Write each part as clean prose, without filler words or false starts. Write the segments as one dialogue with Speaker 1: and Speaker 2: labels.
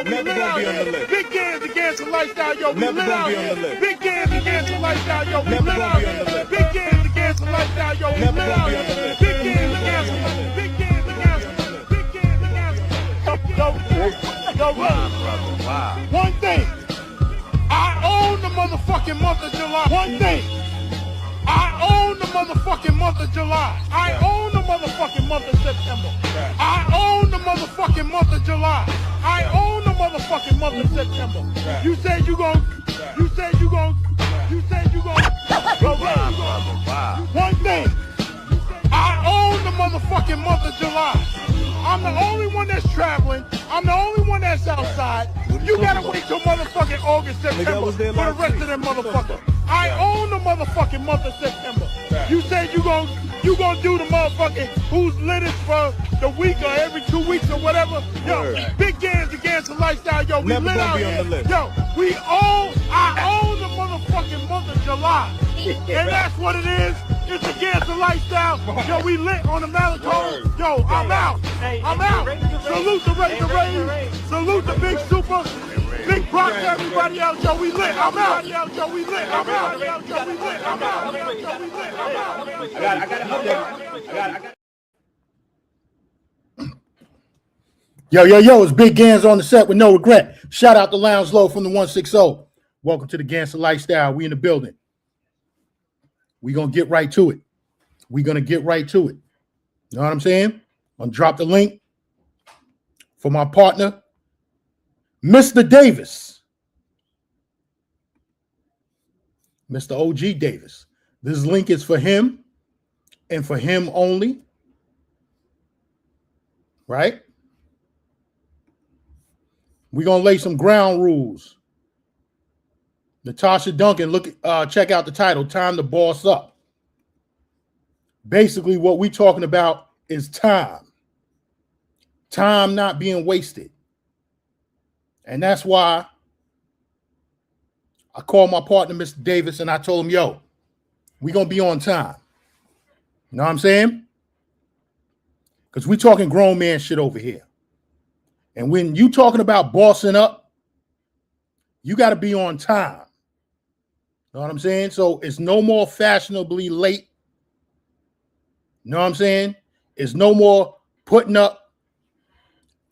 Speaker 1: yo, we lit out here. Big Gans against the lifestyle, yo, we lit out here. Big Gans against the lifestyle, yo, we lit out here. Big Gans against the lifestyle, yo, we lit out here. Big Gans against the Big Gans against Big Gans against Yo, wow. One thing, I own the motherfucking month of July. One thing, I own the motherfucking month of July. I own the motherfucking month of September. I own the motherfucking month of July. I own the motherfucking month of September. You said you gon' One thing, I own the motherfucking month of July. I'm the only one that's traveling. I'm the only one that's outside. You gotta wait till motherfucking August, September for the rest of them motherfuckers. I own the motherfucking month of September. You said you gon' do the motherfucking who's lit it for the week or every 2 weeks or whatever. Yo, Big Gans against the lifestyle. Yo, we lit out here. Yo, I own the motherfucking month of July. And that's what it is. It's against the lifestyle. Yo, we lit on the Malacone. Yo, I'm out. I'm out. Salute the Razor Ray. Salute the Big Super. Big props to everybody else. Yo, we lit. I'm out. Yo, we lit. I'm out. Yo, we lit. I'm out. Yo, we lit. I'm out. I got it. Yo, it's Big Gans on the set with no regret. Shout out to Lounge Low from the 160. Welcome to the Gangster Lifestyle. We in the building. We're going to get right to it. You know what I'm saying? I'm going to drop the link for my partner, Mr. Davis. Mr. OG Davis. This link is for him and for him only. Right? We're going to lay some ground rules. Natasha Duncan, check out the title, Time to Boss Up. Basically, what we're talking about is time. Time not being wasted. And that's why I called my partner, Mr. Davis, and I told him, yo, we're going to be on time. You know what I'm saying? Because we're talking grown man shit over here. And when you talking about bossing up, you got to be on time. You know what I'm saying? So it's no more fashionably late. You know what I'm saying? It's no more putting up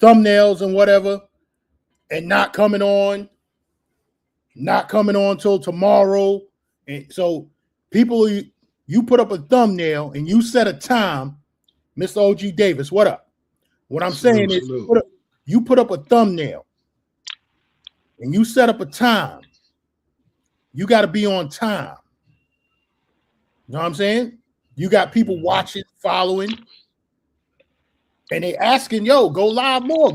Speaker 1: thumbnails and whatever and not coming on till tomorrow. And so people, you put up a thumbnail and you set a time, Mr. OG Davis, what up? What I'm saying is you put up a thumbnail and you set up a time. You got to be on time. You know what I'm saying? You got people watching, following, and they asking, yo, go live more.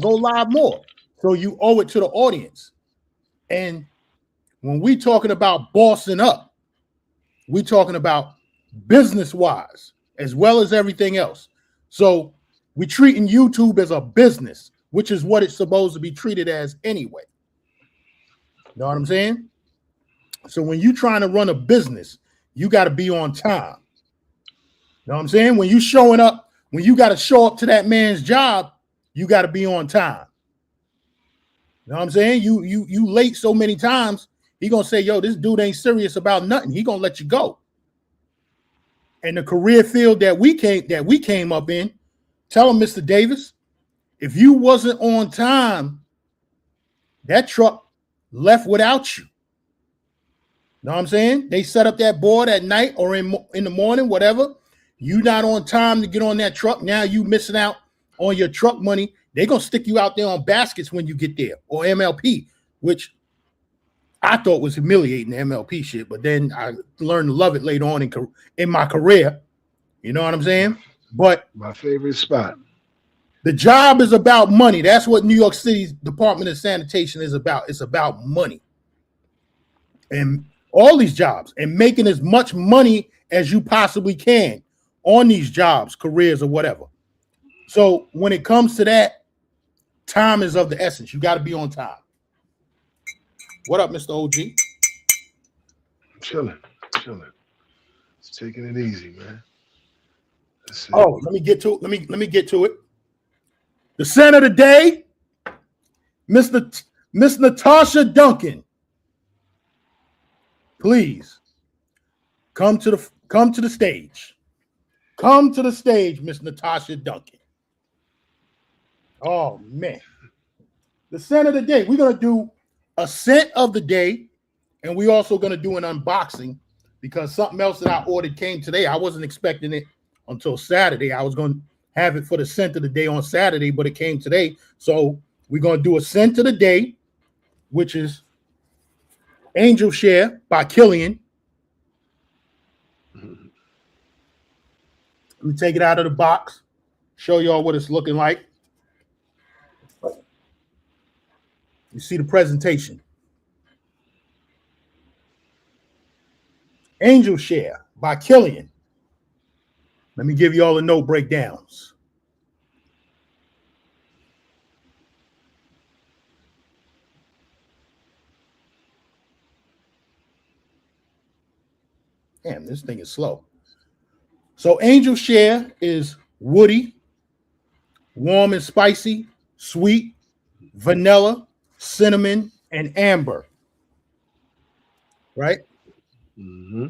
Speaker 1: So you owe it to the audience. And when we talking about bossing up, we talking about business-wise as well as everything else. So we treating YouTube as a business, which is what it's supposed to be treated as anyway. You know what I'm saying? So when you're trying to run a business, you got to be on time. You know what I'm saying? When you showing up, when you got to show up to that man's job, you got to be on time. You know what I'm saying? You late so many times, he gonna say, yo, this dude ain't serious about nothing. He gonna let you go. And the career field that we came up in, tell him, Mr. Davis, if you wasn't on time, that truck left without you. You know what I'm saying? They set up that board at night or in the morning, whatever. You not on time to get on that truck. Now you missing out on your truck money. They're going to stick you out there on baskets when you get there, or MLP, which I thought was humiliating, the MLP shit. But then I learned to love it later on in my career. You know what I'm saying? But
Speaker 2: my favorite spot.
Speaker 1: The job is about money. That's what New York City's Department of Sanitation is about. It's about money. And all these jobs, and making as much money as you possibly can on these jobs, careers, or whatever. So when it comes to that, time is of the essence. You got to be on time. What up, Mr. OG?
Speaker 2: Chilling. It's taking it easy, man.
Speaker 1: Let me get to it. The center of the day, Miss Natasha Duncan, please come to the stage. Come to the stage, Miss Natasha Duncan. Oh man. The scent of the day. We're gonna do a scent of the day, and we're also gonna do an unboxing because something else that I ordered came today. I wasn't expecting it until Saturday. I was gonna have it for the scent of the day on Saturday, but it came today. So we're gonna do a scent of the day, which is Angel Share by Killian. Let me take it out of the box, show y'all what it's looking like. You see the presentation. Angel Share by Killian. Let me give you all the note breakdowns. Damn, this thing is slow. So Angel Share is woody, warm and spicy, sweet, vanilla, cinnamon, and amber. Right?
Speaker 2: Mm-hmm.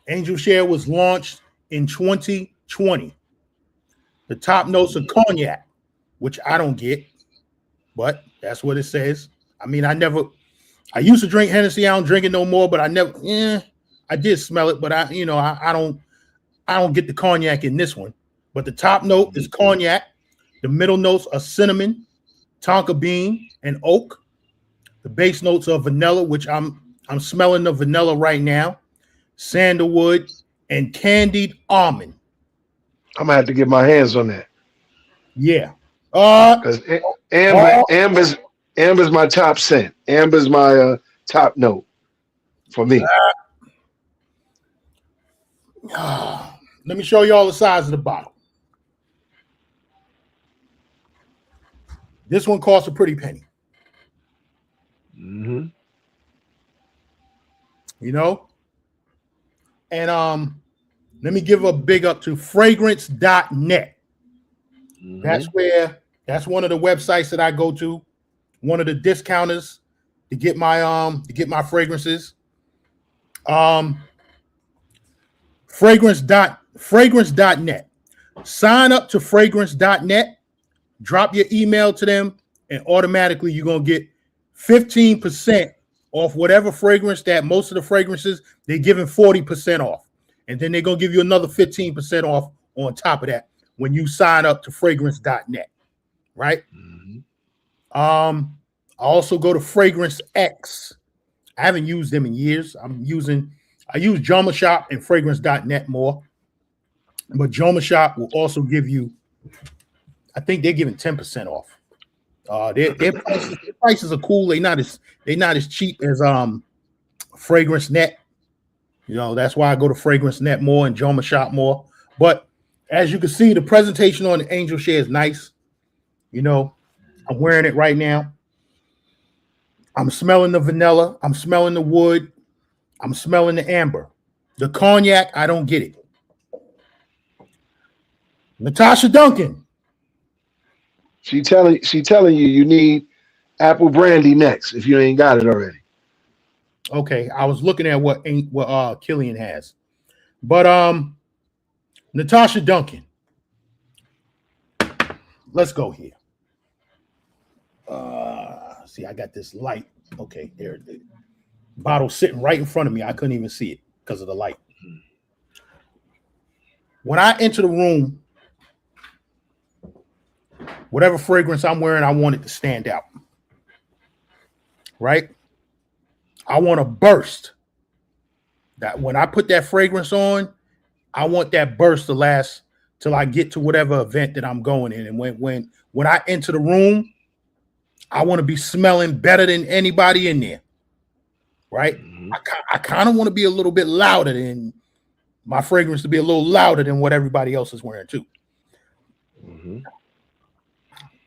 Speaker 1: Angel Share was launched in 2020. The top notes are cognac, which I don't get, but that's what it says. I mean, I used to drink Hennessy. I don't drink it no more, but I did smell it, but I don't get the cognac in this one. But the top note is cognac. The middle notes are cinnamon, tonka bean, and oak. The base notes are vanilla, which I'm smelling the vanilla right now, sandalwood, and candied almond.
Speaker 2: I'm gonna have to get my hands on that.
Speaker 1: Yeah.
Speaker 2: Because amber's my top scent. Amber's my top note for me.
Speaker 1: Let me show you all the size of the bottle. This one costs a pretty penny.
Speaker 2: Mm-hmm.
Speaker 1: You know? And let me give a big up to fragrance.net. Mm-hmm. That's one of the websites that I go to, one of the discounters to get my fragrances. Fragrance.net. Sign up to fragrance.net, drop your email to them, and automatically you're going to get 15% off whatever fragrance that most of the fragrances, they're giving 40% off. And then they're going to give you another 15% off on top of that when you sign up to fragrance.net. Right?
Speaker 2: Mm-hmm.
Speaker 1: I also go to Fragrance X. I haven't used them in years. I use Joma Shop and fragrance.net more. But Joma Shop will also give you, I think they're giving 10% off. Their prices are cool. They're not as cheap as Fragrance.net. You know, that's why I go to Fragrance.net more and Joma Shop more. But as you can see, the presentation on the Angel Share is nice. You know, I'm wearing it right now. I'm smelling the vanilla. I'm smelling the wood. I'm smelling the amber. The cognac, I don't get it. Natasha Duncan.
Speaker 2: She telling you need apple brandy next if you ain't got it already.
Speaker 1: Okay, I was looking at what Killian has, but Natasha Duncan. Let's go here. See, I got this light. Okay, there it is. Bottle sitting right in front of me. I couldn't even see it because of the light. When I enter the room, whatever fragrance I'm wearing, I want it to stand out. Right? I want to burst. That when I put that fragrance on, I want that burst to last till I get to whatever event that I'm going in. And when I enter the room, I want to be smelling better than anybody in there. Right? Mm-hmm. I kind of want to be a little bit louder than my fragrance to be a little louder than what everybody else is wearing too. Mm-hmm.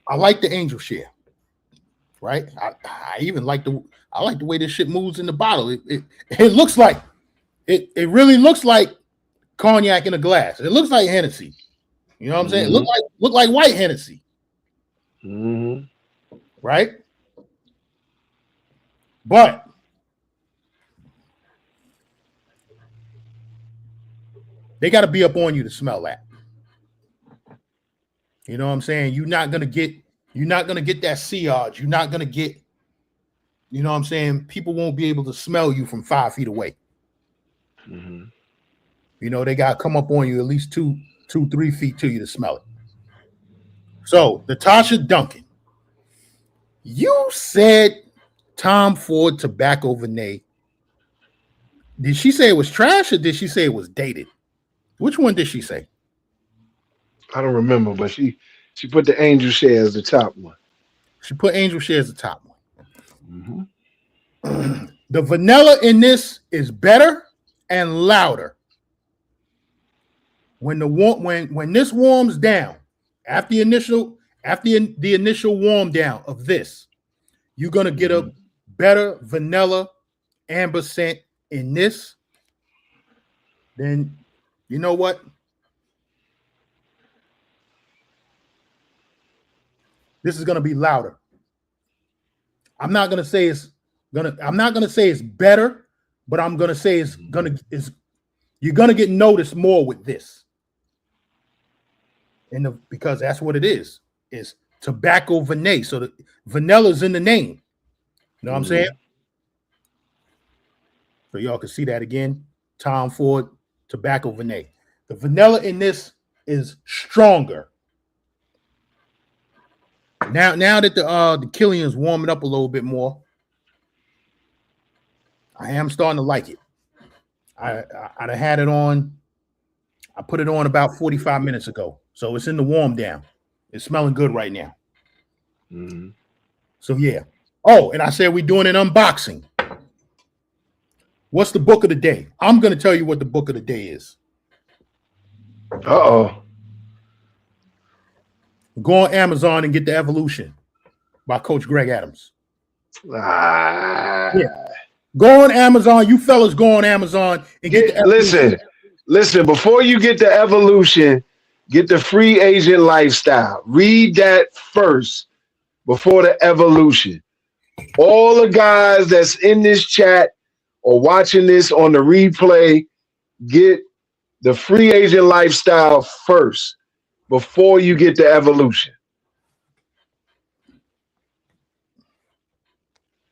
Speaker 1: I like the Angel Share. Right? I even like the way this shit moves in the bottle. It looks like it really looks like cognac in a glass. It looks like Hennessy. You know what I'm saying? Mm-hmm. It look like white Hennessy.
Speaker 2: Mm-hmm.
Speaker 1: Right? But they got to be up on you to smell that. You know what I'm saying? You're not gonna get that sillage. You're not gonna get, you know what I'm saying? People won't be able to smell you from 5 feet away.
Speaker 2: Mm-hmm.
Speaker 1: You know, they got to come up on you at least 3 feet to you to smell it. So, Natasha Duncan, you said Tom Ford Tobacco Venet. Did she say it was trash or did she say it was dated? Which one did she say?
Speaker 2: I don't remember, but she put the Angel Share as the top one.
Speaker 1: She put Angel Share as the top
Speaker 2: one.
Speaker 1: Mm-hmm. The vanilla in this is better and louder. When this warms down, after the initial warm down of this, you're gonna get a better vanilla amber scent in this. Then you know what? This is gonna be louder. I'm not gonna say it's better, but I'm gonna say you're gonna get noticed more with this. Because that's what it is tobacco Venet. So the vanilla's in the name. You know what I'm saying? So y'all can see that again. Tom Ford Tobacco Venet. The vanilla in this is stronger. Now that the Killian's warming up a little bit more, I am starting to like it. I had it on. I put it on about 45 minutes ago. So it's in the warm down. It's smelling good right now.
Speaker 2: Mm-hmm.
Speaker 1: So yeah. Oh, and I said we're doing an unboxing. What's the book of the day? I'm going to tell you what the book of the day is.
Speaker 2: Uh-oh.
Speaker 1: Go on Amazon and get The Evolution by Coach Greg Adams. Yeah. Go on Amazon. You fellas go on Amazon and get The
Speaker 2: Evolution. Listen, before you get The Evolution, get The Free Agent Lifestyle. Read that first before The Evolution. All the guys that's in this chat or watching this on the replay, get The Free Agent Lifestyle first before you get The Evolution.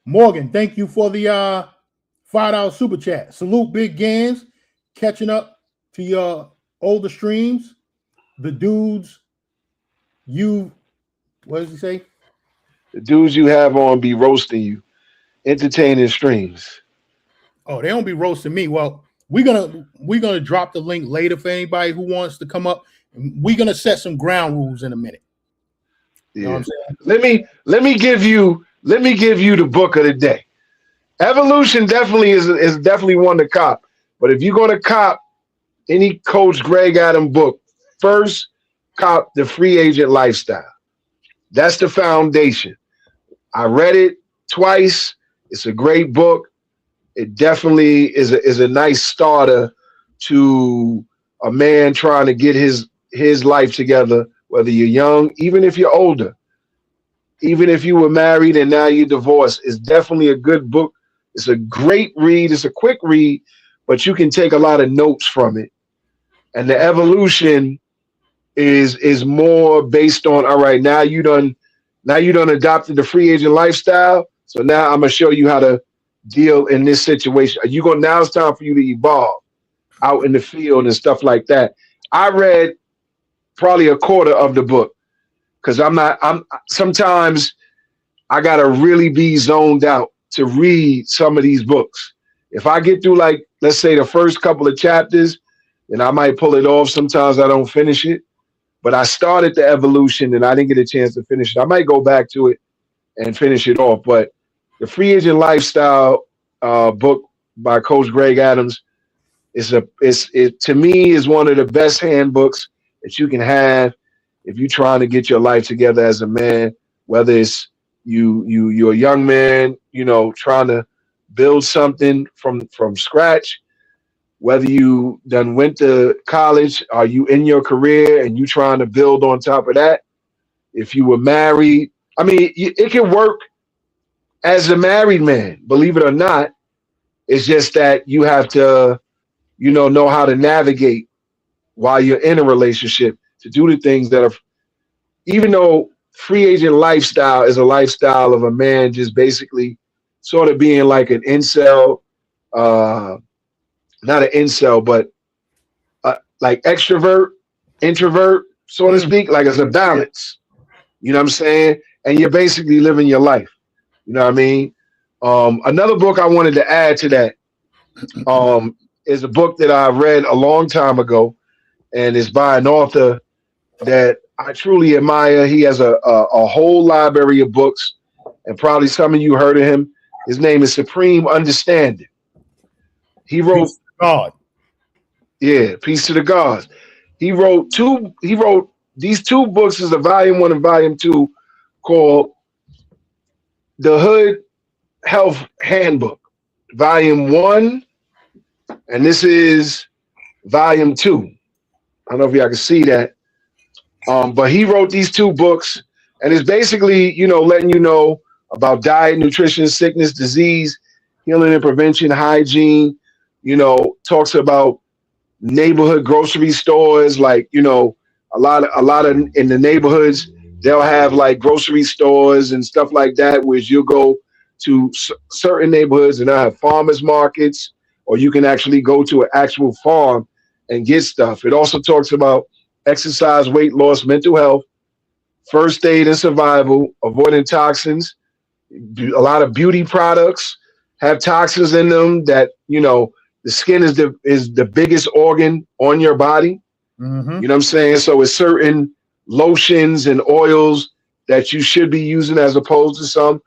Speaker 1: Morgan, thank you for the $5 super chat. Salute Big Gans, catching up to your older streams. The dudes what does he say?
Speaker 2: The dudes you have on be roasting you. Entertaining streams.
Speaker 1: Oh, they don't be roasting me. Well, we're gonna drop the link later for anybody who wants to come up. We're gonna set some ground rules in a minute.
Speaker 2: You know what I'm saying? Let me give you the book of the day. Evolution definitely is definitely one to cop. But if you're gonna cop any Coach Greg Adams book, first cop The Free Agent Lifestyle. That's the foundation. I read it twice. It's a great book. It definitely is a nice starter to a man trying to get his life together, whether you're young, even if you're older, even if you were married and now you're divorced. It's definitely a good book. It's a great read. It's a quick read, but you can take a lot of notes from it. And The Evolution is more based on, all right, now you done adopted the free agent lifestyle. So now I'm gonna show you how to deal in this situation. Now it's time for you to evolve out in the field and stuff like that. I read probably a quarter of the book because sometimes I gotta really be zoned out to read some of these books. If I get through, like, let's say the first couple of chapters, then I might pull it off. Sometimes I don't finish it, but I started The Evolution and I didn't get a chance to finish it. I might go back to it and finish it off, but the Free Agent Lifestyle book by Coach Greg Adams to me is one of the best handbooks that you can have if you're trying to get your life together as a man, whether it's you're a young man, trying to build something from scratch, whether you done went to college, are you in your career and you trying to build on top of that, if you were married. I mean, it can work as a married man, believe it or not. It's just that you have to, know how to navigate while you're in a relationship to do the things that are, even though free agent lifestyle is a lifestyle of a man just basically sort of being like an incel, not an incel, but like extrovert, introvert, so to speak, like it's a balance. You know what I'm saying? And you're basically living your life. You know what I mean? Another book I wanted to add to that is a book that I read a long time ago, and it's by an author that I truly admire. He has a whole library of books, and probably some of you heard of him. His name is Supreme Understanding. He wrote
Speaker 1: God.
Speaker 2: Yeah, Peace to the Gods. He wrote these two books, is a volume 1 and volume 2, called The Hood Health Handbook, volume 1, and this is volume 2. I don't know if y'all can see that. But he wrote these 2 books, and it's basically, letting you know about diet, nutrition, sickness, disease, healing and prevention, hygiene, talks about neighborhood grocery stores, like, a lot of in the neighborhoods, they'll have like grocery stores and stuff like that, where you'll go to certain neighborhoods and they'll have farmers markets, or you can actually go to an actual farm and get stuff. It also talks about exercise, weight loss, mental health, first aid and survival, avoiding toxins. A lot of beauty products have toxins in them that, the skin is the biggest organ on your body.
Speaker 1: Mm-hmm.
Speaker 2: You know what I'm saying? So it's certain lotions and oils that you should be using as opposed to some.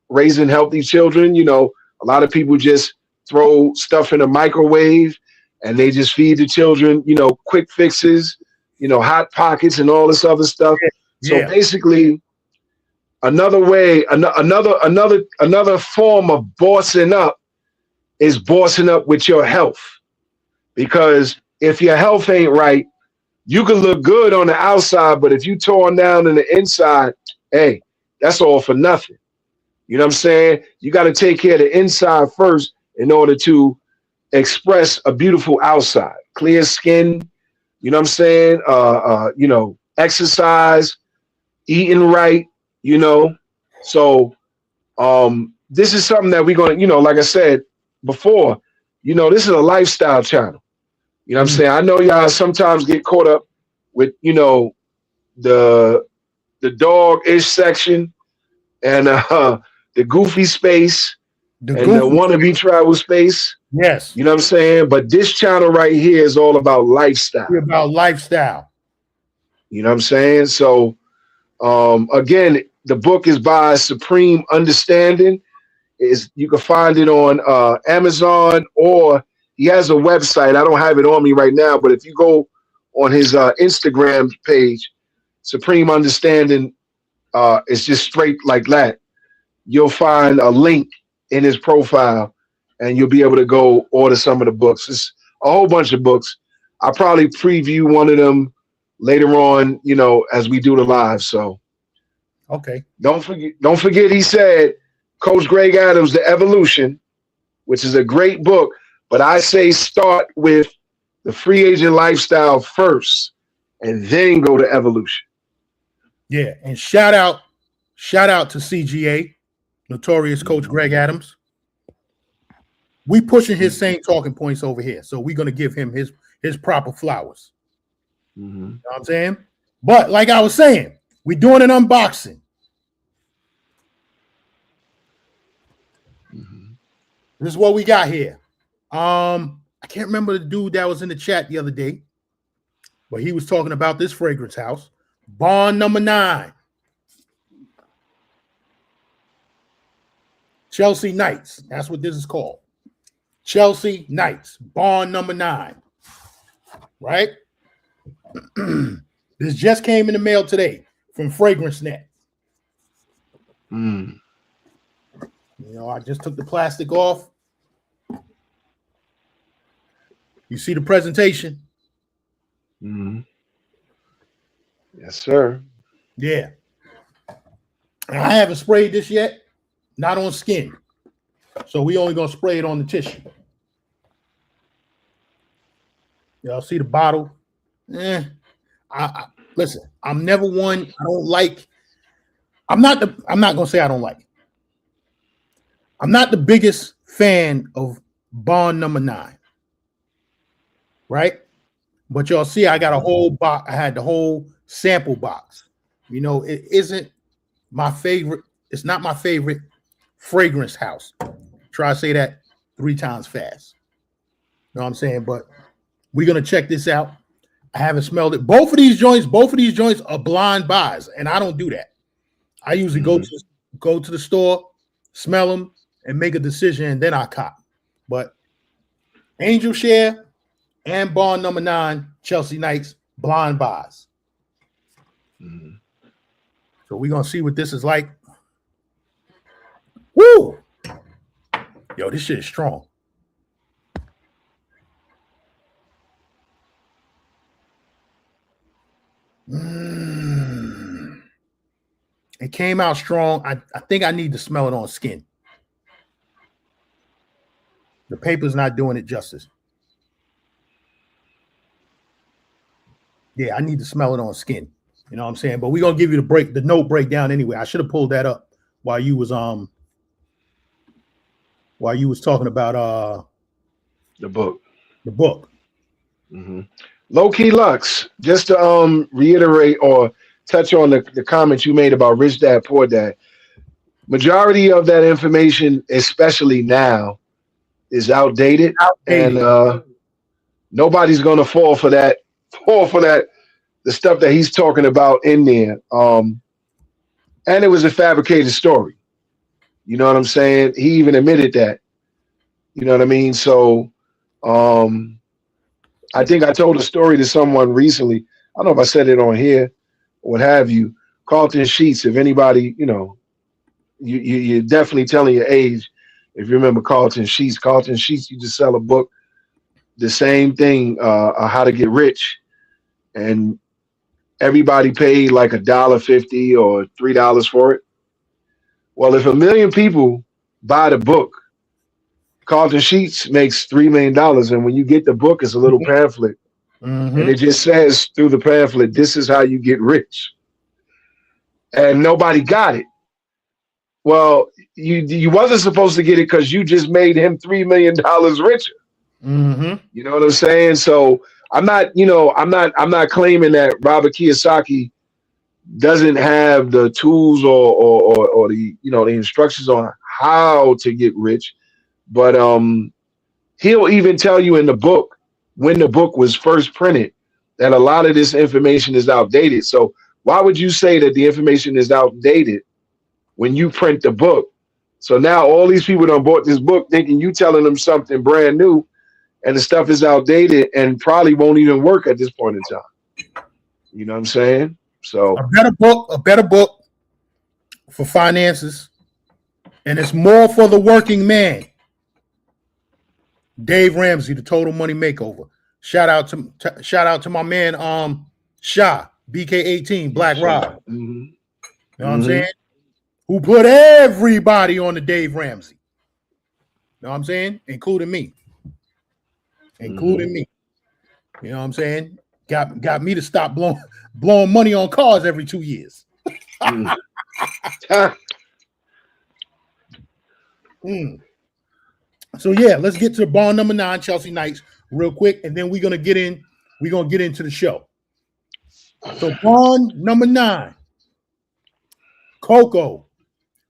Speaker 2: Raising healthy children, a lot of people just throw stuff in a microwave and they just feed the children, quick fixes, Hot Pockets and all this other stuff.
Speaker 1: Yeah.
Speaker 2: So basically, another way, another form of bossing up is bossing up with your health. Because if your health ain't right, you can look good on the outside, but if you torn down in the inside, hey, that's all for nothing. You know what I'm saying? You got to take care of the inside first in order to express a beautiful outside. Clear skin, you know what I'm saying? Exercise, eating right, So this is something that we're going to, like I said before, this is a lifestyle channel. You know what I'm saying? I know y'all sometimes get caught up with, the dog-ish section and the goofy space and the wannabe travel space.
Speaker 1: Yes.
Speaker 2: You know what I'm saying? But this channel right here is all about lifestyle.
Speaker 1: It's about lifestyle.
Speaker 2: You know what I'm saying? So, again, the book is by Supreme Understanding. You can find it on Amazon, or he has a website. I don't have it on me right now, but if you go on his Instagram page, Supreme Understanding, it's just straight like that. You'll find a link in his profile, and you'll be able to go order some of the books. It's a whole bunch of books. I'll probably preview one of them later on, as we do the live. So,
Speaker 1: okay.
Speaker 2: Don't forget. He said, Coach Greg Adams, The Evolution, which is a great book, but I say start with the free agent lifestyle first, and then go to Evolution.
Speaker 1: Yeah, and shout out to CGA, Notorious Coach Greg Adams. We pushing his same talking points over here, so we're gonna give him his proper flowers.
Speaker 2: Mm-hmm.
Speaker 1: You know what I'm saying? But like I was saying, we're doing an unboxing.
Speaker 2: Mm-hmm.
Speaker 1: This is what we got here. I can't remember the dude that was in the chat the other day, but he was talking about this fragrance house, Bond number 9. Chelsea Knights. That's what this is called. Chelsea Knights, Bond number 9. Right? This just came in the mail today from Fragrance Net. I just took the plastic off. You see the presentation?
Speaker 2: Yes, sir.
Speaker 1: Yeah. I haven't sprayed this yet, not on skin. So we only gonna spray it on the tissue. Y'all see the bottle? Listen, I'm never one. I don't like. I'm not gonna say I don't like. I'm not the biggest fan of Bond number 9. Right? But y'all see, I got a whole box. I had the whole sample box. You know, it isn't my favorite. It's not my favorite fragrance house. Try to say that 3 times fast. You know what I'm saying? But we're gonna check this out. I haven't smelled it. Both of these joints are blind buys, and I don't do that. I usually go to the store, smell them, and make a decision, and then I cop. But Angel Share and Bond number 9, Chelsea Knights, blind buys. So we're gonna see what this is like. Woo! Yo, this shit is strong. It came out strong. I think I need to smell it on skin. The paper's not doing it justice. Yeah, I need to smell it on skin. You know what I'm saying? But we're gonna give you the note breakdown anyway. I should have pulled that up while you was talking about
Speaker 2: the book.
Speaker 1: The book.
Speaker 2: Low Key Lux, just to reiterate or touch on the comments you made about Rich Dad Poor Dad. Majority of that information, especially now, is outdated. And nobody's gonna fall for that. The stuff that he's talking about in there. And it was a fabricated story. You know what I'm saying? He even admitted that. You know what I mean? So I think I told a story to someone recently. I don't know if I said it on here or what have you. Carlton Sheets, if anybody, you know, you're definitely telling your age if you remember Carlton Sheets. Carlton Sheets, you just sell a book, the same thing, How to Get Rich. And everybody paid like $1.50 or $3 for it. Well, if 1 million people buy the book, Carlton Sheets makes $3 million. And when you get the book, it's a little pamphlet. And it just says through the pamphlet, this is how you get rich. And nobody got it. Well, you wasn't supposed to get it because you just made him $3 million richer. You know what I'm saying? So I'm not claiming that Robert Kiyosaki doesn't have the tools or the the instructions on how to get rich, but he'll even tell you in the book when the book was first printed that a lot of this information is outdated. So why would you say that the information is outdated when you print the book? So now all these people done bought this book thinking you telling them something brand new, and the stuff is outdated and probably won't even work at this point in time. You know what I'm saying? So
Speaker 1: a better book for finances, and it's more for the working man. Dave Ramsey, The Total Money Makeover. Shout out to my man Sha, BK18, Black Rob. You know what I'm saying? Who put everybody on the Dave Ramsey. You know what I'm saying? Including me. Including me. You know what I'm saying? Got me to stop blowing money on cars every 2 years. So yeah, let's get to Bond number 9, Chelsea Knights, real quick, and then we're gonna get into the show. So Bond number 9, cocoa,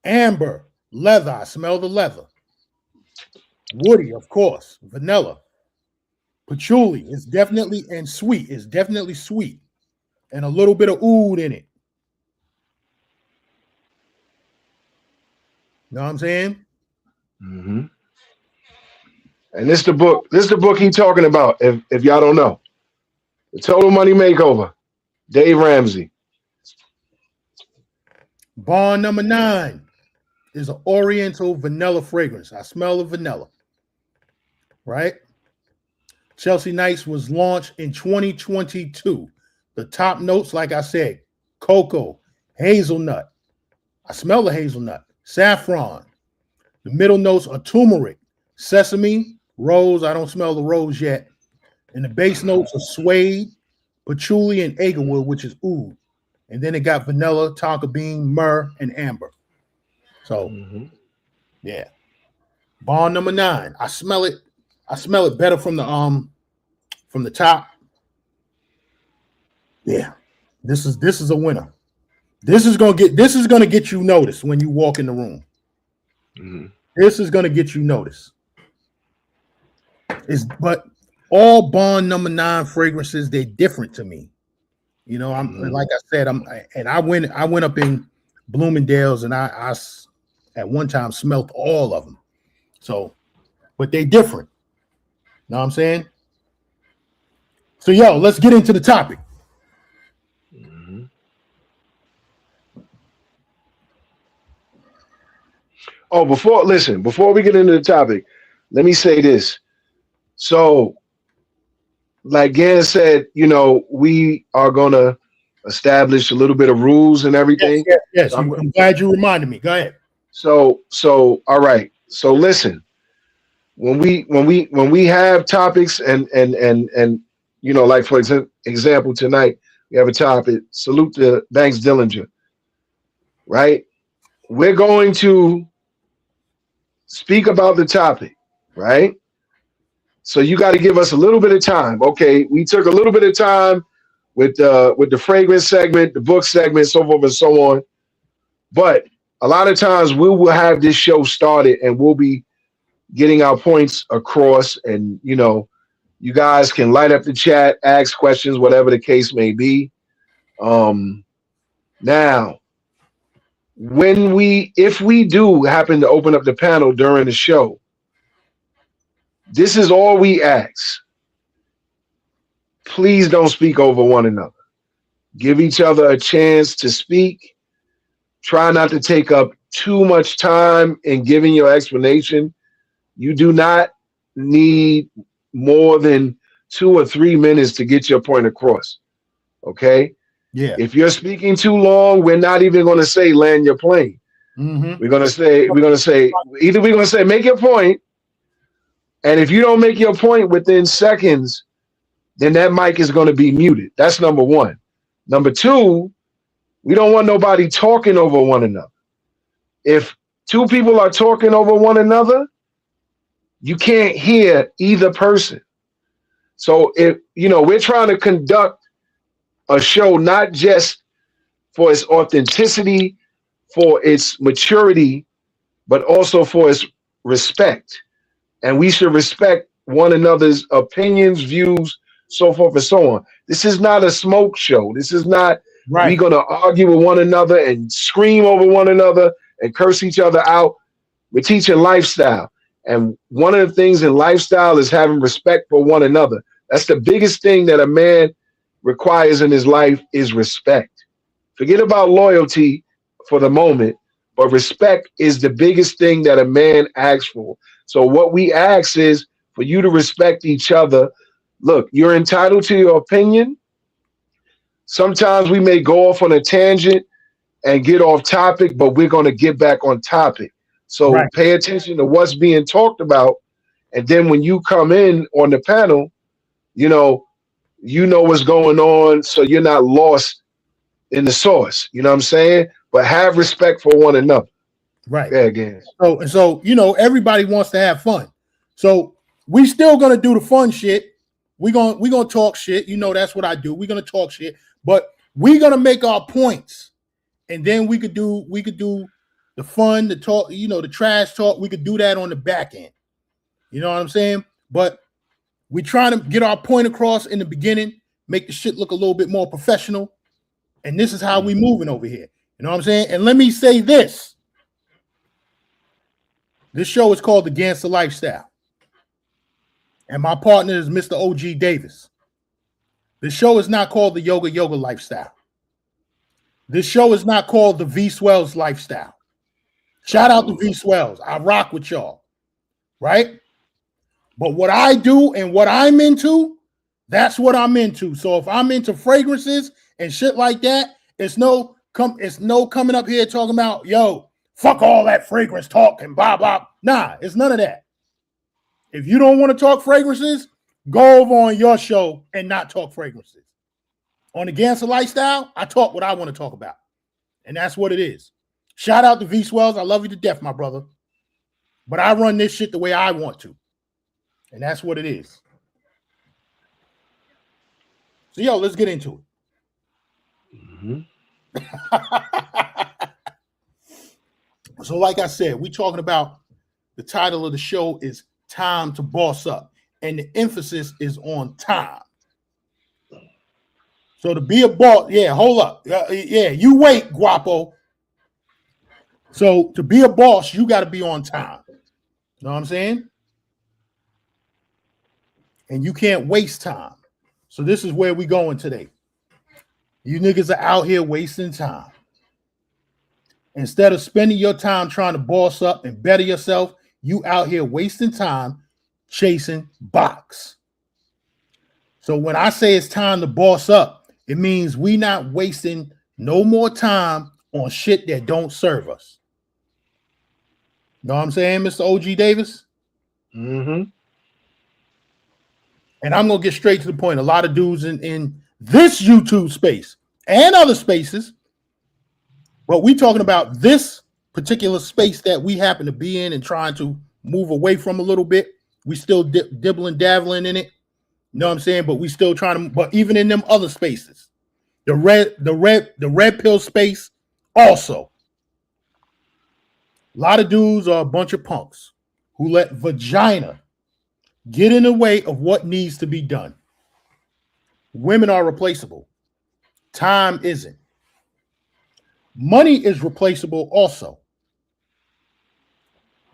Speaker 1: amber, leather. I smell the leather. Woody, of course, vanilla. Patchouli is definitely, and sweet. It's definitely sweet. And a little bit of oud in it. You know what I'm saying?
Speaker 2: And this the book he's talking about, if y'all don't know. The Total Money Makeover. Dave Ramsey.
Speaker 1: Bond number 9 is an Oriental vanilla fragrance. I smell the vanilla. Right? Chelsea Knights was launched in 2022. The top notes, like I said, cocoa, hazelnut. I smell the hazelnut. Saffron. The middle notes are turmeric, sesame, rose. I don't smell the rose yet. And the base notes are suede, patchouli, and agarwood, which is oud. And then it got vanilla, tonka bean, myrrh, and amber. So, yeah. Bond number 9. I smell it. I smell it better from the top. Yeah. This is a winner. This is gonna get you noticed when you walk in the room. This is gonna get you noticed. But all Bond number 9 fragrances, they're different to me. You know, like I said, I went up in Bloomingdale's and I at one time smelled all of them. So, but they different. Know what I'm saying? So, yo, let's get into the topic.
Speaker 2: Oh, before we get into the topic, let me say this. So, like Gan said, you know, we are gonna establish a little bit of rules and everything.
Speaker 1: Yes. So I'm glad you reminded me. Go ahead.
Speaker 2: So all right. So listen, when we have topics and you know, like for example, tonight we have a topic, salute to Banks Dillinger, right? We're going to speak about the topic, right? So you got to give us a little bit of time. Okay, we took a little bit of time with the fragrance segment, the book segment, so forth and so on. But a lot of times we will have this show started and we'll be getting our points across, and you know, you guys can light up the chat, ask questions, whatever the case may be. Now, if we do happen to open up the panel during the show, this is all we ask. Please don't speak over one another. Give each other a chance to speak. Try not to take up too much time in giving your explanation. You do not need more than 2 or 3 minutes to get your point across. Okay?
Speaker 1: Yeah.
Speaker 2: If you're speaking too long, we're not even going to say land your plane. We're going to say make your point. And if you don't make your point within seconds, then that mic is going to be muted. That's number one. Number two, we don't want nobody talking over one another. If 2 people are talking over one another, you can't hear either person. So if, you know, we're trying to conduct a show not just for its authenticity, for its maturity, but also for its respect. And we should respect one another's opinions, views, so forth and so on. This is not a smoke show. This is not we're going to argue with one another and scream over one another and curse each other out. We're teaching lifestyle. And one of the things in lifestyle is having respect for one another. That's the biggest thing that a man requires in his life is respect. Forget about loyalty for the moment, but respect is the biggest thing that a man asks for. So what we ask is for you to respect each other. Look, you're entitled to your opinion. Sometimes we may go off on a tangent and get off topic, but we're going to get back on topic. So pay attention to what's being talked about. And then when you come in on the panel, you know what's going on, so you're not lost in the source. You know what I'm saying? But have respect for one another.
Speaker 1: Right.
Speaker 2: Yeah, again.
Speaker 1: So you know, everybody wants to have fun. So we still gonna do the fun shit. We're gonna talk shit. You know, that's what I do. We're gonna talk shit, but we're gonna make our points, and then we could do the fun, the talk, you know, the trash talk. We could do that on the back end. You know what I'm saying? But we're trying to get our point across in the beginning, make the shit look a little bit more professional. And this is how we moving over here. You know what I'm saying? And let me say this. This show is called The Gangster Lifestyle. And my partner is Mr. OG Davis. This show is not called the Yoga Lifestyle. This show is not called the V Swells Lifestyle. Shout out to V Swells. I rock with y'all. Right? But what I do and what I'm into, that's what I'm into. So if I'm into fragrances and shit like that, it's no it's no coming up here talking about, yo, fuck all that fragrance talk and blah, blah. Nah, it's none of that. If you don't want to talk fragrances, go over on your show and not talk fragrances. On the Gangster Lifestyle, I talk what I want to talk about. And that's what it is. Shout out to V Swells. I love you to death, my brother. But I run this shit the way I want to. And that's what it is. So, yo, let's get into it. So, like I said, we talking about the title of the show is Time to Boss Up. And the emphasis is on time. So to be a boss, yeah, hold up. Yeah, you wait, Guapo. So to be a boss, you got to be on time. You know what I'm saying? And you can't waste time. So this is where we going today. You niggas are out here wasting time. Instead of spending your time trying to boss up and better yourself, you out here wasting time chasing box. So when I say it's time to boss up, it means we not wasting no more time on shit that don't serve us. Know what I'm saying, Mr. OG Davis?
Speaker 2: Mm-hmm.
Speaker 1: And I'm going to get straight to the point. A lot of dudes in this YouTube space and other spaces, but we talking about this particular space that we happen to be in and trying to move away from a little bit. We still dibbling, dabbling in it. You know what I'm saying? But we still trying to, but even in them other spaces, the red pill space also. A lot of dudes are a bunch of punks who let vagina get in the way of what needs to be done. Women are replaceable. Time isn't. Money is replaceable also.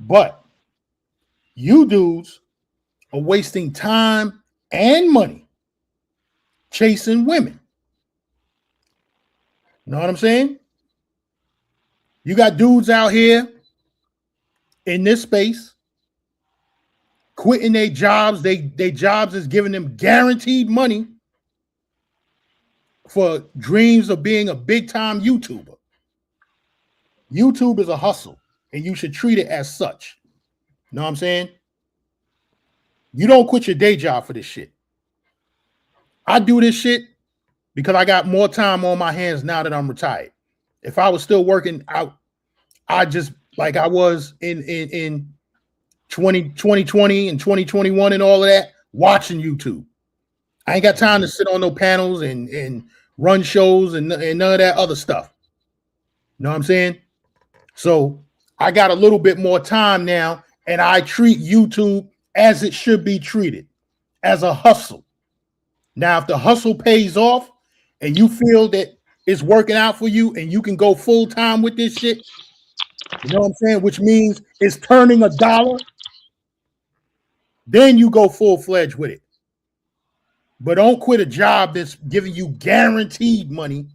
Speaker 1: But you dudes are wasting time and money chasing women. You know what I'm saying? You got dudes out here in this space quitting their jobs. They jobs is giving them guaranteed money for dreams of being a big time YouTuber. YouTube is a hustle, and you should treat it as such. You know what I'm saying? You don't quit your day job for this shit. I do this shit because I got more time on my hands now that I'm retired. If I was still working out, I just like I was in 2020 and 2021 and all of that, watching YouTube. I ain't got time to sit on no panels and run shows and none of that other stuff. You know what I'm saying? So I got a little bit more time now, and I treat YouTube as it should be treated, as a hustle. Now, if the hustle pays off and you feel that it's working out for you and you can go full time with this shit, you know what I'm saying? Which means it's turning a dollar, then you go full fledged with it. But don't quit a job that's giving you guaranteed money,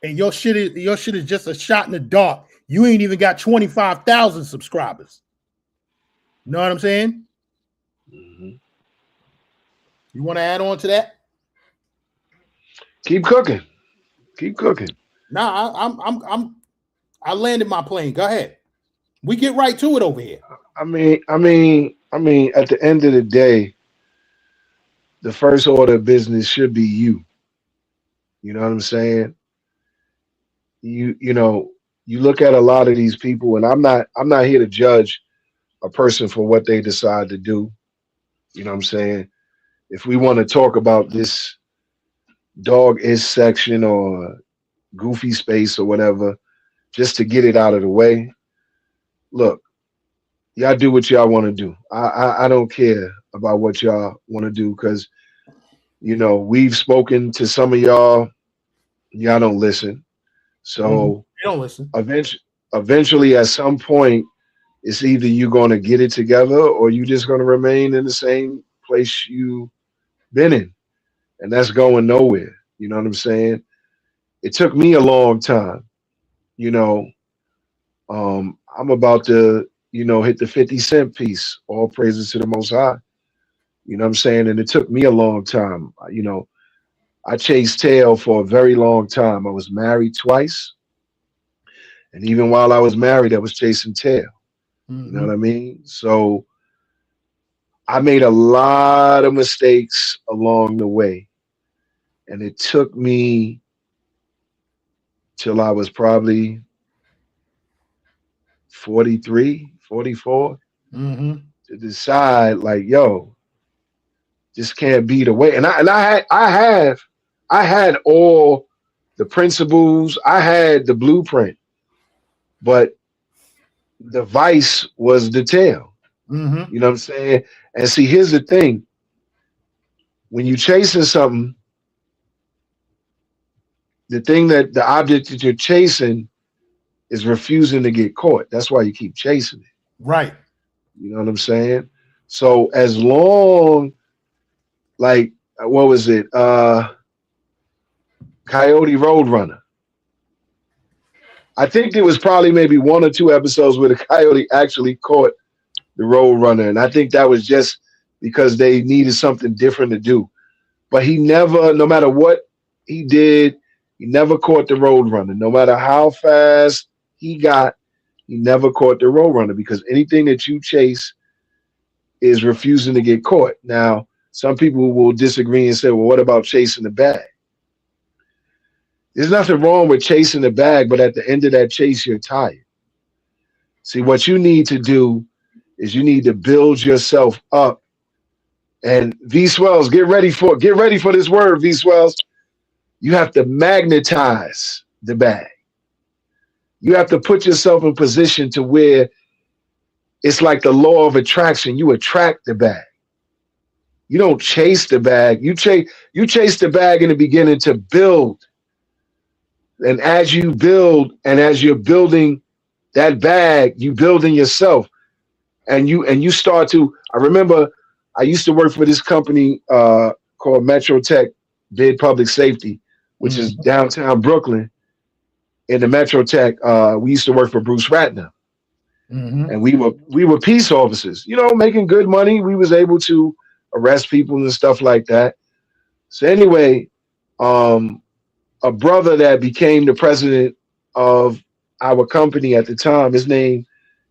Speaker 1: and your shit is just a shot in the dark. You ain't even got 25,000 subscribers. You know what I'm saying?
Speaker 2: Mm-hmm.
Speaker 1: You want to add on to that?
Speaker 2: Keep cooking. Keep cooking.
Speaker 1: Nah, I landed my plane. Go ahead. We get right to it over here.
Speaker 2: I mean, at the end of the day, the first order of business should be you. You know what I'm saying? You know, you look at a lot of these people, and I'm not here to judge a person for what they decide to do. You know what I'm saying? If we want to talk about this dog is section or goofy space or whatever, just to get it out of the way, look, y'all do what y'all want to do. I don't care about what y'all want to do, because, you know, we've spoken to some of y'all don't listen. So
Speaker 1: you don't listen.
Speaker 2: Eventually, at some point, it's either you're going to get it together or you're just going to remain in the same place you've been in. And that's going nowhere. You know what I'm saying? It took me a long time. You know, I'm about to, you know, hit the 50 Cent piece. All praises to the Most High. You know what I'm saying? And it took me a long time. You know, I chased tail for a very long time. I was married twice. And even while I was married, I was chasing tail. You know what I mean? So I made a lot of mistakes along the way. And it took me till I was probably 43, 44 to decide, like, yo, this can't be the way. And I had all the principles, I had the blueprint, but the vice was the tail. You know what I'm saying? And see, here's the thing. When you're chasing something, the object that you're chasing is refusing to get caught. That's why you keep chasing it.
Speaker 1: Right.
Speaker 2: You know what I'm saying? So as long, like, what was it? Coyote Roadrunner. I think there was probably maybe 1 or 2 episodes where the coyote actually caught the Roadrunner. And I think that was just because they needed something different to do. But he never, no matter what he did, he never caught the Roadrunner. No matter how fast he got, he never caught the Roadrunner, because anything that you chase is refusing to get caught. Now, some people will disagree and say, well, what about chasing the bag? There's nothing wrong with chasing the bag, but at the end of that chase, you're tired. See, what you need to do is you need to build yourself up. And V Swells, get ready for this word, V Swells. You have to magnetize the bag. You have to put yourself in position to where it's like the law of attraction. You attract the bag. You don't chase the bag. You chase the bag in the beginning to build. And as you build, and as you're building that bag, you building yourself. And you start to, I remember I used to work for this company called Metro Tech Bid Public Safety, which is downtown Brooklyn. In the Metro Tech, we used to work for Bruce Ratner. And we were peace officers, you know, making good money. We was able to arrest people and stuff like that. So anyway, a brother that became the president of our company at the time, his name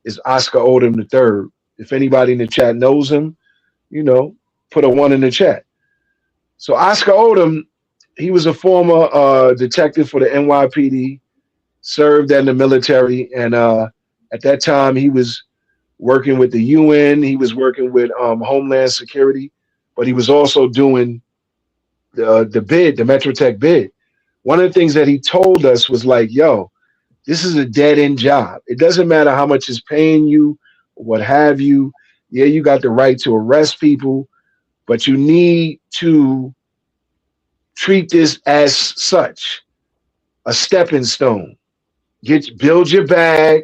Speaker 2: is Oscar Odom III. If anybody in the chat knows him, you know, put a 1 in the chat. So Oscar Odom, he was a former detective for the NYPD, served in the military, and at that time he was working with the UN. He was working with Homeland Security, but he was also doing the bid, the Metro Tech bid. One of the things that he told us was like, yo, this is a dead-end job. It doesn't matter how much it's paying you, or what have you. Yeah, you got the right to arrest people, but you need to treat this as such, a stepping stone. Build your bag,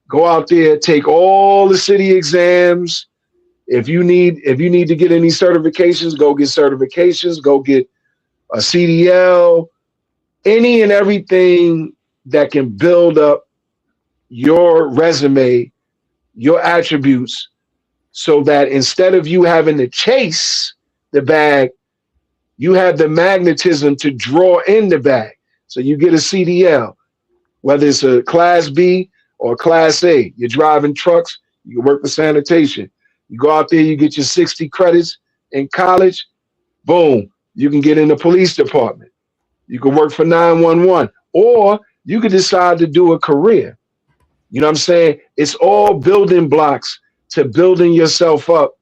Speaker 2: go out there, take all the city exams. If you need to get any certifications, go get certifications, go get a CDL, any and everything that can build up your resume, your attributes, so that instead of you having to chase the bag, you have the magnetism to draw in the bag. So you get a CDL, whether it's a Class B or Class A. You're driving trucks, you can work for sanitation. You go out there, you get your 60 credits in college, boom, you can get in the police department. You can work for 911, or you could decide to do a career. You know what I'm saying? It's all building blocks to building yourself up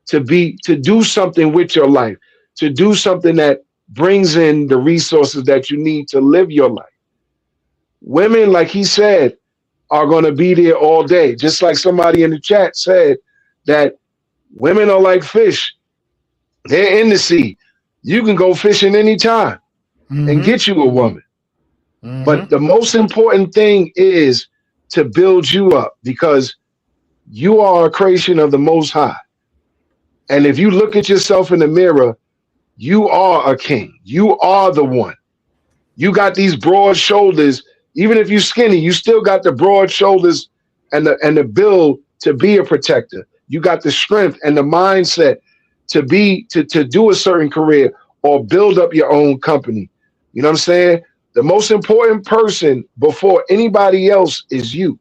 Speaker 2: to do something with your life, to do something that brings in the resources that you need to live your life. Women, like he said, are going to be there all day. Just like somebody in the chat said that women are like fish. They're in the sea. You can go fishing anytime and get you a woman. But the most important thing is to build you up, because you are a creation of the Most High. And if you look at yourself in the mirror, you are a king. You are the one. You got these broad shoulders. Even if you're skinny, you still got the broad shoulders and the build to be a protector. You got the strength and the mindset to do a certain career. or build up your own company. You know what I'm saying? The most important person before anybody else is you.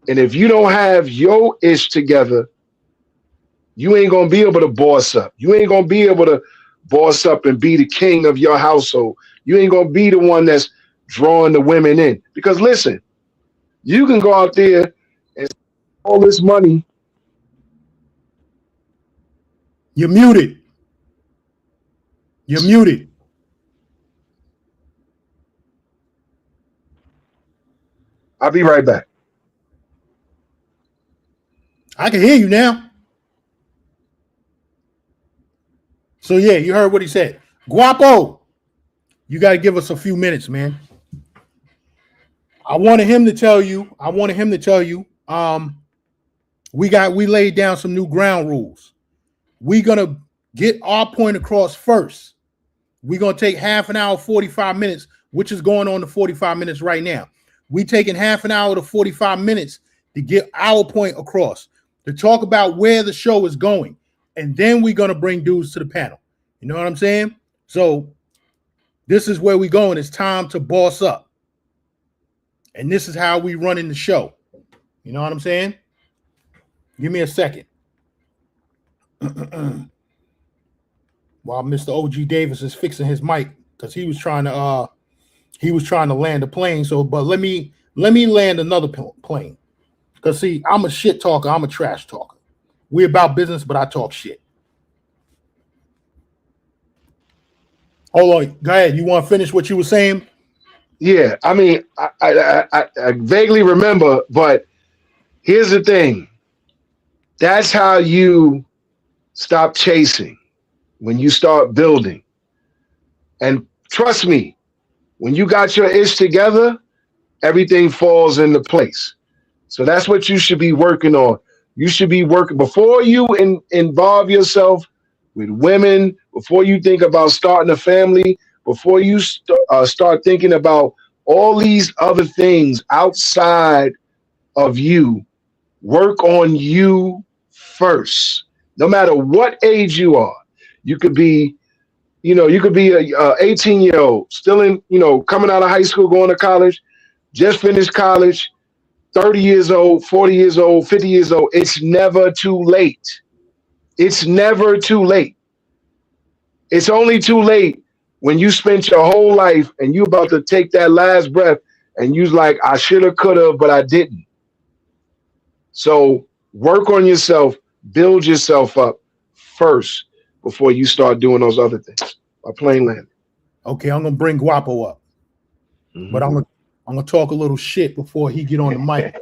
Speaker 2: And if you don't have your ish together, you ain't going to be able to boss up. You ain't going to be able to boss up and be the king of your household. You ain't going to be the one that's drawing the women in. Because listen, you can go out there and all this money.
Speaker 1: You're muted. You're muted.
Speaker 2: I'll be right back.
Speaker 1: I can hear you now. So yeah, you heard what he said. Guapo, you got to give us a few minutes, man. I wanted him to tell you, we laid down some new ground rules. We're gonna get our point across first. We're gonna take half an hour, 45 minutes, which is going on to 45 minutes right now. We taking half an hour to 45 minutes to get our point across, to talk about where the show is going. And then we're going to bring dudes to the panel. You know what I'm saying? So this is where we're going. It's time to boss up. And this is how we run in the show. You know what I'm saying? Give me a second. While Mr. OG Davis is fixing his mic, because he was trying to land a plane. So, but let me land another plane. Because see, I'm a shit talker. I'm a trash talker. We about business, but I talk shit. Hold on. Go ahead. You want to finish what you were saying?
Speaker 2: Yeah. I mean, I vaguely remember, but here's the thing. That's how you stop chasing, when you start building. And trust me, when you got your ish together, everything falls into place. So that's what you should be working on. You should be working before you involve yourself with women, before you think about starting a family, before you start thinking about all these other things outside of you. Work on you first. No matter what age you are, you could be, a 18-year-old still in, coming out of high school, going to college, just finished college, 30 years old, 40 years old, 50 years old. It's never too late. It's never too late. It's only too late when you spent your whole life and you about to take that last breath and you's like, I should have, could have, but I didn't. So work on yourself, build yourself up first before you start doing those other things. My plane landed.
Speaker 1: Okay, I'm gonna bring Guapo up, but I'm gonna talk a little shit before he get on the mic.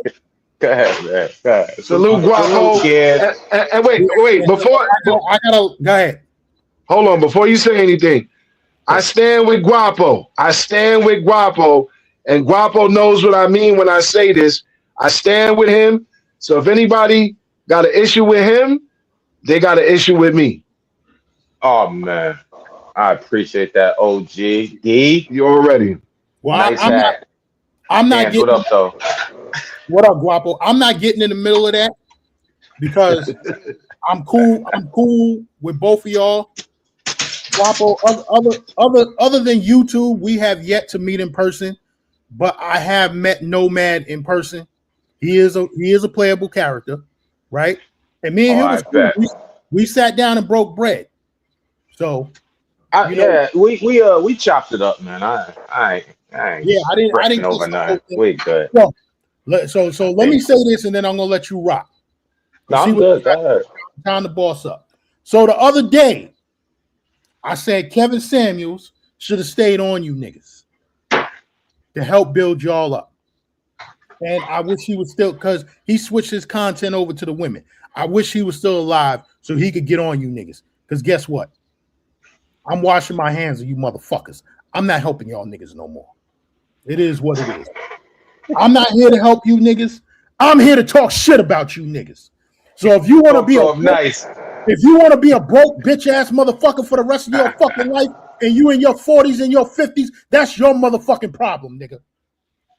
Speaker 3: Go ahead, man. Go ahead.
Speaker 2: Salute Guapo. And wait, before
Speaker 1: I gotta go ahead.
Speaker 2: Hold on, before you say anything, I stand with Guapo. And Guapo knows what I mean when I say this. I stand with him. So if anybody got an issue with him, they got an issue with me.
Speaker 3: Oh man, I appreciate that, OG D.
Speaker 2: You already.
Speaker 1: Well,
Speaker 3: nice
Speaker 1: I'm not getting.
Speaker 3: What up, though?
Speaker 1: What up, Guapo? I'm not getting in the middle of that because I'm cool with both of y'all. Guapo, other than YouTube, we have yet to meet in person, but I have met Nomad in person. He is a playable character, right? And me and him was cool. We sat down and broke bread. So
Speaker 3: we chopped it up, man. I didn't overnight. We good.
Speaker 1: So let me say this, and then I'm gonna let you rock.
Speaker 3: No, I'm good.
Speaker 1: Time to boss up. So the other day, I said Kevin Samuels should have stayed on you niggas to help build y'all up. And I wish he was still, because he switched his content over to the women. I wish he was still alive so he could get on you niggas. Because guess what? I'm washing my hands of you motherfuckers. I'm not helping y'all niggas no more. It is what it is. I'm not here to help you niggas. I'm here to talk shit about you niggas. So if you want to be if you want to be a broke bitch ass motherfucker for the rest of your fucking life, and you in your 40s and your 50s, that's your motherfucking problem, nigga.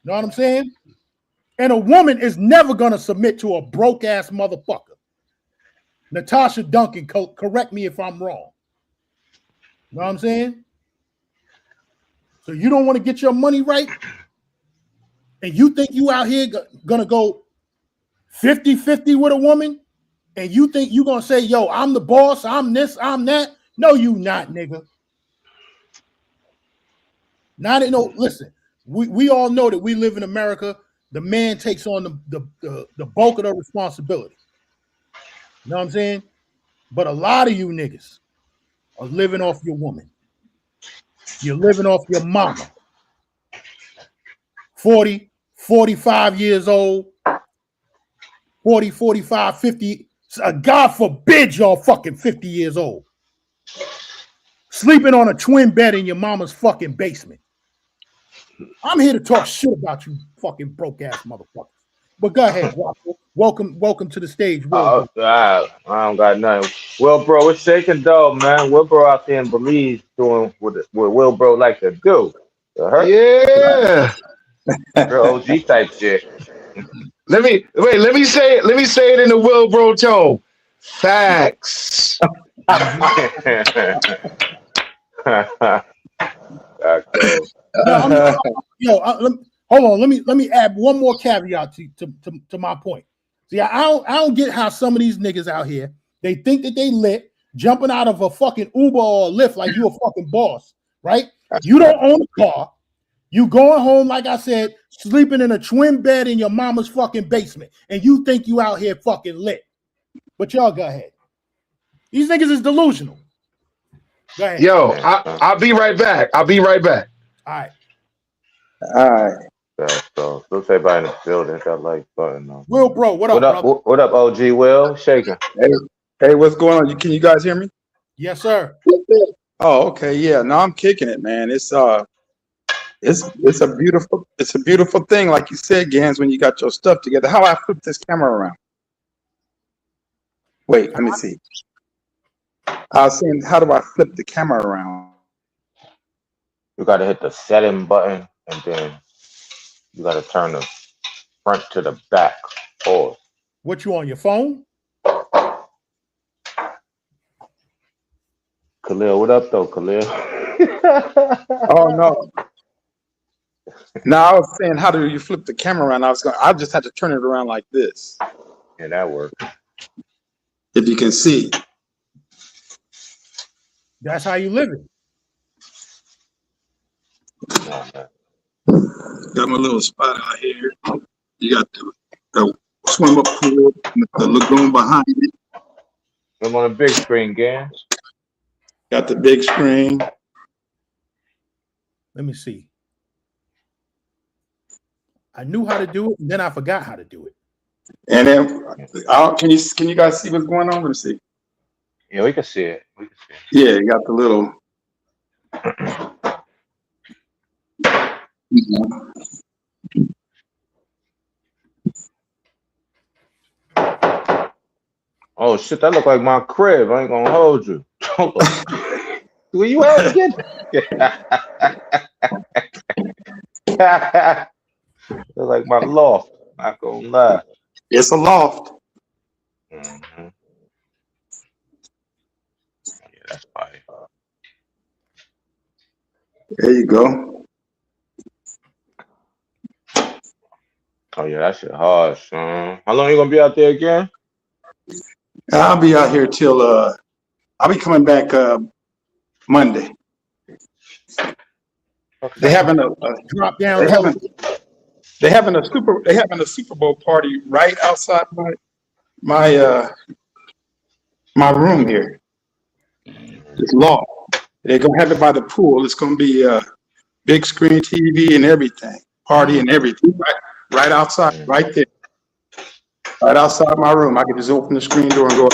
Speaker 1: Know what I'm saying? And a woman is never gonna submit to a broke ass motherfucker. Natasha Duncan, correct me if I'm wrong. know what I'm saying? So you don't want to get your money right, and you think you out here gonna go 50-50 with a woman, and you think you gonna say, yo, I'm the boss, I'm this, I'm that. No, you not, nigga. Listen, we all know that we live in America. The man takes on the bulk of the responsibility. You know what I'm saying? But a lot of you niggas are living off your woman. You're living off your mama. 40, 45 years old, 40, 45, 50. God forbid y'all fucking 50 years old. Sleeping on a twin bed in your mama's fucking basement. I'm here to talk shit about you fucking broke ass motherfuckers. But go ahead, welcome to the stage.
Speaker 3: I don't got nothing. Well, bro, it's shaking though, man. Will Bro out there in Belize doing what Will Bro like to do.
Speaker 2: Yeah.
Speaker 3: Real OG type shit.
Speaker 2: Let me say it in the Will Bro tone. Facts.
Speaker 1: Hold on. Let me add one more caveat to my point. See, I don't get how some of these niggas out here, they think that they lit, jumping out of a fucking Uber or a Lyft like you a fucking boss, right? You don't own a car. You going home, like I said, sleeping in a twin bed in your mama's fucking basement, and you think you out here fucking lit. But y'all go ahead. These niggas is delusional. Go ahead.
Speaker 2: Yo, I'll be right back.
Speaker 1: All
Speaker 2: right.
Speaker 3: So looks everybody in the building got like button on.
Speaker 1: Will Bro, what up?
Speaker 3: What up, OG Will? Shaking.
Speaker 4: Hey, what's going on? Can you guys hear me?
Speaker 1: Yes, sir.
Speaker 4: Oh, okay, yeah. No, I'm kicking it, man. It's a beautiful thing, like you said, Gans, when you got your stuff together. How I flip this camera around? Wait, let me see. I was saying, how do I flip the camera around?
Speaker 3: You gotta hit the setting button and then you gotta turn the front to the back. Pause.
Speaker 1: What, you on your phone?
Speaker 3: Khalil, what up though, Khalil?
Speaker 4: Oh no. No, I was saying, how do you flip the camera around? I just had to turn it around like this.
Speaker 3: Yeah, that worked.
Speaker 4: If you can see.
Speaker 1: That's how you live it.
Speaker 4: Got my little spot out here. You got the swim up pool, the lagoon behind it.
Speaker 3: I'm on a big screen, Gans.
Speaker 4: Got the big screen.
Speaker 1: Let me see. I knew how to do it, and then I forgot how to do it.
Speaker 4: And then, can you guys see what's going on? Let me see.
Speaker 3: Yeah, we can see it.
Speaker 4: Yeah, you got the little.
Speaker 3: Oh shit, that look like my crib. I ain't gonna hold you. Where you at again? Look like my loft. Not gonna lie.
Speaker 4: It's a loft.
Speaker 3: Mm-hmm. Yeah, that's fine.
Speaker 4: There you go.
Speaker 3: Oh yeah, that shit hard, son. How long you gonna be out there again?
Speaker 4: I'll be out here till I'll be coming back Monday. They having a
Speaker 1: drop down.
Speaker 4: They having a Super Bowl party right outside my room here. It's loft. They're gonna have it by the pool. It's gonna be a big screen TV and everything, party and everything, right outside, right there, right outside my room. I can just open the screen door and go.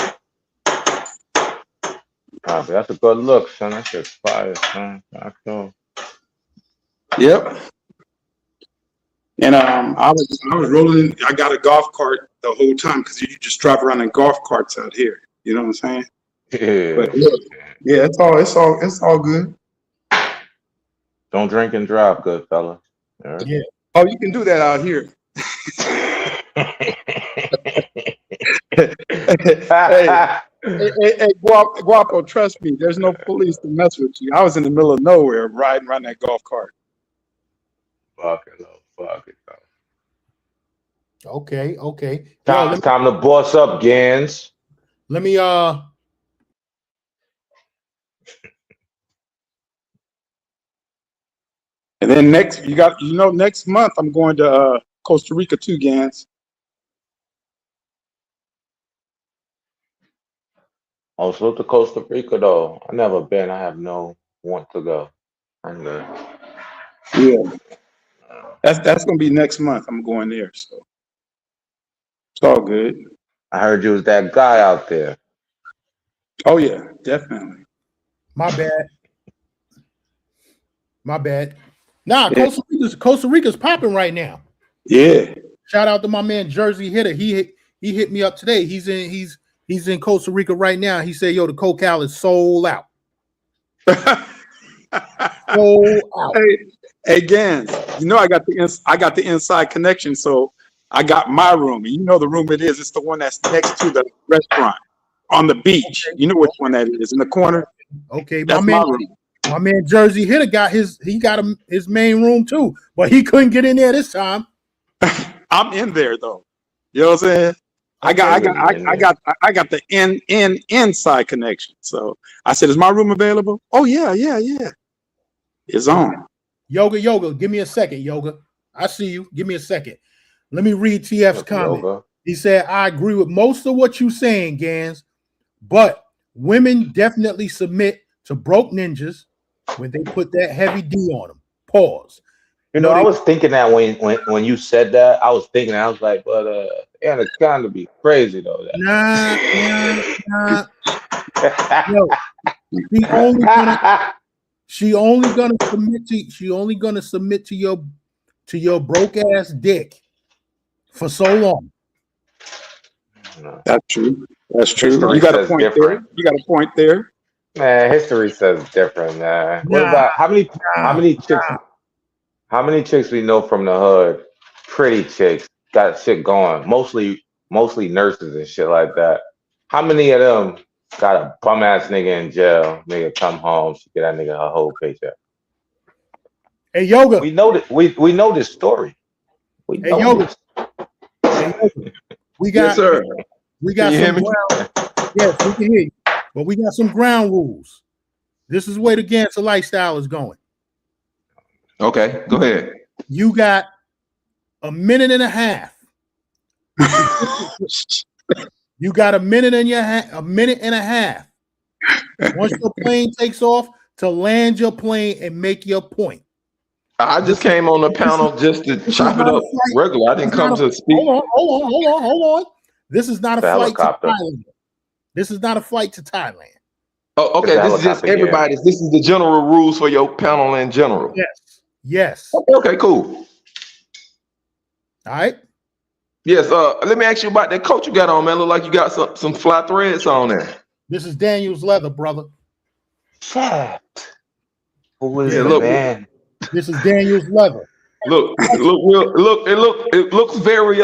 Speaker 3: Oh, that's a good look, son. That shit's fire, son. Cool.
Speaker 4: Yep. And I was rolling. I got a golf cart the whole time because you just drive around in golf carts out here. You know what I'm saying?
Speaker 3: Yeah.
Speaker 4: But yeah, it's all good.
Speaker 3: Don't drink and drive, good fella. Right.
Speaker 4: Yeah. Oh, you can do that out here. Hey, Guapo, trust me, there's no police to mess with you. I was in the middle of nowhere riding around that golf cart.
Speaker 3: Fuck it, though.
Speaker 1: Okay.
Speaker 3: Time to boss up, Gans.
Speaker 1: Let me
Speaker 4: And then next month I'm going to Costa Rica too, Gans.
Speaker 3: Also to Costa Rica though. I never been. I have no want to go. I'm good.
Speaker 4: Yeah. That's gonna be next month. I'm going there, so it's all good.
Speaker 3: I heard you was that guy out there.
Speaker 4: Oh yeah, definitely.
Speaker 1: my bad. Nah, yeah. Costa Rica's popping right now.
Speaker 4: Yeah.
Speaker 1: Shout out to my man Jersey Hitter. He hit me up today. He's in Costa Rica right now. He said, "Yo, the Cocal is sold out." Sold out.
Speaker 4: Hey, Gans, you know I got the inside connection, so I got my room. And you know the room it is. It's the one that's next to the restaurant on the beach. You know which one that is in the corner.
Speaker 1: Okay, my man Jersey Hitter got his main room too, but he couldn't get in there this time.
Speaker 4: I'm in there though. You know what I'm saying? I got the inside connection. So I said, "Is my room available?" Oh yeah. It's on.
Speaker 1: Yoga, give me a second, Yoga. I see you. Give me a second. Let me read TF's comment. Yoga. He said, "I agree with most of what you're saying, Gans, but women definitely submit to broke ninjas when they put that heavy D on them." Pause.
Speaker 3: You know, I was thinking that when you said that, I was like, but Anaconda be crazy though.
Speaker 1: Nah. Yo, she only gonna submit to your broke ass dick for so long.
Speaker 4: That's true. You got a point there.
Speaker 3: Man, history says different, man. What about how many chicks we know from the hood? Pretty chicks got shit going. Mostly nurses and shit like that. How many of them got a bum ass nigga in jail? Nigga come home, she get that nigga her whole paycheck.
Speaker 1: Hey Yoga,
Speaker 3: we know that we know this story. We got
Speaker 4: yes, sir.
Speaker 1: We got some ground. Yes, we can hear you. But we got some ground rules. This is where the Gangster lifestyle is going.
Speaker 4: Okay, go ahead.
Speaker 1: You got a minute and a half. You got a minute and a half. Once your plane takes off to land your plane and make your point.
Speaker 5: I just came on the panel just to chop it up regular. I didn't come to speak.
Speaker 1: Hold on. This is not a flight to Thailand. This is not a flight to Thailand.
Speaker 5: Oh, okay. This is just everybody's. This is the general rules for your panel in general.
Speaker 1: Yes.
Speaker 5: Okay, cool.
Speaker 1: All right.
Speaker 5: Yes. Let me ask you about that coat you got on, man. Look like you got some fly threads on there.
Speaker 1: This is Daniel's leather, brother.
Speaker 3: Shit. Who is it, man?
Speaker 1: This is Daniel's leather.
Speaker 5: It looks very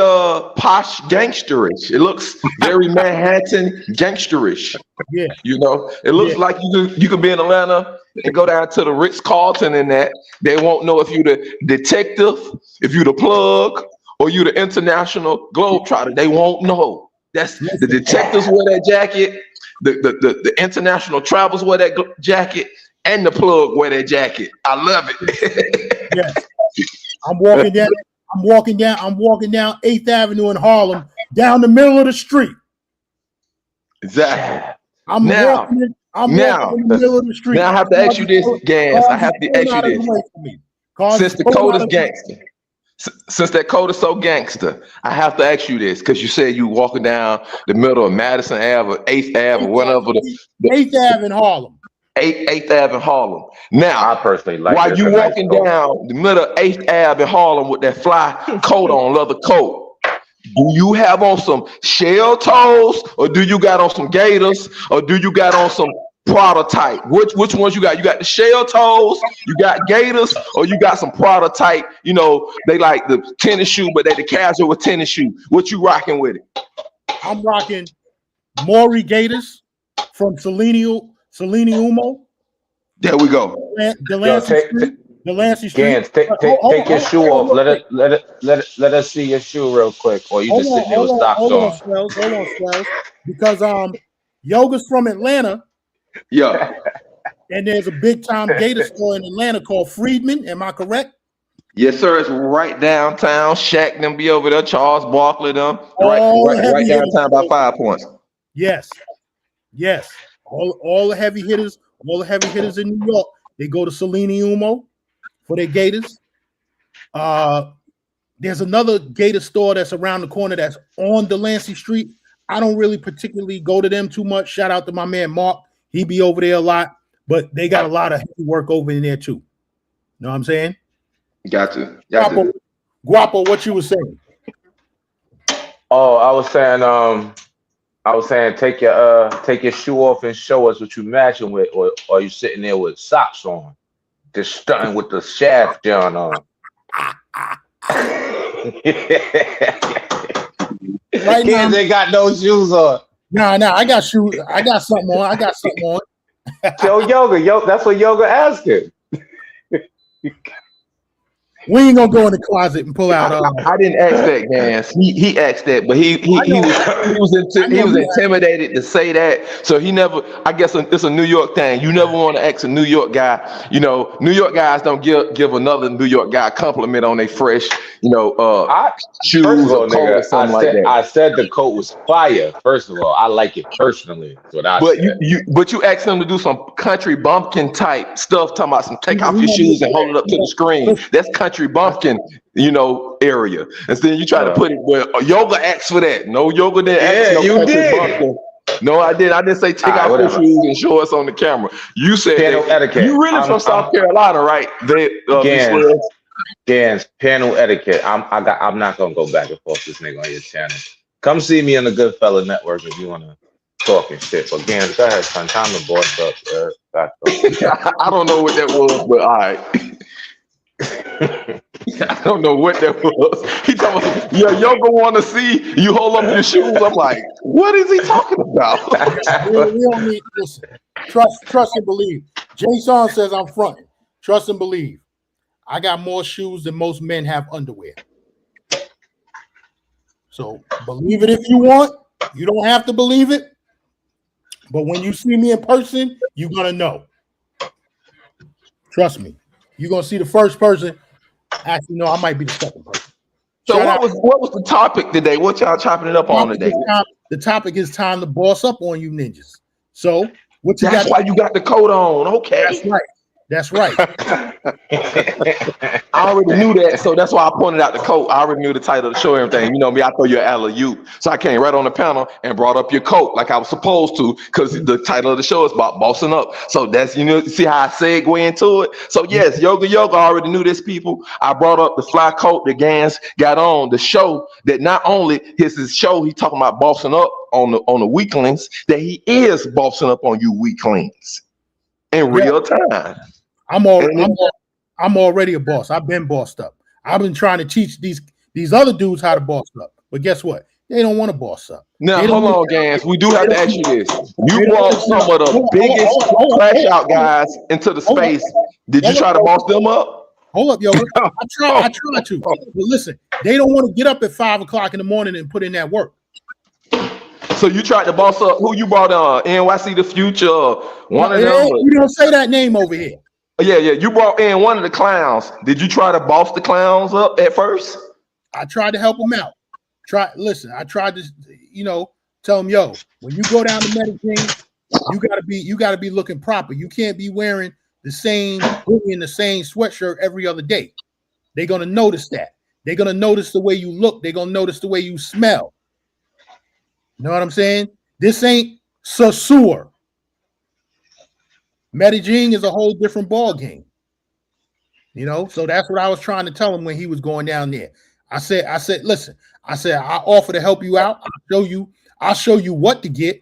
Speaker 5: posh gangsterish. It looks very Manhattan gangsterish.
Speaker 1: Yeah.
Speaker 5: You know, it looks like you could be in Atlanta and go down to the Ritz-Carlton and that. They won't know if you the detective, if you the plug, or you the international globetrotter. They won't know. That's the detectives wear that jacket, the international travelers wear that jacket, and the plug wear that jacket. I love it.
Speaker 1: Yes. I'm walking down 8th Avenue in Harlem, down the middle of the street.
Speaker 5: Exactly.
Speaker 1: I'm walking in the middle of the street.
Speaker 5: Now I have to ask you this, Gans. I have to ask you this. Since the code is gangster, since that code is so gangster, I have to ask you this, because you said you walking down the middle of Madison Ave, 8th Ave, or whatever.
Speaker 1: 8th Ave in Harlem.
Speaker 5: 8th Ave in Harlem. Now,
Speaker 3: I personally like
Speaker 5: while you walking down the middle of 8th Ave in Harlem with that fly coat on, leather coat, do you have on some shell toes, or do you got on some Gators, or do you got on some Prada type? Which ones you got? You got the shell toes, you got Gators, or you got some Prada type? You know, they like the tennis shoe, but they the casual tennis shoe. What you rocking with it?
Speaker 1: I'm rocking Maury Gators. from Selene Umo.
Speaker 5: There we go.
Speaker 3: Delancey Street. Gans, take your shoe off. Let us see your shoe real quick, or you just sitting there with socks on.
Speaker 1: Hold on, Swells. Because Yoga's from Atlanta.
Speaker 5: Yeah.
Speaker 1: And there's a big time gator store in Atlanta called Freedman. Am I correct?
Speaker 5: Yes, sir. It's right downtown. Shaq them be over there. Charles Barkley them. Right downtown about 5 points.
Speaker 1: Yes. All the heavy hitters, in New York, they go to Selene Umo for their gators. There's another gator store that's around the corner that's on Delancey Street. I don't really particularly go to them too much. Shout out to my man Mark. He be over there a lot, but they got a lot of heavy work over in there too. Know what I'm saying?
Speaker 5: Gotcha.
Speaker 1: Guapo, what you were saying?
Speaker 3: Oh, I was saying take your shoe off and show us what you matching with, or are you sitting there with socks on, just stunting with the shaft John on?
Speaker 1: Right now,
Speaker 3: they got no shoes on.
Speaker 1: Nah, I got shoes. I got something on.
Speaker 3: Yo, Yoga, that's what Yoga asking.
Speaker 1: We ain't gonna go in the closet and pull out.
Speaker 5: I didn't ask that, Gans. He asked that, but he was intimidated to say that. So he never. I guess it's a New York thing. You never want to ask a New York guy. You know, New York guys don't give another New York guy a compliment on their fresh, shoes or coat or something like that.
Speaker 3: I said the coat was fire. First of all, I like it personally. That's what I said.
Speaker 5: But you asked him to do some country bumpkin type stuff, talking about some take off your shoes and hold it up to the screen. That's country bumpkin, area. And then you try to put it where Yoga asked for that. No, Yoga didn't ask no country bumpkin. No, I didn't. I didn't say take off your shoes and show us on the camera. You said
Speaker 3: etiquette.
Speaker 5: You really from South Carolina, right?
Speaker 3: Gans, panel etiquette. I'm not gonna go back and forth this nigga on your channel. Come see me on the Good Fella Network if you wanna talk and shit. But Gans, go ahead, son. Time to boss up, sir.
Speaker 5: I don't know what that was, but all right. I don't know what that was. He talking about, Yoga want to see you hold up your shoes. I'm like, what is he talking about?
Speaker 1: we don't need listen. Trust and believe. Jason says I'm fronting. Trust and believe. I got more shoes than most men have underwear. So believe it if you want. You don't have to believe it. But when you see me in person, you're gonna know. Trust me. You're gonna see the first person. Actually, no, I might be the second person.
Speaker 5: So what was the topic today? What y'all chopping it up on today?
Speaker 1: The topic is time to boss up on you ninjas. So what you
Speaker 5: That's why you got the coat on. Okay.
Speaker 1: That's right.
Speaker 5: I already knew that, so that's why I pointed out the coat. I already knew the title of the show, everything. You know me, I throw you an alley-oop. So I came right on the panel and brought up your coat like I was supposed to, because the title of the show is about bossing up. So that's, see how I segue into it? So yes, Yoga, I already knew this, people. I brought up the fly coat that Gans got on the show, that not only his show, he talking about bossing up on the weaklings, that he is bossing up on you weaklings in real time.
Speaker 1: I'm already a boss. I've been bossed up. I've been trying to teach these other dudes how to boss up. But guess what? They don't want to boss up.
Speaker 5: Now, hold on, Gans. We do have to ask you this. You brought some of the biggest crash out guys into the space. Did you try to boss them up?
Speaker 1: Hold up, yo. I try to. But listen, they don't want to get up at 5 o'clock in the morning and put in that work.
Speaker 5: So you tried to boss up who you brought NYC the Future, one of them.
Speaker 1: You don't say that name over here.
Speaker 5: Yeah. You brought in one of the clowns. Did you try to boss the clowns up at first?
Speaker 1: I tried to help them out. I tried to, tell them, yo, when you go down to Medellin, you gotta be looking proper. You can't be wearing the same hoodie and the same sweatshirt every other day. They're gonna notice that. They're gonna notice the way you look. They're gonna notice the way you smell. You know what I'm saying? This ain't Saussure. Medellin is a whole different ball game. So that's what I was trying to tell him when he was going down there. I said, listen, I offer to help you out. I'll show you what to get.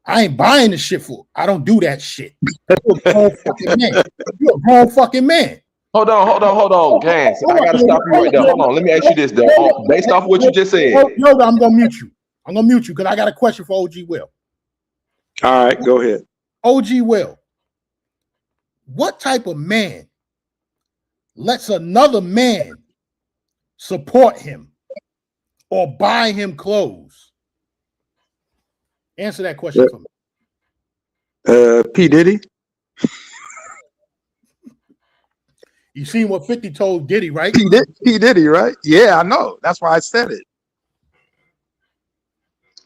Speaker 1: I ain't buying the shit for. I don't do that shit. You're a grown fucking man. You're a grown fucking man.
Speaker 5: Hold on, Gans. I gotta stop you right there. Hold on. Let me ask you this, though. Based off what you just said.
Speaker 1: Yoga, I'm gonna mute you. I'm gonna mute you because I got a question for OG Will.
Speaker 4: All right, go ahead.
Speaker 1: OG Will, what type of man lets another man support him or buy him clothes? Answer that question for me.
Speaker 4: P. Diddy.
Speaker 1: You seen what 50 told Diddy, right?
Speaker 4: P. Diddy, right? Yeah, I know. That's why I said it.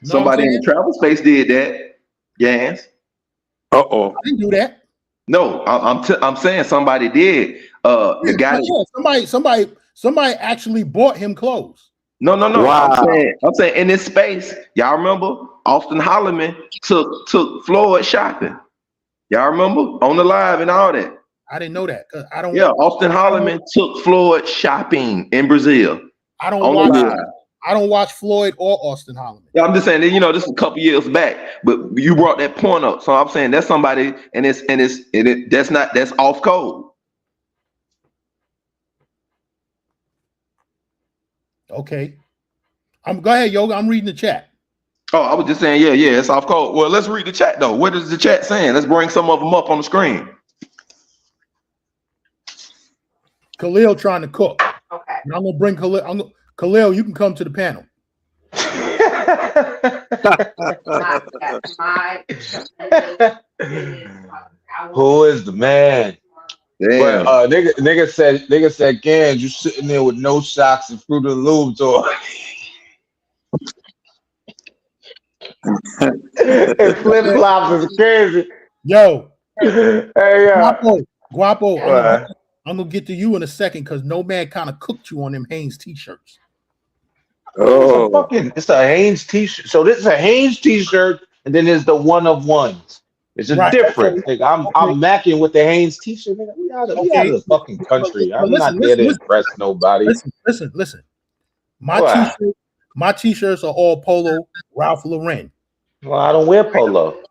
Speaker 5: Somebody in the travel space did that. Yes.
Speaker 4: Uh-oh.
Speaker 1: I didn't do that.
Speaker 5: No, I'm saying somebody did. The guy.
Speaker 1: Somebody actually bought him clothes.
Speaker 5: No.
Speaker 4: Wow.
Speaker 5: I'm saying in this space, y'all remember Austin Holloman took Floyd shopping. Y'all remember on the live and all that.
Speaker 1: I didn't know that. I don't.
Speaker 5: Yeah, Austin Holloman took Floyd shopping in Brazil.
Speaker 1: I don't watch Floyd or Austin Holloman.
Speaker 5: Yeah, I'm just saying that, this is a couple years back, but you brought that point up, so I'm saying that's somebody, that's off code.
Speaker 1: Okay, go ahead, Yoga. I'm reading the chat.
Speaker 5: Oh, I was just saying, yeah, it's off code. Well, let's read the chat though. What is the chat saying? Let's bring some of them up on the screen.
Speaker 1: Khalil trying to cook.
Speaker 6: Okay.
Speaker 1: And I'm gonna bring Khalil. Khalil, you can come to the panel.
Speaker 3: Who is the man?
Speaker 5: Damn.
Speaker 3: But, nigga said, Gans, you sitting there with no socks and Fruit of the Loops on. And flip flops is crazy.
Speaker 1: Yo,
Speaker 3: Hey,
Speaker 1: Guapo. I'm gonna get to you in a second because no man kind of cooked you on them Hanes t-shirts.
Speaker 4: Oh,
Speaker 3: it's a Hanes t-shirt. So this is a Hanes t-shirt, and then there's the one of ones. It's just different. Like, I'm macking with the Hanes t-shirt. We out of the fucking country. I'm not there to impress nobody.
Speaker 1: Listen. My t-shirts are all Polo Ralph Lauren.
Speaker 3: Well, I don't wear Polo.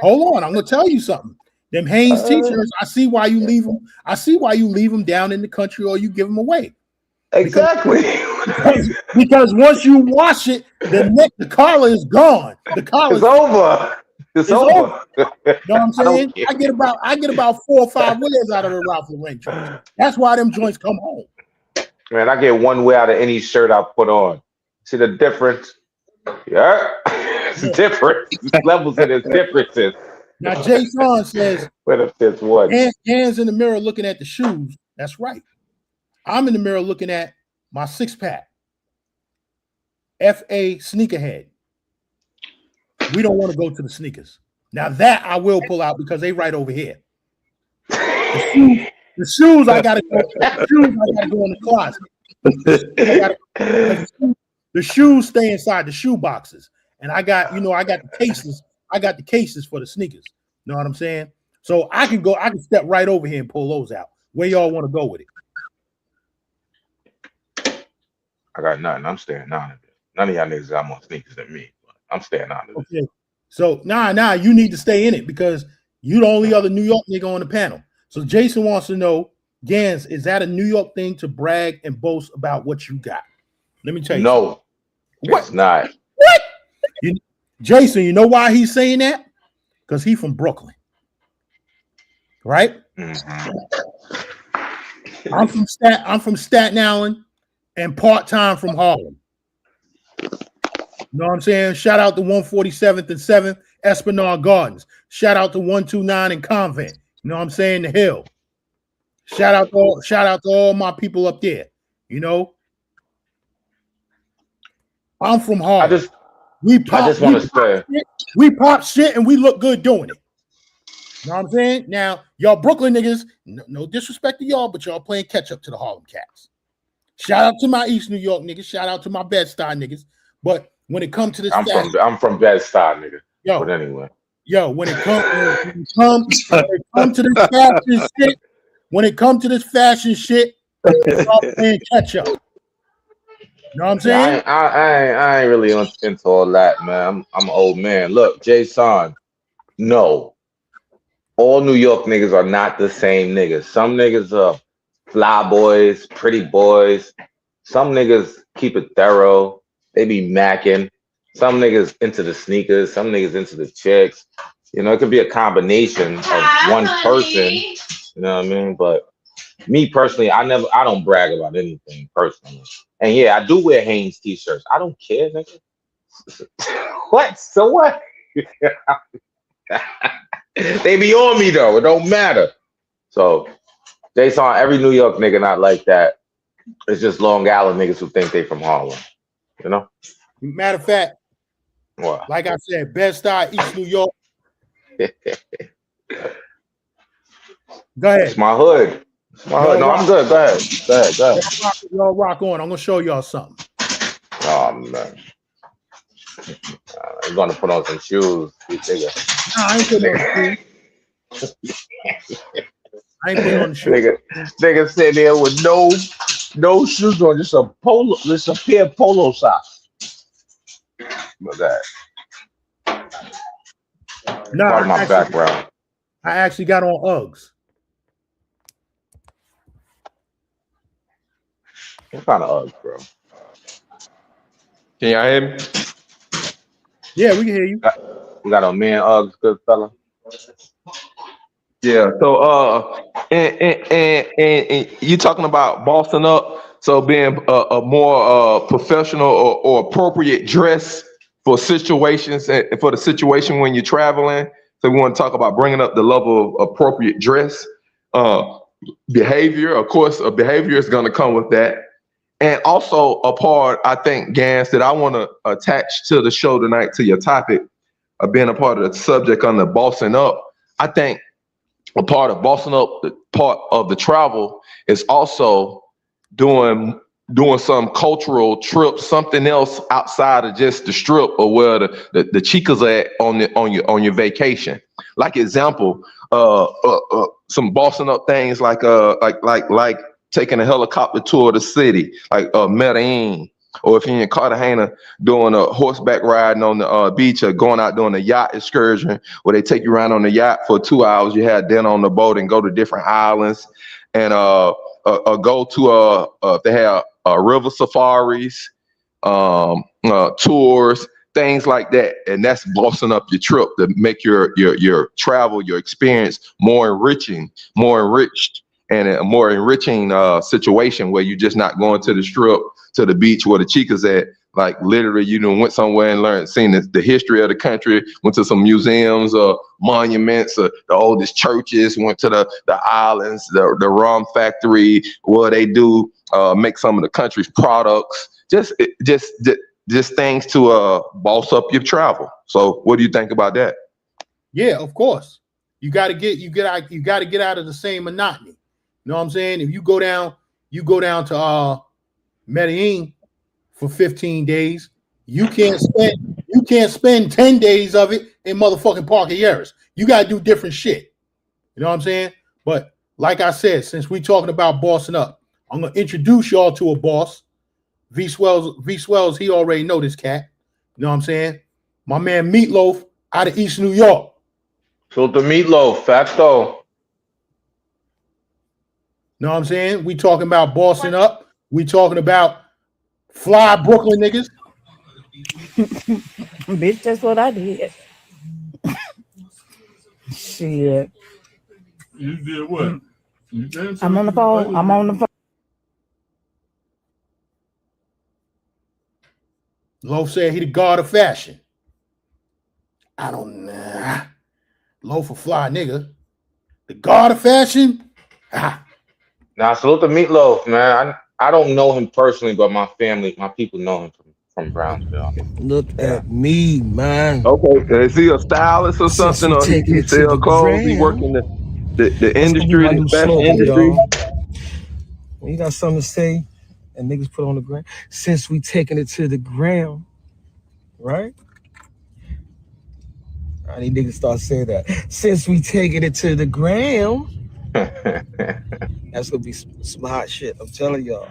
Speaker 1: Hold on, I'm gonna tell you something. Them Hanes t-shirts, I see why you leave them. I see why you leave them down in the country or you give them away.
Speaker 3: Exactly.
Speaker 1: Because once you wash it, the collar is gone. The collar is
Speaker 3: over. It's over.
Speaker 1: You know what I'm saying? I get about 4 or 5 wears out of the Ralph Lauren joints. That's why them joints come home.
Speaker 3: Man, I get one wear out of any shirt I put on. See the difference? Yeah. It's different. Levels of this differences.
Speaker 1: Now, Jason says, hands in the mirror looking at the shoes. That's right. I'm in the mirror looking at my 6-pack. FA sneakerhead. We don't want to go to the sneakers. Now that I will pull out because they right over here. The shoes I gotta go in the closet. The shoes stay inside the shoe boxes. And I got the cases. I got the cases for the sneakers. You know what I'm saying? So I can step right over here and pull those out. Where y'all want to go with it?
Speaker 3: I got nothing. I'm staying out of it. None of y'all niggas got more sneakers than me. But I'm staying out of it.
Speaker 1: Okay. So nah, you need to stay in it because you the only other New York nigga on the panel. So Jason wants to know, Gans, is that a New York thing to brag and boast about what you got? Let me tell you.
Speaker 3: No, it's not.
Speaker 1: What? Jason, you know why he's saying that? Because he's from Brooklyn. Right?
Speaker 3: Mm-hmm.
Speaker 1: I'm from Staten Island and part-time from Harlem. You know what I'm saying? Shout out to 147th and 7th Esplanade Gardens. Shout out to 129 and Convent. You know what I'm saying? The Hill. Shout out to all my people up there. You know? I'm from Harlem. We pop shit and we look good doing it. You know what I'm saying? Now, y'all Brooklyn niggas, no disrespect to y'all, but y'all playing catch up to the Harlem Cats. Shout out to my East New York niggas. Shout out to my Bed-Stuy niggas. But when it comes to this,
Speaker 3: I'm from Bed-Stuy, nigga.
Speaker 1: Yo,
Speaker 3: but anyway,
Speaker 1: when it comes to this fashion shit, y'all playing catch up. You know what I'm saying?
Speaker 3: I ain't really into all that, man. I'm an old man. Look, Jason, no. All New York niggas are not the same niggas. Some niggas are fly boys, pretty boys. Some niggas keep it thorough. They be macking. Some niggas into the sneakers. Some niggas into the chicks. You know, it could be a combination of one person. You know what I mean? But me personally, I don't brag about anything personally. And yeah, I do wear Hanes t-shirts. I don't care, nigga. What? So what? They be on me though. It don't matter. So Jason, every New York nigga not like that. It's just Long Island niggas who think they from Harlem. You know?
Speaker 1: Matter of fact,
Speaker 3: what?
Speaker 1: Like I said, Bed-Stuy, East New York. Go ahead.
Speaker 3: It's my hood. It's my hood. No, I'm good. Go ahead. Go ahead.
Speaker 1: Y'all rock on. I'm gonna show y'all something.
Speaker 3: Oh man. I'm gonna put on some shoes.
Speaker 1: Nah, I ain't putting on shoes. I ain't putting on shoes.
Speaker 3: Nigga sitting there with no shoes on, just a pair of polo socks. Look at that.
Speaker 1: No,
Speaker 3: Part of my background.
Speaker 1: I actually got on Uggs.
Speaker 3: What kind of Uggs, bro?
Speaker 5: Can y'all hear me?
Speaker 1: Yeah, we can hear you.
Speaker 3: We got a man Uggs, good fella.
Speaker 5: Yeah. So and you talking about bossing up. So being a more professional or appropriate dress for situations and for the situation when you're traveling. So we want to talk about bringing up the level of appropriate dress, behavior. Of course, behavior is going to come with that. And also a part, I think, Gans, that I want to attach to the show tonight, to your topic of being a part of the subject on the bossing up. I think a part of bossing up, the part of the travel is also doing some cultural trip, something else outside of just the strip or where the chicas are at on your vacation. Like example, some bossing up things like taking a helicopter tour of the city, like Medellin, or if you're in Cartagena doing a horseback riding on the beach, or going out doing a yacht excursion where they take you around on the yacht for 2 hours. You have dinner on the boat and go to different islands, and go to if they have river safaris, tours, things like that, and that's bossing up your trip to make your travel, your experience more enriched. And a more enriching situation where you're just not going to the strip, to the beach where the chicas at. Like literally, you went somewhere and seen the history of the country, went to some museums or monuments, or the oldest churches, went to the islands, the rum factory, where they do make some of the country's products. Just things to boss up your travel. So, what do you think about that?
Speaker 1: Yeah, of course. You got to get out of the same monotony. You know what I'm saying? If you go down to Medellin for 15 days, you can't spend 10 days of it in motherfucking Parque Yeras. You got to do different shit. You know what I'm saying? But like I said, since we talking about bossing up, I'm gonna introduce y'all to a boss. V Swells, he already know this cat. You know what I'm saying? My man Meatloaf out of East New York.
Speaker 3: So the Meatloaf, facto.
Speaker 1: Know what I'm saying? We talking about bossing up. We talking about fly Brooklyn niggas.
Speaker 6: Bitch, that's what I did. Shit.
Speaker 7: You did what?
Speaker 6: I'm on the phone.
Speaker 1: Loaf said he the god of fashion. I don't know. Loaf a fly nigga. The god of fashion? Ah.
Speaker 3: Now, salute the Meatloaf, man. I don't know him personally, but my people know him from Brownsville.
Speaker 7: Look at me, man.
Speaker 5: Okay, is he a stylist or something, or he sell clothes? He work in the industry, the fashion industry.
Speaker 7: When you got something to say, and niggas put on the ground. Since we taking it to the ground, right? I need niggas start saying that. Since we taking it to the ground. That's gonna be some hot shit. I'm telling y'all.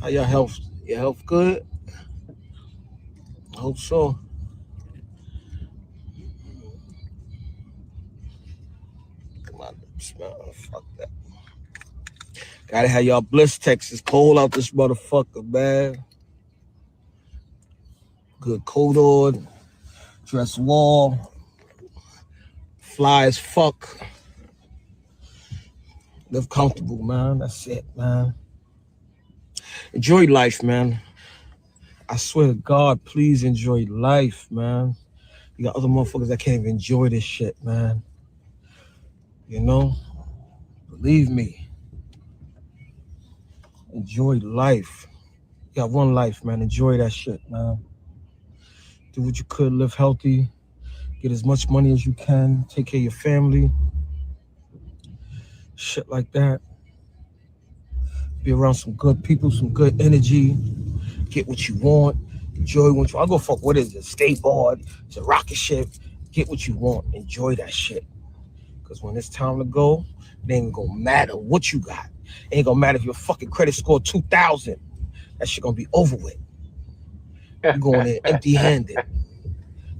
Speaker 7: How your health? Your health good? I hope so. Come on, smell. Fuck that. Gotta have y'all bliss, Texas. Cold out this motherfucker, man. good coat on, dress warm, fly as fuck, live comfortable, man. That's it, man. Enjoy life, man. I swear to God, please enjoy life, man. You got other motherfuckers that can't even enjoy this shit, man. You know? Believe me. Enjoy life. You got one life, man. Enjoy that shit, man. Do what you could, live healthy, get as much money as you can, take care of your family. Shit like that. Be around some good people, some good energy. Get what you want. Enjoy what you want. I go fuck, what is it? Skateboard, it's a rocket ship. Get what you want. Enjoy that shit. Because when it's time to go, it ain't gonna matter what you got. It ain't gonna matter if your fucking credit score 2,000. That shit gonna be over with. You're going in empty-handed.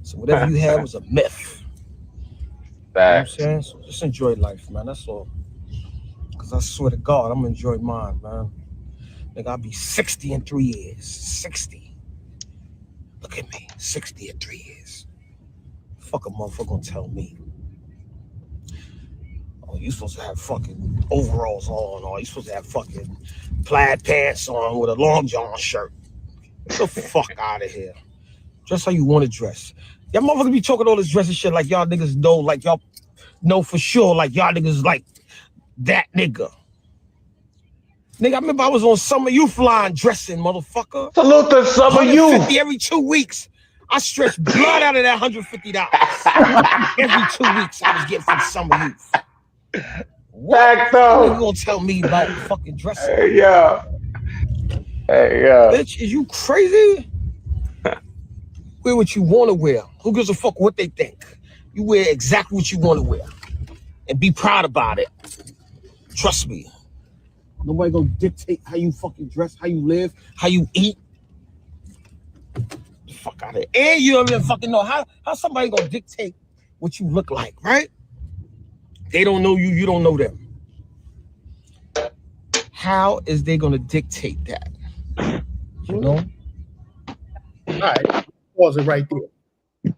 Speaker 7: So whatever you have was a myth. You know what I'm saying? So just enjoy life, man. That's all. Because I swear to God, I'm gonna enjoy mine, man. Nigga, I'll be 60 in 3 years. 60. Look at me. 60 in 3 years. Fuck a motherfucker gonna tell me. Oh, you supposed to have fucking overalls on, or you supposed to have fucking plaid pants on with a long john shirt. Get the fuck out of here. Dress how you want to dress. Y'all motherfuckers be talking all this dressing shit like y'all niggas know, like y'all know for sure, like y'all niggas like that nigga. Nigga, I remember I was on Summer Youth line dressing, motherfucker.
Speaker 3: Salute the Summer Youth.
Speaker 7: Every 2 weeks. I stretched blood out of that $150. Every 2 weeks I was getting from Summer Youth. What? You gonna tell me about fucking dressing?
Speaker 3: Hey, yeah. Hey, yeah.
Speaker 7: Bitch, is you crazy? Wear what you want to wear. Who gives a fuck what they think? You wear exactly what you want to wear. And be proud about it. Trust me. Nobody gonna dictate how you fucking dress, how you live, how you eat. Fuck out of it. And you don't even fucking know how somebody gonna dictate what you look like, right? They don't know you, you don't know them. How is they gonna dictate that? You know?
Speaker 1: All right, pause it right there.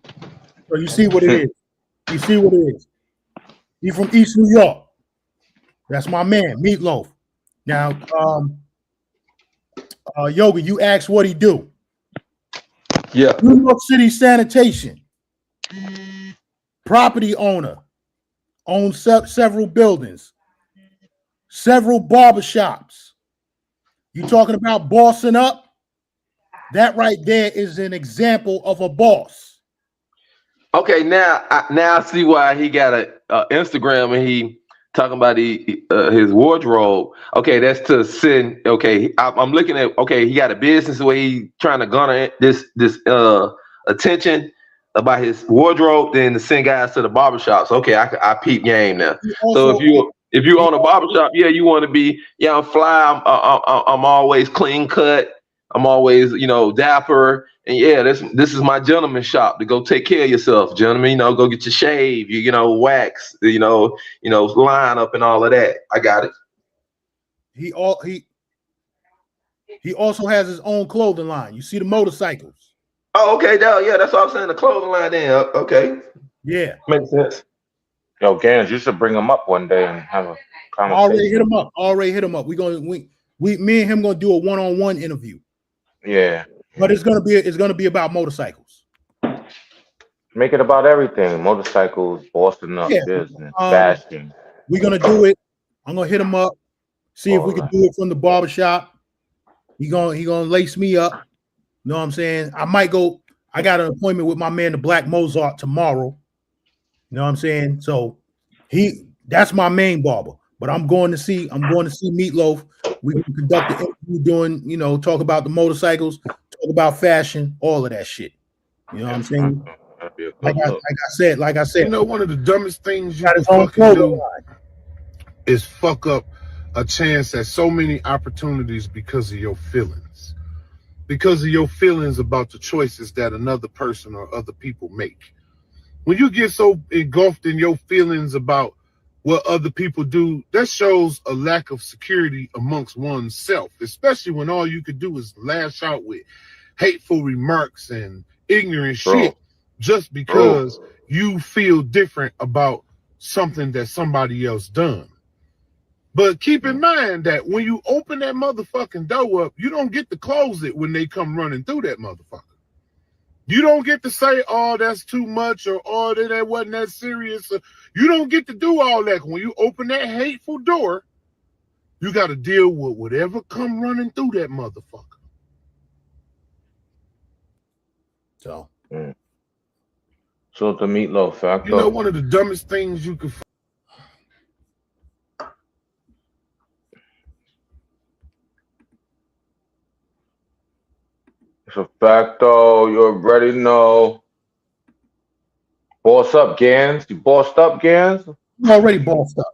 Speaker 1: So you see what it is. You see what it is. He's from East New York. That's my man, Meatloaf. Now, Yogi, you asked what he do.
Speaker 5: Yeah.
Speaker 1: New York City Sanitation, property owner, owns several buildings, several barbershops. You talking about bossing up? That right there is an example of a boss.
Speaker 5: Okay, now I see why he got a Instagram and he talking about his wardrobe. Okay, that's to send. Okay, I'm looking at. Okay, he got a business where he trying to garner this attention about his wardrobe, then to send guys to the barbershops. Okay, I peep game now.
Speaker 1: Also,
Speaker 5: so if you own a barbershop, yeah, you want to be I'm fly. I'm always clean cut. I'm always dapper. And yeah, this is my gentleman shop to go take care of yourself, gentlemen. Go get your shave, wax, line up and all of that. I got it.
Speaker 1: He also has his own clothing line. You see the motorcycles.
Speaker 5: Oh, okay, yeah, that's what I'm saying. The clothing line then. Okay.
Speaker 1: Yeah.
Speaker 5: Makes sense.
Speaker 3: Yo, Gans, you should bring him up one day and have a conversation.
Speaker 1: Already hit him up. Me and him gonna do a one-on-one interview.
Speaker 3: Yeah.
Speaker 1: But it's gonna be about motorcycles.
Speaker 3: Make it about everything: motorcycles, bossing up, business, fashion.
Speaker 1: We're gonna do it. I'm gonna hit him up, see if we can do it from the barbershop. He gonna lace me up. You know what I'm saying? I might go. I got an appointment with my man, the Black Mozart, tomorrow. You know what I'm saying? So that's my main barber. But I'm going to see Meatloaf. We can conduct the interview talk about the motorcycles, talk about fashion, all of that shit. You know what I'm saying? Like I said,
Speaker 8: one of the dumbest things you can fucking do is fuck up a chance at so many opportunities because of your feelings. Because of your feelings about the choices that another person or other people make. When you get so engulfed in your feelings about what other people do, that shows a lack of security amongst oneself, especially when all you could do is lash out with hateful remarks and ignorant shit just because you feel different about something that somebody else done. But keep in mind that when you open that motherfucking door up, you don't get to close it when they come running through that motherfucker. You don't get to say, oh, that's too much, or oh, that wasn't that serious. You don't get to do all that. When you open that hateful door, you got to deal with whatever come running through that motherfucker.
Speaker 1: So,
Speaker 3: So the meatloaf factor.
Speaker 8: You know, one of the dumbest things you could.
Speaker 3: It's a facto. You already know. Boss up, Gans. You bossed up, Gans?
Speaker 1: I'm already bossed up.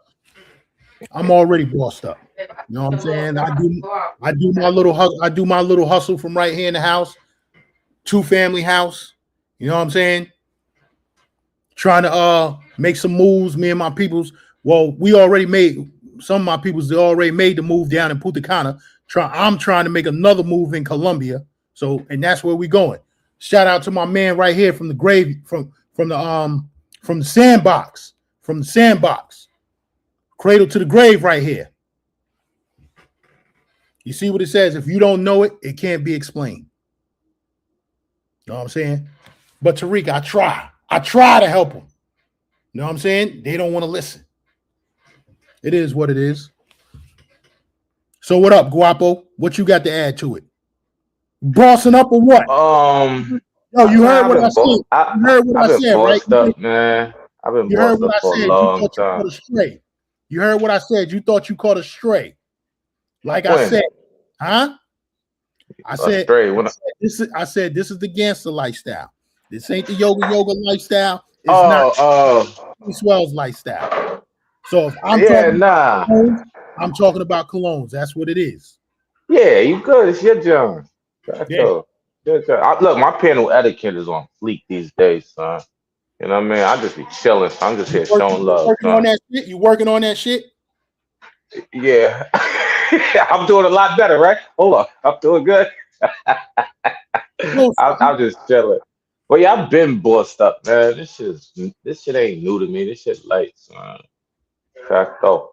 Speaker 1: I'm already bossed up. You know what I'm saying? I do my little hustle from right here in the house, 2-family house. You know what I'm saying? Trying to make some moves. Me and my peoples. Well, we already made some of my peoples. They already made the move down in Punta Cana. I'm trying to make another move in Colombia. So, and that's where we going. Shout out to my man right here from the grave, from the sandbox, cradle to the grave right here. You see what it says? If you don't know it, it can't be explained. You know what I'm saying? But Tariq, I try to help them. You know what I'm saying? They don't want to listen. It is what it is. So what up, Guapo? What you got to add to it? Bossing up or what? No, you heard what I said. You heard what I said, right?
Speaker 3: Up, man. I've been bossed up for a long time.
Speaker 1: You heard what I said. You thought you caught a stray. Like I said, huh? I said this is the gangster lifestyle. This ain't the yoga lifestyle. It's not Swell's lifestyle. So if I'm colognes, I'm talking about colognes. That's what it is.
Speaker 3: Yeah, you good. It's your job. Look, my panel etiquette is on fleek these days, son. You know what I mean? I just be chilling. I'm just here showing love.
Speaker 1: You working on that shit?
Speaker 3: Yeah. I'm doing a lot better, right? Hold on. I'm doing good. I'm just chilling. But yeah, I've been bossed up, man. This shit ain't new to me. This shit light, son. Facto.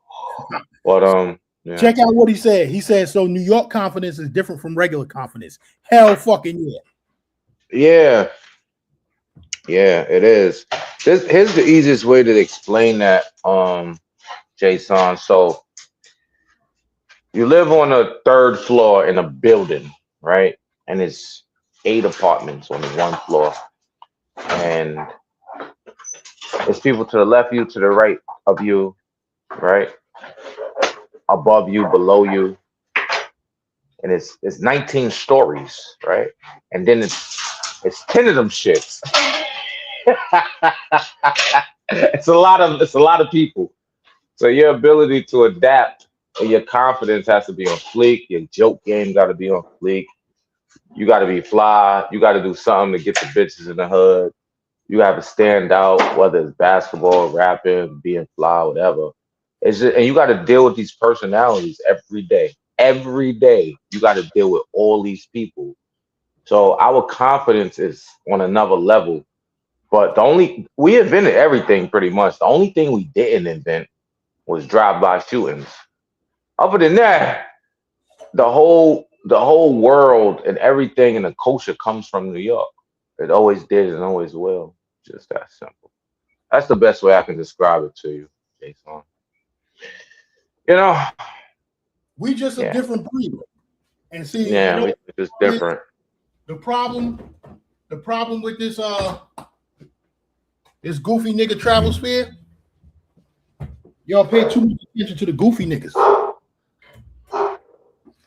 Speaker 3: But yeah.
Speaker 1: Check out what he said. He said, so New York confidence is different from regular confidence. Hell fucking yeah.
Speaker 3: Yeah. Yeah, it is. Here's the easiest way to explain that, Jason. So you live on a 3rd floor in a building, right? And it's 8 apartments on the 1 floor. And it's people to the left of you, to the right of you, right? Above you, below you. And it's 19 stories, right? And then it's 10 of them shits. It's a lot of people. So your ability to adapt and your confidence has to be on fleek. Your joke game got to be on fleek. You got to be fly. You got to do something to get the bitches in the hood. You have to stand out, whether it's basketball, rapping, being fly, whatever. It's just, and you got to deal with these personalities every day. Every day, you got to deal with all these people. So our confidence is on another level. But we invented everything pretty much. The only thing we didn't invent was drive-by shootings. Other than that, the whole world and everything in the culture comes from New York. It always did and always will. Just that simple. That's the best way I can describe it to you, Jason. You know,
Speaker 1: we just a different breed. And see,
Speaker 3: we're just different.
Speaker 1: The problem with this this goofy nigga travel sphere, y'all pay too much attention to the goofy niggas.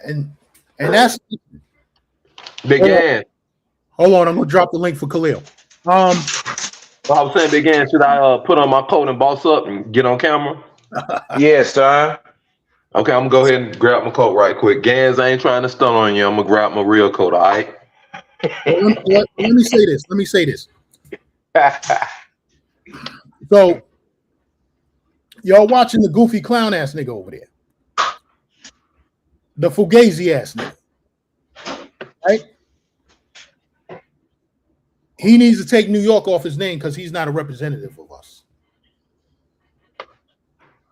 Speaker 1: And that's
Speaker 5: Big Ann.
Speaker 1: Hold on, I'm gonna drop the link for Khalil.
Speaker 5: I was saying, Big Ann, should I put on my coat and boss up and get on camera?
Speaker 3: Yeah, son.
Speaker 5: Okay, I'm gonna go ahead and grab my coat right quick. Gans, I ain't trying to stun on you. I'm gonna grab my real coat, all right?
Speaker 1: Let me say this. So, y'all watching the goofy clown ass nigga over there, the fugazi ass nigga, right? He needs to take New York off his name because he's not a representative of us.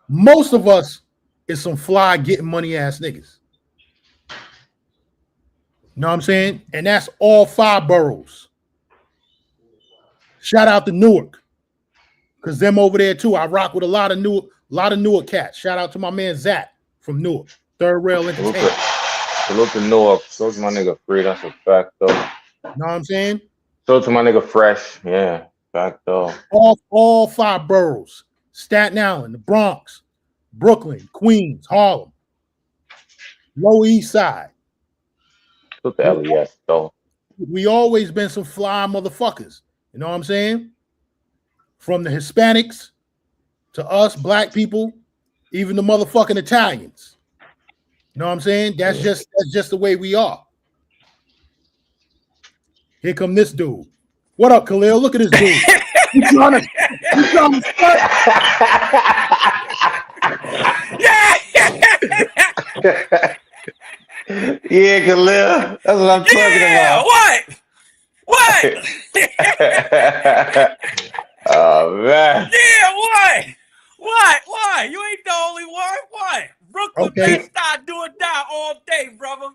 Speaker 1: Most of us is some fly getting money ass niggas. You know what I'm saying? And that's all 5 boroughs. Shout out to Newark. Because them over there too. I rock with a lot of Newark cats. Shout out to my man Zach from Newark. Third Rail Entertainment.
Speaker 3: Salute to Newark. So to my nigga Free. That's a fact though.
Speaker 1: You know what I'm saying?
Speaker 3: So to my nigga Fresh. Yeah. Fact though.
Speaker 1: All 5 boroughs. Staten Island, the Bronx, Brooklyn, Queens, Harlem, Lower East Side.
Speaker 3: Salute to LES though.
Speaker 1: We always been some fly motherfuckers. You know what I'm saying? From the Hispanics to us, black people, even the motherfucking Italians. You know what I'm saying? That's just the way we are. Here come this dude. What up, Khalil? Look at this dude. You trying to
Speaker 3: Yeah, Khalil. That's what I'm talking about.
Speaker 9: What?
Speaker 3: Oh man.
Speaker 9: Yeah, what? You ain't the only one. What? Brooklyn
Speaker 1: Okay.
Speaker 9: man, start doing that all day, brother.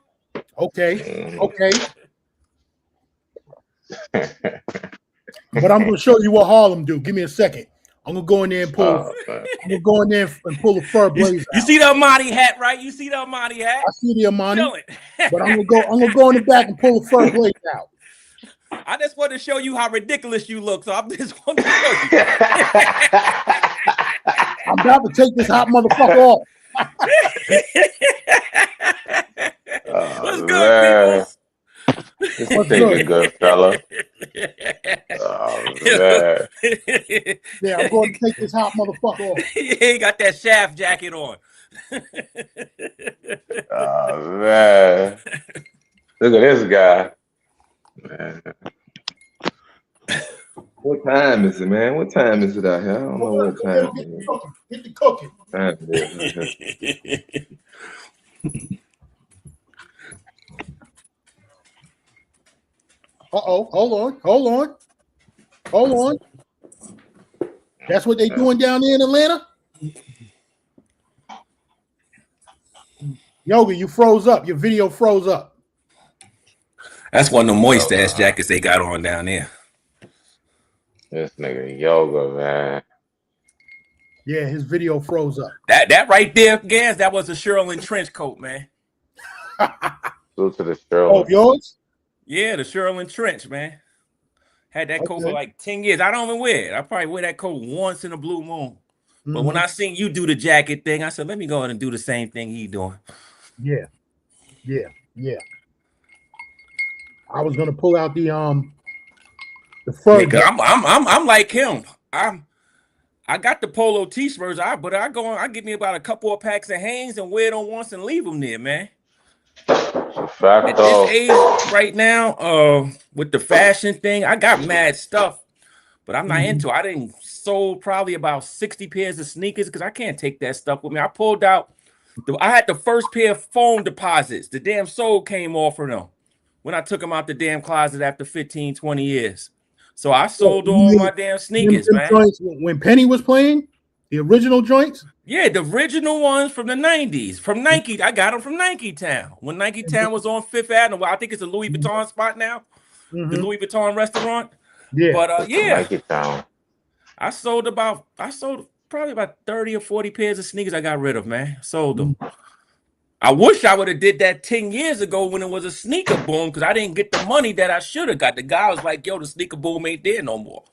Speaker 1: Okay. But I'm gonna show you what Harlem do. Give me a second. I'm gonna go in there and pull. I'm gonna go in there and pull a fur blazer.
Speaker 9: You see the Amani hat, right? You see the Amani hat?
Speaker 1: I see the Amani,
Speaker 9: Chilling.
Speaker 1: but I'm gonna go in the back and pull a fur blazer out.
Speaker 9: I just want to show you how ridiculous you look, so I'm just want to show you.
Speaker 1: I'm about to take this hot motherfucker off.
Speaker 9: What's good, people?
Speaker 3: This nigga good fella. Oh man.
Speaker 1: Yeah, I'm going to take this hot motherfucker off.
Speaker 9: He ain't got that shaft jacket on.
Speaker 3: Oh man. Look at this guy. Man.
Speaker 5: What time is it, man? What time is it out here? I don't know what time it is.
Speaker 1: Get the cooking.
Speaker 5: Time it is.
Speaker 1: Uh-oh, hold on. That's what they doing down there in Atlanta? Yogi, you froze up. Your video froze up.
Speaker 9: That's one of the moist ass jackets they got on down there.
Speaker 3: This nigga Yoga, man.
Speaker 1: Yeah, his video froze up.
Speaker 9: That right there, Gans, that was a Sherlin trench coat, man.
Speaker 3: Salute to the Sterling.
Speaker 1: Oh, yours?
Speaker 9: Yeah, the Sherlin trench, man. Had that coat for like 10 years. I don't even wear it. I probably wear that coat once in a blue moon. But when I seen you do the jacket thing, I said, let me go ahead and do the same thing he doing.
Speaker 1: Yeah. I was gonna pull out the fur.
Speaker 9: Yeah, 'cause I'm like him. I got the polo t-shirts, but I get me about a couple of packs of Hanes and wear them once and leave them there, man. At this age right now, with the fashion thing, I got mad stuff, but I'm not into it. I didn't sold probably about 60 pairs of sneakers because I can't take that stuff with me. I pulled out, I had the first pair of phone deposits. The damn sole came off of them when I took them out the damn closet after 15, 20 years. So I sold all my damn sneakers, man.
Speaker 1: When Penny was playing, the original joints?
Speaker 9: Yeah, the original ones from the 90s. From Nike. I got them from Nike Town. When Nike Town was on Fifth Avenue. Well, I think it's a Louis Vuitton spot now. The Louis Vuitton restaurant.
Speaker 1: Yeah.
Speaker 9: But yeah.
Speaker 3: Nike Town.
Speaker 9: I sold probably about 30 or 40 pairs of sneakers I got rid of, man. Sold them. I wish I would have did that 10 years ago when it was a sneaker boom because I didn't get the money that I should have got. The guy was like, yo, the sneaker boom ain't there no more.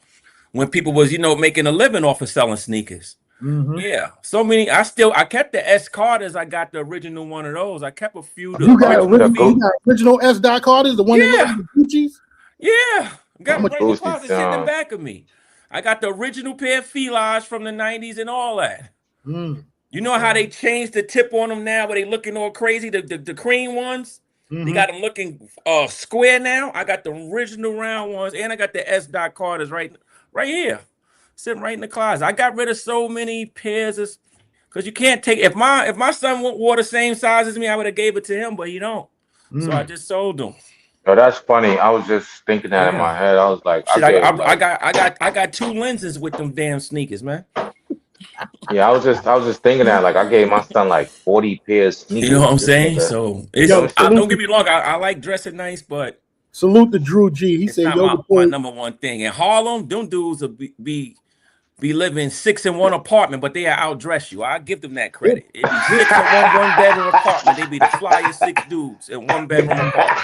Speaker 9: When people was, making a living off of selling sneakers. Yeah. So many. I kept the S Carters. I got the original one of those. I kept a few.
Speaker 1: You got original S. Carters, the one that was the Gucci's?
Speaker 9: Yeah. Got right in the closet sitting in the back of me. I got the original pair of Filas from the 90s and all that. You know how they changed the tip on them now where they looking all crazy? The cream ones? They got them looking square now. I got the original round ones and I got the S. Carters right here. Sitting right in the closet. I got rid of so many pairs of because you can't take if my son wore the same size as me, I would have gave it to him, but he don't. So I just sold them.
Speaker 3: No, that's funny. I was just thinking that in my head. I was like,
Speaker 9: shit, I got 2 lenses with them damn sneakers, man.
Speaker 3: Yeah, I was just thinking that. Like, I gave my son like 40 pairs of sneakers.
Speaker 9: You know what I'm saying? So it's don't get me wrong. I like dressing nice, but
Speaker 1: salute to Drew G. He said,
Speaker 9: not my number one thing. In Harlem, them dudes will be living 6 in one apartment, but they outdress you. I give them that credit. It'd be 6 in one bedroom apartment. They be the flyest 6 dudes in 1 bedroom apartment.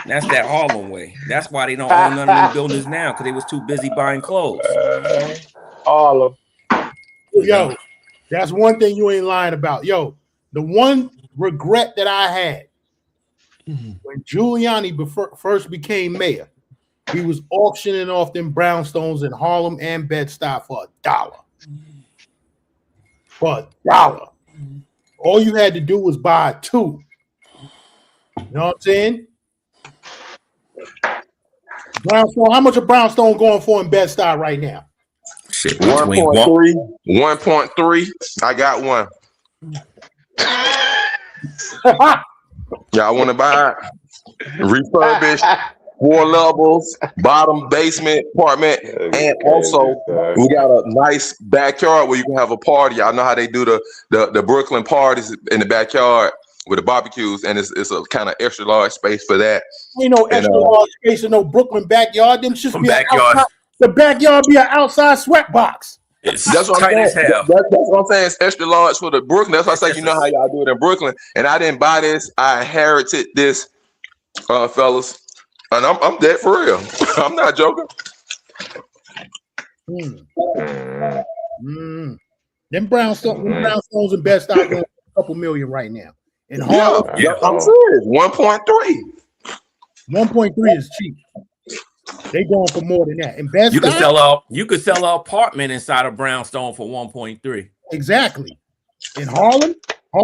Speaker 9: That's that Harlem way. That's why they don't own none of them buildings now, because they was too busy buying clothes.
Speaker 2: Harlem.
Speaker 1: Yo, that's one thing you ain't lying about. Yo, the one regret that I had when Giuliani first became mayor, he was auctioning off them brownstones in Harlem and Bed-Stuy for $1. For $1. All you had to do was buy 2. You know what I'm saying? Brownstone, how much a brownstone going for in Bed-Stuy right now?
Speaker 5: Shit, 1.3. 1.3. I got one. Y'all want to buy it? Refurbished, 4 levels, bottom basement apartment, and also we got a nice backyard where you can have a party. I know how they do the Brooklyn parties in the backyard with the barbecues, and it's a kind of extra large space for that.
Speaker 1: Ain't no extra large space in no Brooklyn backyard. Them just be
Speaker 9: backyard.
Speaker 1: The backyard be an outside sweat box.
Speaker 5: That's what I'm saying. That's what I'm saying. It's extra large for the Brooklyn. That's why I say, you know how y'all do it in Brooklyn. And I didn't buy this. I inherited this, fellas. And I'm dead for real. I'm not joking.
Speaker 1: Them brownstones and Bed-Stuy going a couple million right now. In Harlem,
Speaker 5: I'm serious. 1.3.
Speaker 1: 1.3 is cheap. They going for more than that. And Bed-Stuy,
Speaker 9: you could sell an apartment inside of brownstone for 1.3.
Speaker 1: Exactly. In Harlem, a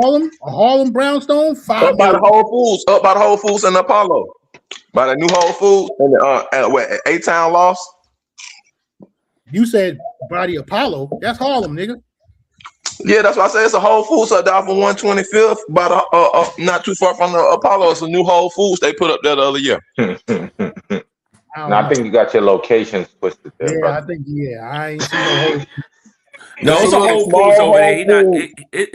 Speaker 1: Harlem brownstone, $5
Speaker 5: up by the Whole Foods and Apollo. By the new Whole Foods and the A-Town Lost.
Speaker 1: You said by the Apollo. That's Harlem, nigga.
Speaker 5: Yeah, that's why I say it's a Whole Foods up down from 125th, by the not too far from the Apollo. It's a new Whole Foods they put up there the other year.
Speaker 3: I think you got your locations twisted there.
Speaker 1: Yeah,
Speaker 3: brother.
Speaker 1: I think I ain't seen no Whole Foods.
Speaker 9: No, it's a Whole Foods over there.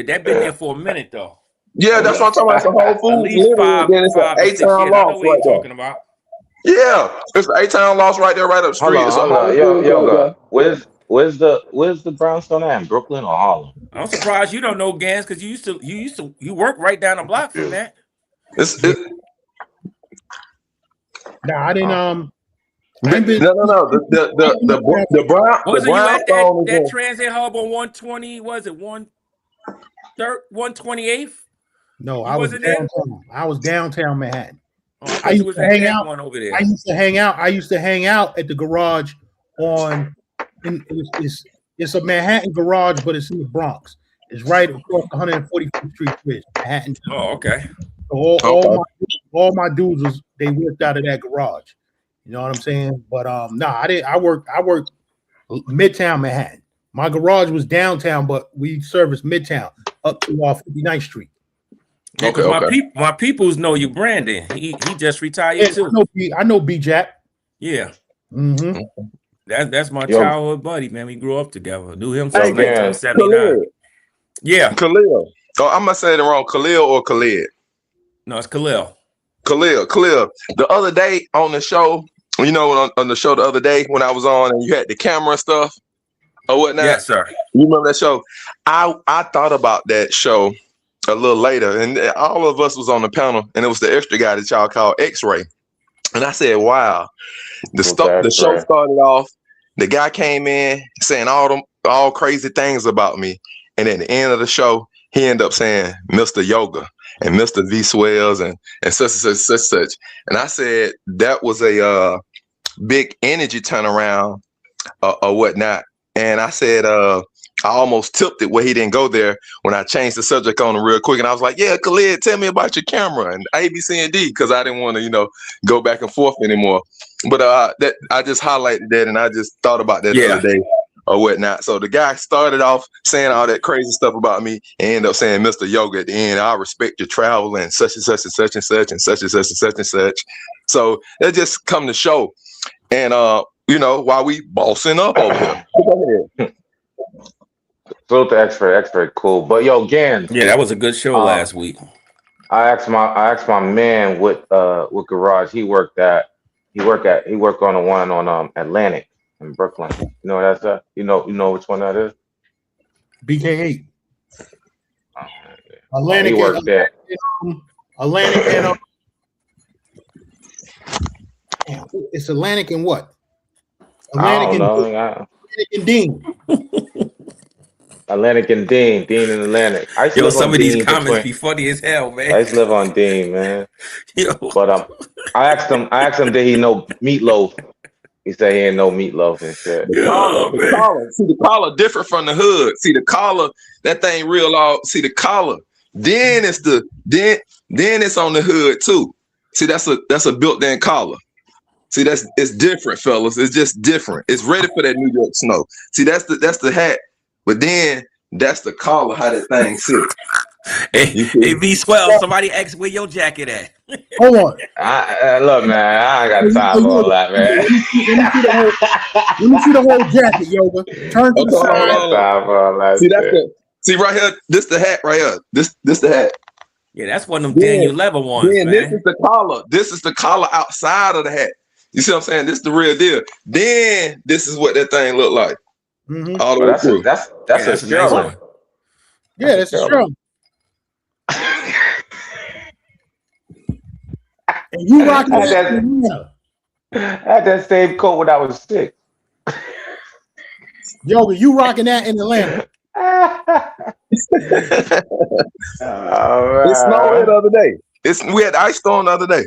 Speaker 9: That been there for a minute though.
Speaker 5: Yeah, that's what I'm talking about. It's a Whole Foods.
Speaker 9: At least five,
Speaker 5: then it's an 8-Town Lost.
Speaker 9: I know what you're talking about.
Speaker 5: Yeah, it's an 8-Town Lost right there, right up the street.
Speaker 3: Where's the brownstone at? In Brooklyn or Harlem?
Speaker 9: I'm surprised you don't know Gans, because you work right down the block from that.
Speaker 1: Nah, I didn't.
Speaker 5: No. The brown.
Speaker 9: Wasn't
Speaker 5: you
Speaker 9: at that transit hub on 120? Was it 128th?
Speaker 1: No, I was downtown. I was downtown Manhattan.
Speaker 9: I used to hang out over there.
Speaker 1: I used to hang out at the garage on. It's a Manhattan garage, but it's in the Bronx. It's right across the 145th Street Bridge, Manhattan.
Speaker 9: Oh, okay.
Speaker 1: So all my dudes they worked out of that garage. You know what I'm saying? But I didn't. I worked Midtown Manhattan. My garage was downtown, but we serviced Midtown up to 59th Street.
Speaker 9: Okay. My peoples know you, Brandon. He just retired too.
Speaker 1: I know B-Jack.
Speaker 9: Yeah.
Speaker 1: Mm-hmm.
Speaker 9: That's my childhood buddy, man. We grew up together. Knew him since 1979. Yeah.
Speaker 5: Khalil. Oh, I'm not saying it wrong. Khalil or Khalid?
Speaker 9: No, it's Khalil.
Speaker 5: Khalil. The other day on the show, you know, on the show the other day when I was on and you had the camera and stuff or whatnot.
Speaker 9: Yes, sir.
Speaker 5: You remember that show? I thought about that show a little later, and all of us was on the panel, and it was the extra guy that y'all call X-Ray. And I said, wow. The show started off, the guy came in saying all crazy things about me. And at the end of the show, he ended up saying Mr. Yoga and Mr. V Swells and such. And I said that was a big energy turnaround or whatnot. And I said I almost tipped it where he didn't go there when I changed the subject on him real quick. And I was like, yeah, Khalid, tell me about your camera and A, B, C, and D, because I didn't want to, go back and forth anymore. But that I just highlighted that, and I just thought about that the other day or whatnot. So the guy started off saying all that crazy stuff about me and ended up saying Mr. Yoga at the end. I respect your travel and such and such and such and such and such and such and such and such. So that just come to show. And while we bossing up over here. Go ahead.
Speaker 3: Salute the X-Ray, cool. But yo, Gans.
Speaker 9: Yeah, that was a good show last week.
Speaker 3: I asked my man what garage he worked on the one on Atlantic in Brooklyn. You know what that's at? You know which one that is?
Speaker 1: BK8.
Speaker 3: Oh,
Speaker 1: Atlantic.
Speaker 3: He worked there.
Speaker 1: Atlantic and it's Atlantic and what? Atlantic and Dean.
Speaker 3: Atlantic and Dean and Atlantic.
Speaker 9: Yo, some of these comments be funny as hell, man.
Speaker 3: I used to live on Dean, man.
Speaker 9: Yo.
Speaker 3: But I asked him, did he know Meatloaf? He said he didn't know Meatloaf and shit.
Speaker 5: The collar. See, the collar different from the hood. See, the collar, that thing real all. See, the collar. Then it's on the hood too. See, that's a built-in collar. See, it's different, fellas. It's just different. It's ready for that New York snow. See, that's the hat. But then that's the collar, how that thing sits.
Speaker 9: Hey, V12, somebody asked where your jacket at.
Speaker 1: Hold on.
Speaker 3: Look, man, I ain't got time for all that, man.
Speaker 1: Let me see the whole jacket, Yoga. Turn to the
Speaker 5: side. See right here, this the hat right here. This the hat.
Speaker 9: Yeah, that's one of them Daniel Leather ones, man.
Speaker 5: This is the collar. This is the collar outside of the hat. You see what I'm saying? This is the real deal. Then this is what that thing look like.
Speaker 1: Mm-hmm.
Speaker 5: All the way through.
Speaker 3: That's a strong one.
Speaker 1: Yeah, that's a strong. And you rocking that?
Speaker 3: I had that same coat when I was sick.
Speaker 1: Yoga, you rocking that in Atlanta?
Speaker 5: It snowed the other day. We had ice storm the other day.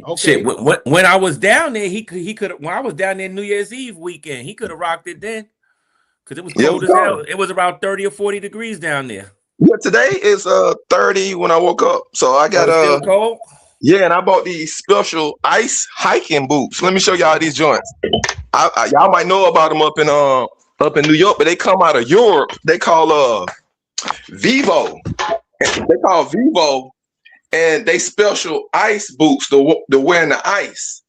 Speaker 9: Okay. Shit, when I was down there, he could. When I was down there New Year's Eve weekend, he could have rocked it then, because it was cold as hell. It was about 30 or 40 degrees down there.
Speaker 5: Yeah, today is 30 when I woke up. So I got
Speaker 9: still cold.
Speaker 5: Yeah, and I bought these special ice hiking boots. Let me show y'all these joints. Y'all might know about them up in New York, but they come out of Europe. They call Vivo. They call Vivo. And they special ice boots to wear in the ice,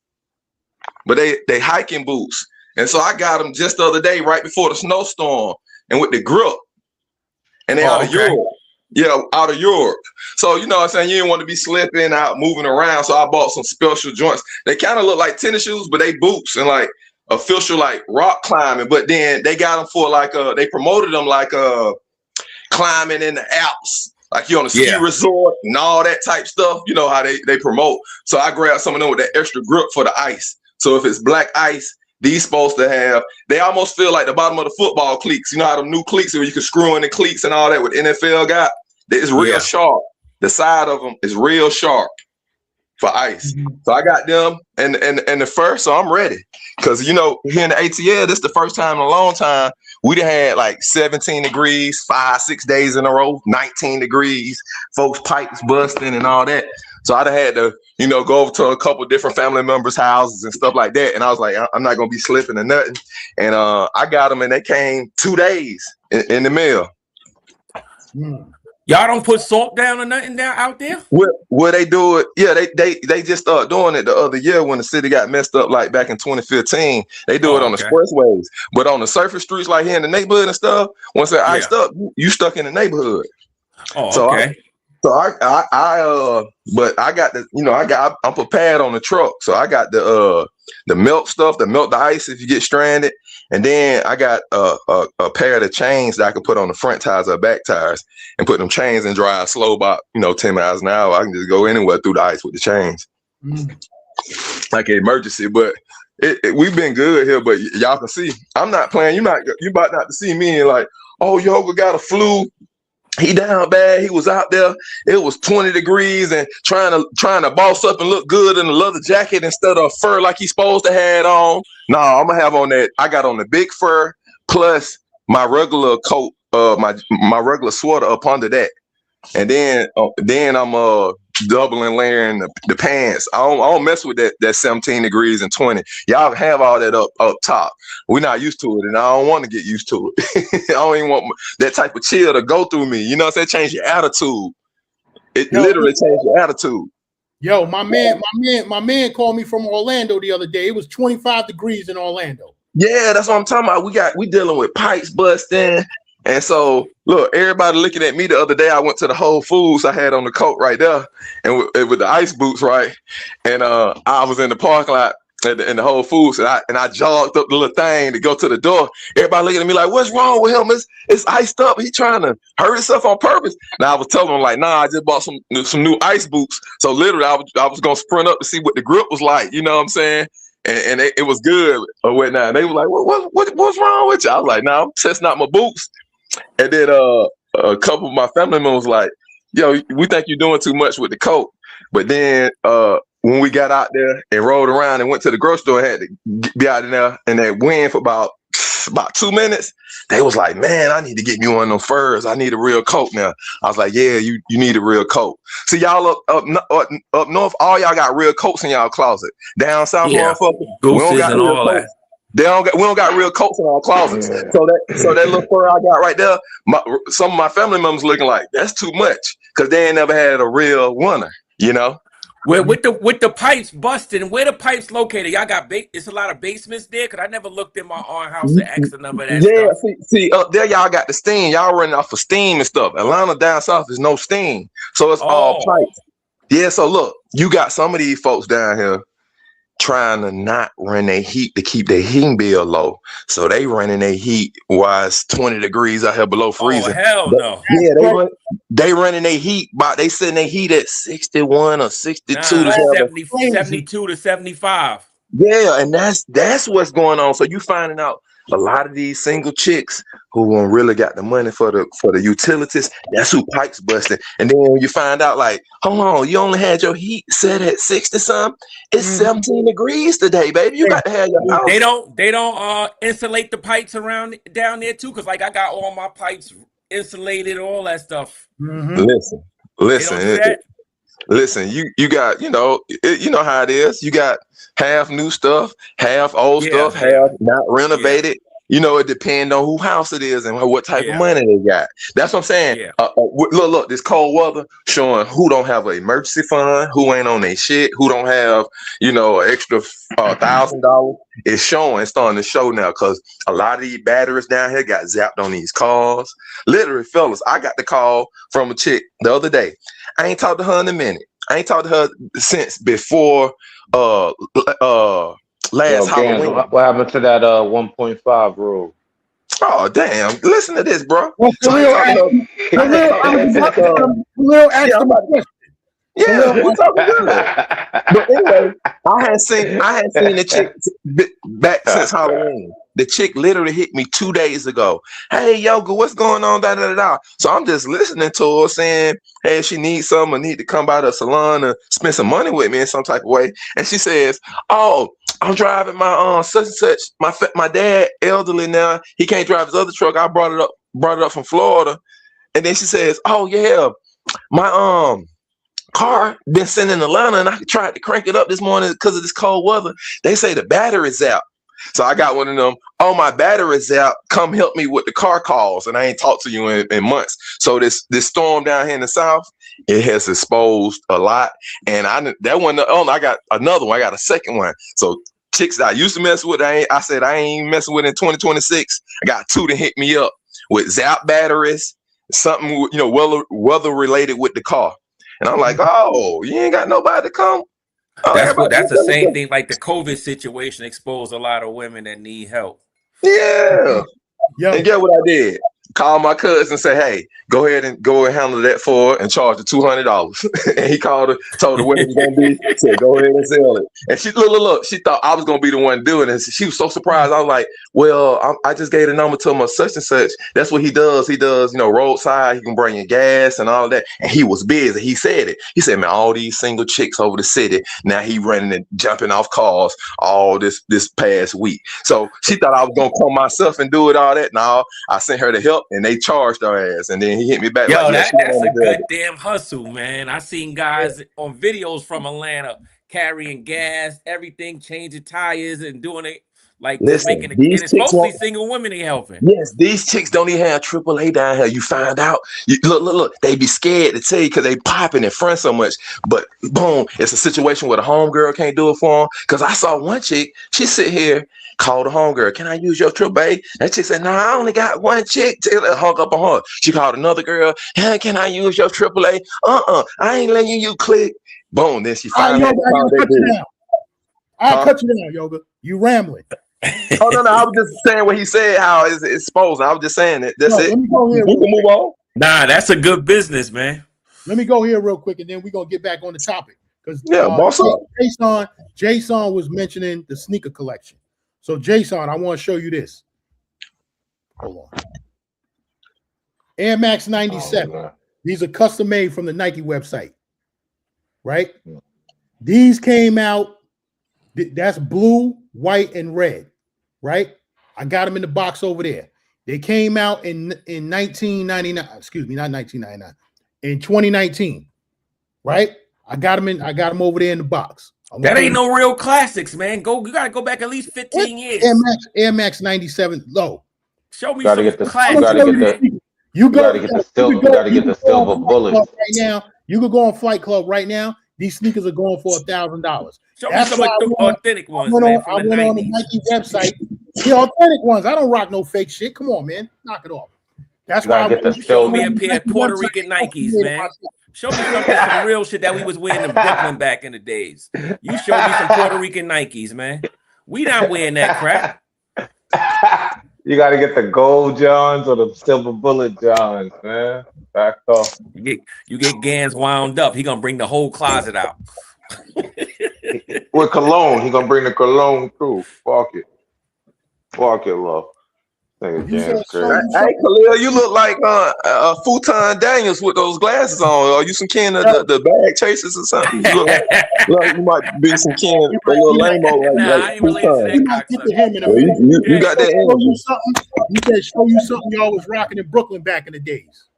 Speaker 5: but they hiking boots. And so I got them just the other day, right before the snowstorm, and with the grip. And they out of Europe. Yeah, out of Europe. So you know what I'm saying, you didn't want to be slipping out, moving around. So I bought some special joints. They kind of look like tennis shoes, but they boots and like official like rock climbing. But then they got them for like they promoted them like climbing in the Alps. Like you on a ski resort and all that type stuff, you know how they promote. So I grabbed some of them with that extra grip for the ice. So if it's black ice, these supposed to have, they almost feel like the bottom of the football cleats. You know how them new cleats where you can screw in the cleats and all that with NFL got? It's real sharp. The side of them is real sharp for ice. Mm-hmm. So I got them and the fur, so I'm ready. Because, you know, here in the ATL, this is the first time in a long time we done had like 17 degrees, 5-6 days in a row, 19 degrees, folks pipes busting and all that. So I done had to, you know, go over to a couple different family members' houses and stuff like that. And I was like, I'm not going to be slipping or nothing. And I got them and they came 2 days in the mail.
Speaker 9: Y'all don't put salt down or nothing down out there?
Speaker 5: Where they do it, yeah, they just started doing it the other year when the city got messed up, like back in 2015. They do it on the expressways, but on the surface streets, like here in the neighborhood and stuff, once they're iced up, you stuck in the neighborhood. But I got the, you know, I'm prepared on the truck, so I got the melt stuff, the melt the ice if you get stranded, and then I got a pair of the chains that I can put on the front tires or back tires, and put them chains and drive slow about 10 miles an hour. I can just go anywhere through the ice with the chains, like an emergency. But we've been good here, but y'all can see I'm not playing. You about not to see me and like, oh, Yoga got a flu. He down bad. He was out there. It was 20 degrees and trying to boss up and look good in a leather jacket instead of fur like he's supposed to have on. No, I'm gonna have on that. I got on the big fur plus my regular coat, my regular sweater up under that, and then I'm doubling layering the pants. I don't mess with that 17 degrees and 20. Y'all have all that up top. We're not used to it, and I don't want to get used to it. I don't even want that type of chill to go through me. You know what I'm saying? Change your attitude. It literally changed your attitude.
Speaker 1: Yo, my man called me from Orlando the other day. It was 25 degrees in Orlando.
Speaker 5: Yeah, that's what I'm talking about. We dealing with pipes busting. And so, look, everybody looking at me the other day. I went to the Whole Foods. I had on the coat right there, and with the ice boots, right. And I was in the parking lot in the Whole Foods, and I jogged up the little thing to go to the door. Everybody looking at me like, "What's wrong with him? It's iced up. He trying to hurt himself on purpose." Now I was telling them like, "Nah, I just bought some new ice boots." So literally, I was gonna sprint up to see what the grip was like. You know what I'm saying? And it was good or whatnot. And they were like, "What's wrong with you?" I was like, "Nah, I'm testing out my boots." And then a couple of my family members was like, "Yo, we think you're doing too much with the coat." But then when we got out there and rode around and went to the grocery store, had to be out in there in that wind for about 2 minutes. They was like, "Man, I need to get me one of them furs. I need a real coat now." I was like, "Yeah, you need a real coat." See, y'all up north, all y'all got real coats in y'all closet. Down south, motherfucker, we don't got real coats. We don't got real coats in our closets. Yeah. So that little fur I got right there, some of my family members looking like that's too much because they ain't never had a real winter, you know.
Speaker 9: Where with the pipes busted, and where the pipes located? Y'all got it's a lot of basements there, because I never looked in my own house and asked the number of that stuff.
Speaker 5: See up there y'all got the steam. Y'all running off of steam and stuff. Atlanta down south is no steam, so it's all pipes. Yeah, so look, you got some of these folks down here trying to not run their heat to keep their heating bill low. So they running their heat while it's 20 degrees out here below freezing.
Speaker 9: Oh, hell no.
Speaker 5: Yeah, they running their heat, but they setting their heat at 61 or 62 to
Speaker 9: 72 to 75.
Speaker 5: Yeah, and that's what's going on. So you finding out a lot of these single chicks who really got the money for the utilities, that's who pipes busting. And then when you find out, like, hold on, you only had your heat set at 60 something. It's 17 degrees today, baby. You got to have your house.
Speaker 9: They don't insulate the pipes around down there too, because like I got all my pipes insulated, all that stuff.
Speaker 5: Mm-hmm. Listen, you got, you know how it is. You got half new stuff, half old stuff, half not renovated. You know, it depends on who house it is and what type of money they got. That's what I'm saying. Look, this cold weather showing who don't have an emergency fund, who ain't on their shit, who don't have, an extra $1,000. It's showing. It's starting to show now because a lot of these batteries down here got zapped on these cars. Literally, fellas, I got the call from a chick the other day. I ain't talked to her in a minute. I ain't talked to her since before last Halloween.
Speaker 3: What happened to that 1.5 rule?
Speaker 5: Oh damn! Listen to this, bro.
Speaker 1: Well,
Speaker 5: Yeah, we talking good. But anyway, I had seen the chick back since Halloween. The chick literally hit me 2 days ago. "Hey, Yoga, what's going on?" Da, da, da, da. So I'm just listening to her saying, "Hey, if she needs something, I need to come by the salon and spend some money with me in some type of way." And she says, "Oh, I'm driving my such and such. My dad elderly now. He can't drive his other truck. I brought it up from Florida." And then she says, "Oh yeah, my car been sitting in Atlanta, and I tried to crank it up this morning because of this cold weather. They say the battery's out." So I got one of them, "Oh, my battery's out. Come help me with the car calls." And I ain't talked to you in months. So this storm down here in the South, it has exposed a lot. And I got another one. I got a second one. So chicks that I used to mess with, I said I ain't messing with in 2026. I got two to hit me up with zap batteries, something weather related with the car. And I'm like, "Oh, you ain't got nobody to come."
Speaker 9: That's the same thing. Like the COVID situation exposed a lot of women that need help.
Speaker 5: Yeah. And get what I did? Call my cousin and say, "Hey, go ahead and handle that for her and charge the $200." And he called her, told her what it was gonna be, said, "Go ahead and sell it." And she look, she thought I was gonna be the one doing it. She was so surprised. I was like, "Well, I just gave the number to my such and such. That's what he does. He does, roadside. He can bring you gas and all that." And he was busy. He said it. He said, "Man, all these single chicks over the city. Now he running and jumping off cars all this past week." So she thought I was gonna come myself and do it all that. No, I sent her to help up and they charged our ass. And then he hit me back.
Speaker 9: Yo,
Speaker 5: like,
Speaker 9: that's a good damn hustle, man. I seen guys on videos from Atlanta carrying gas, everything, changing tires and doing it. Like,
Speaker 5: listen,
Speaker 9: making and it's mostly single women they helping.
Speaker 5: Yes, these chicks don't even have AAA down here. You find out. Look. They be scared to tell you because they popping in front so much. But boom, it's a situation where the homegirl can't do it for them. Because I saw one chick, she sit here, called the homegirl, can I use your AAA? That chick said, no, I only got one chick. Hung up on her. She called another girl, hey, can I use your AAA? I ain't letting you click. Boom, then she finally
Speaker 1: I'll cut you down, Yoga. You rambling.
Speaker 5: Oh no, I was just saying what he said. How it's exposed. I was just saying it. That's it.
Speaker 1: Let me go here.
Speaker 5: We can move on.
Speaker 9: Nah, that's a good business, man.
Speaker 1: Let me go here real quick, and then we're gonna get back on the topic because
Speaker 5: boss up.
Speaker 1: Jason was mentioning the sneaker collection. So Jason, I want to show you this. Hold on. Air Max 97. These are custom made from the Nike website, right? These came out. That's blue, white, and red. Right? I got them in the box over there. They came out in 1999. Excuse me, not 1999. In 2019. Right? I got them over there in the box.
Speaker 9: That ain't no real classics, man. You gotta go back at least 15 years.
Speaker 1: Air Max 97 low.
Speaker 9: Show me some classics.
Speaker 1: You gotta
Speaker 3: get the silver bullets
Speaker 1: right now. You could go on Flight Club right now. These sneakers are going for $1,000.
Speaker 9: Show me some authentic ones, man.
Speaker 1: I went on the Nike website. The authentic ones. I don't rock no fake shit. Come on, man. Knock it off. That's why I
Speaker 9: show me a pair of Puerto Rican Nikes, man. Show me some real shit that we was wearing in Brooklyn back in the days. You show me some Puerto Rican Nikes, man. We not wearing that crap.
Speaker 3: You got to get the gold Johns or the silver bullet Johns, man. Back off.
Speaker 9: You get Gans wound up. He gonna bring the whole closet out.
Speaker 3: With cologne, he gonna bring the cologne too. Fuck it, love.
Speaker 5: Hey, Khalil, you look like Futon Daniels with those glasses on. Are you some kin of the bag chasers or something? You look like you might be some kin of a little lame-o like Futon. You got that.
Speaker 1: You said show you something y'all was rocking in Brooklyn back in the days.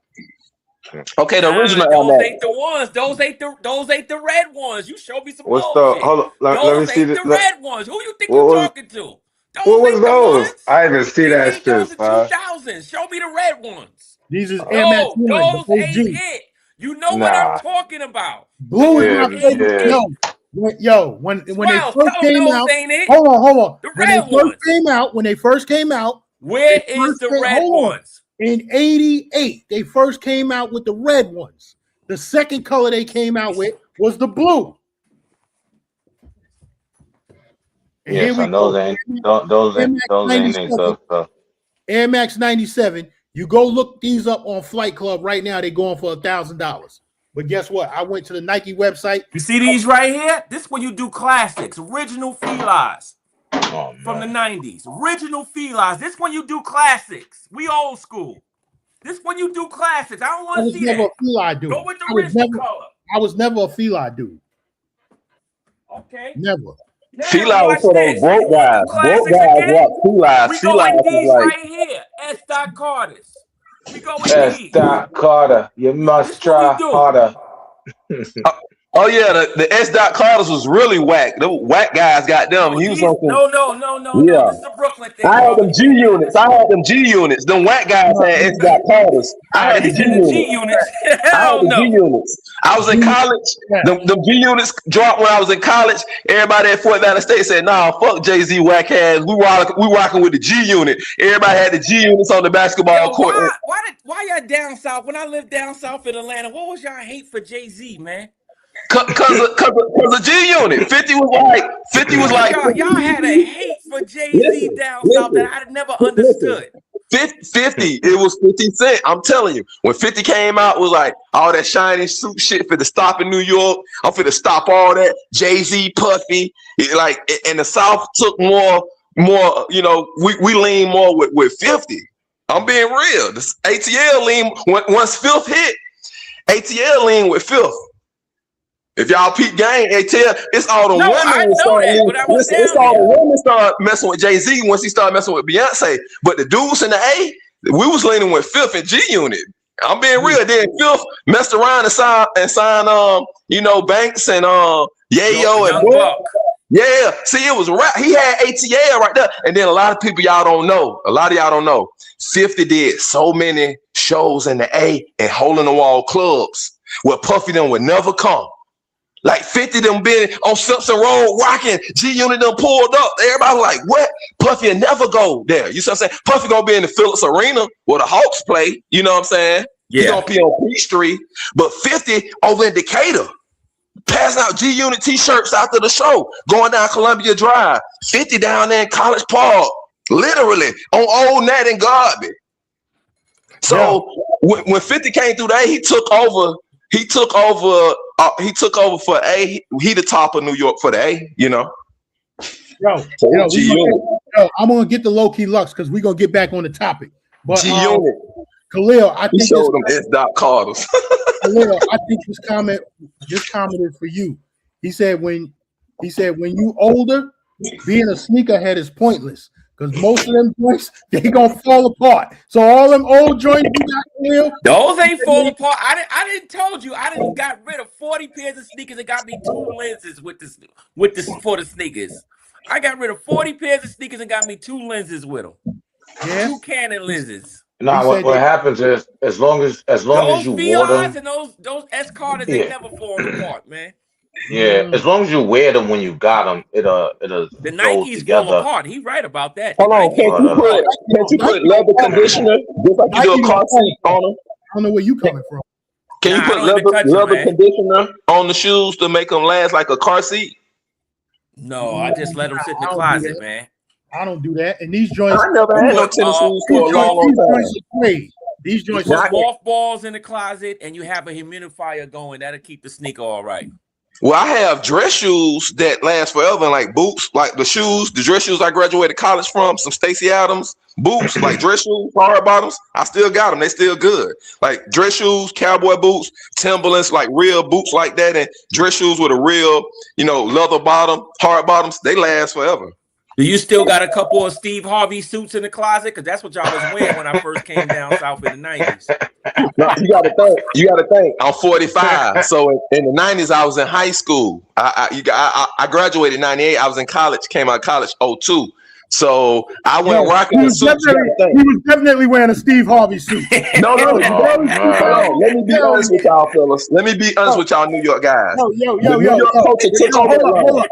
Speaker 5: Okay, the original.
Speaker 9: Those ain't the ones. Those ain't the red ones. You show me some.
Speaker 3: What's the? Hold on. Let me see
Speaker 9: the red ones. Who you think you're talking to?
Speaker 3: What was those? I didn't see that shit.
Speaker 9: 2000s. Show me the red ones.
Speaker 1: These is
Speaker 9: those ain't it. You know what I'm talking about.
Speaker 1: Blue is my favorite. Yo, when they first came out, hold on. When they first came out,
Speaker 9: where is the red ones?
Speaker 1: In 88, they first came out with the red ones. The second color they came out with was the blue. And
Speaker 3: yes, and those ain't stuff.
Speaker 1: Air Max 97. You go look these up on Flight Club right now. They're going for $1,000. But guess what? I went to the Nike website.
Speaker 9: You see these right here? This is when you do classics, original Filas from the 90s. Original Filas. This when you do classics. We old school. This when you do classics. I don't want to see that. Go with the wrist color.
Speaker 1: I was never a Fila dude.
Speaker 9: Okay.
Speaker 1: Never.
Speaker 5: Fila was for those broke guys. Broke guys rock Fila.
Speaker 9: We go with these right here. S. Carter's. We go with these.
Speaker 3: S. Carter. You must try harder.
Speaker 5: Oh yeah, the S. Carter's was really whack. The whack guys got them. He was on some,
Speaker 9: no.
Speaker 5: Yeah.
Speaker 9: This is the Brooklyn thing.
Speaker 5: I had them G units. Them whack guys had S. Carter's. I had the G units. I was in college. The G units dropped when I was in college. Everybody at Fort Valley State said, "Nah, fuck Jay-Z whack ass. We rocking with the G unit." Everybody had the G units on the basketball court.
Speaker 9: Why y'all down south? When I lived down south in Atlanta, what was y'all hate for Jay-Z, man?
Speaker 5: Cause of G Unit. 50 was like
Speaker 9: y'all had a hate for Jay-Z down south that I never understood.
Speaker 5: 50, it was 50 Cent. I'm telling you, when 50 came out, it was like all that shiny suit shit for the stop in New York. I'm for to stop all that Jay-Z, Puffy. And the South took more. You know, we lean more with 50. I'm being real. This ATL lean once Filth hit. ATL lean with Filth. If y'all peep game, ATL, it's all the women. It's all the women start messing with Jay-Z once he started messing with Beyonce. But the dudes in the A, we was leaning with Fifth and G Unit. I'm being real. Then Fifth messed around and signed you know, Banks and Yayo and Buck. Yeah, see, it was rap. He had ATL right there. And then a lot of people y'all don't know. 50 did so many shows in the A and hole in the wall clubs where Puffy them would never come. Like 50 them been on Simpson Road rocking, G Unit them pulled up. Everybody was like, what? Puffy will never go there. You see what I'm saying? Puffy gonna be in the Phillips Arena where the Hawks play. You know what I'm saying? Yeah. He gonna be on Peachtree. But 50 over in Decatur, passing out G Unit t-shirts after the show, going down Columbia Drive. 50 down there in College Park, literally on Old Nat and Garby. So when 50 came through there, he took over. He took over for A. He the top of New York for the A, you know.
Speaker 1: Yo, I'm gonna get the low key Lux because we're gonna get back on the topic. But Khalil, I think
Speaker 5: showed them S. Carters.
Speaker 1: Khalil, I think this comment is for you. He said when you older, being a sneakerhead is pointless. Because most of them joints, they gonna fall apart. So all them old joints you got, Khalil,
Speaker 9: those ain't fall apart. I didn't told you. I didn't got rid of 40 pairs of sneakers and got me 2 lenses for the sneakers. I got rid of 40 pairs of sneakers and got me 2 lenses with them. Yeah. 2 Canon lenses.
Speaker 3: No, what happens is as long as you wear them,
Speaker 9: and those S Carters, they never fall apart, man.
Speaker 3: Yeah, as long as you wear them when you got them, it'll
Speaker 9: the Nikes fall apart. He right about that.
Speaker 5: Hold on, can't you put leather conditioner just like you do a car seat on them?
Speaker 1: I don't know where you coming from.
Speaker 5: Can you put leather conditioner on the shoes to make them last like a car seat?
Speaker 9: No, I just let them sit in the closet, man.
Speaker 1: I don't do that. And these joints,
Speaker 5: I never had no tennis shoes for a long time.
Speaker 1: These joints
Speaker 9: are mothballs in the closet, and you have a humidifier going. That'll keep the sneaker all right.
Speaker 5: Well, I have dress shoes that last forever, and like boots, like the dress shoes I graduated college from, some Stacey Adams boots, like dress shoes, hard bottoms. I still got them; they still good. Like dress shoes, cowboy boots, Timberlands, like real boots like that, and dress shoes with a real, leather bottom, hard bottoms. They last forever.
Speaker 9: Do you still got a couple of Steve Harvey suits in the closet? Because that's what y'all was wearing when I first came down south in the 90s.
Speaker 5: No, you got to think. I'm 45. So in the 90s, I was in high school. I graduated in 98. I was in college, came out of college 02. So I went rocking the suit.
Speaker 1: He was definitely wearing a Steve Harvey suit.
Speaker 5: No. Let me be honest with y'all, fellas. Let me be honest with y'all New York guys.
Speaker 1: Yo. Hold up.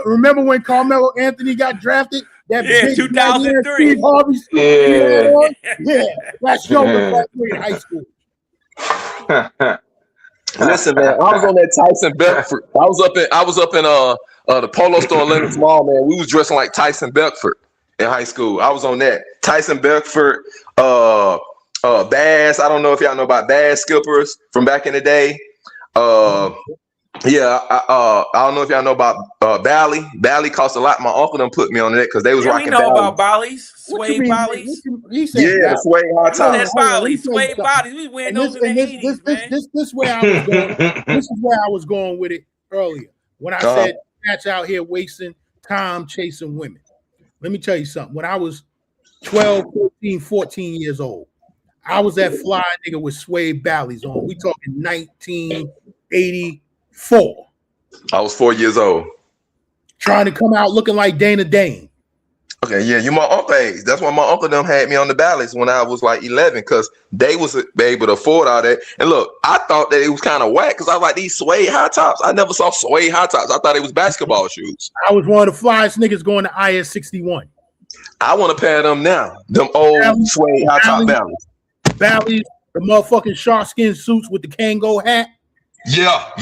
Speaker 1: Remember when Carmelo Anthony got drafted? That
Speaker 9: 2003.
Speaker 1: Steve Harvey suit. Yeah. That's shoulder in high school.
Speaker 5: Listen, man, I was on that Tyson Beckford. I was up in the Polo store in Lenox Mall, man. We was dressing like Tyson Beckford in high school. I was on that. Tyson Beckford, Bass. I don't know if y'all know about Bass Skippers from back in the day. I don't know if y'all know about Bally. Bally cost a lot. My uncle done put me on that because they was rocking.
Speaker 9: We know about Bally's, suede Bally's.
Speaker 5: The suede hard top.
Speaker 9: That's Bally's, suede Bally's. We wearing those in the 80s, man.
Speaker 1: This is where I was going. This is where I was going with it earlier when I said cats out here wasting time chasing women. Let me tell you something. When I was 12, 13, 14 years old, I was that fly nigga with suede Bally's on. We talking 1984.
Speaker 5: I was 4 years old.
Speaker 1: Trying to come out looking like Dana Dane.
Speaker 5: Okay, yeah, you my uncle age. That's why my uncle them had me on the Bally's when I was like 11, because they was able to afford all that. And look, I thought that it was kind of whack because I was like, these suede high tops. I never saw suede high tops. I thought it was basketball shoes.
Speaker 1: I was one of the flyest niggas going to IS 61.
Speaker 5: I want a pair of them now. Them old suede high top Bally's.
Speaker 1: Bally's, the motherfucking shark skin suits with the Kango hat.
Speaker 5: Yeah.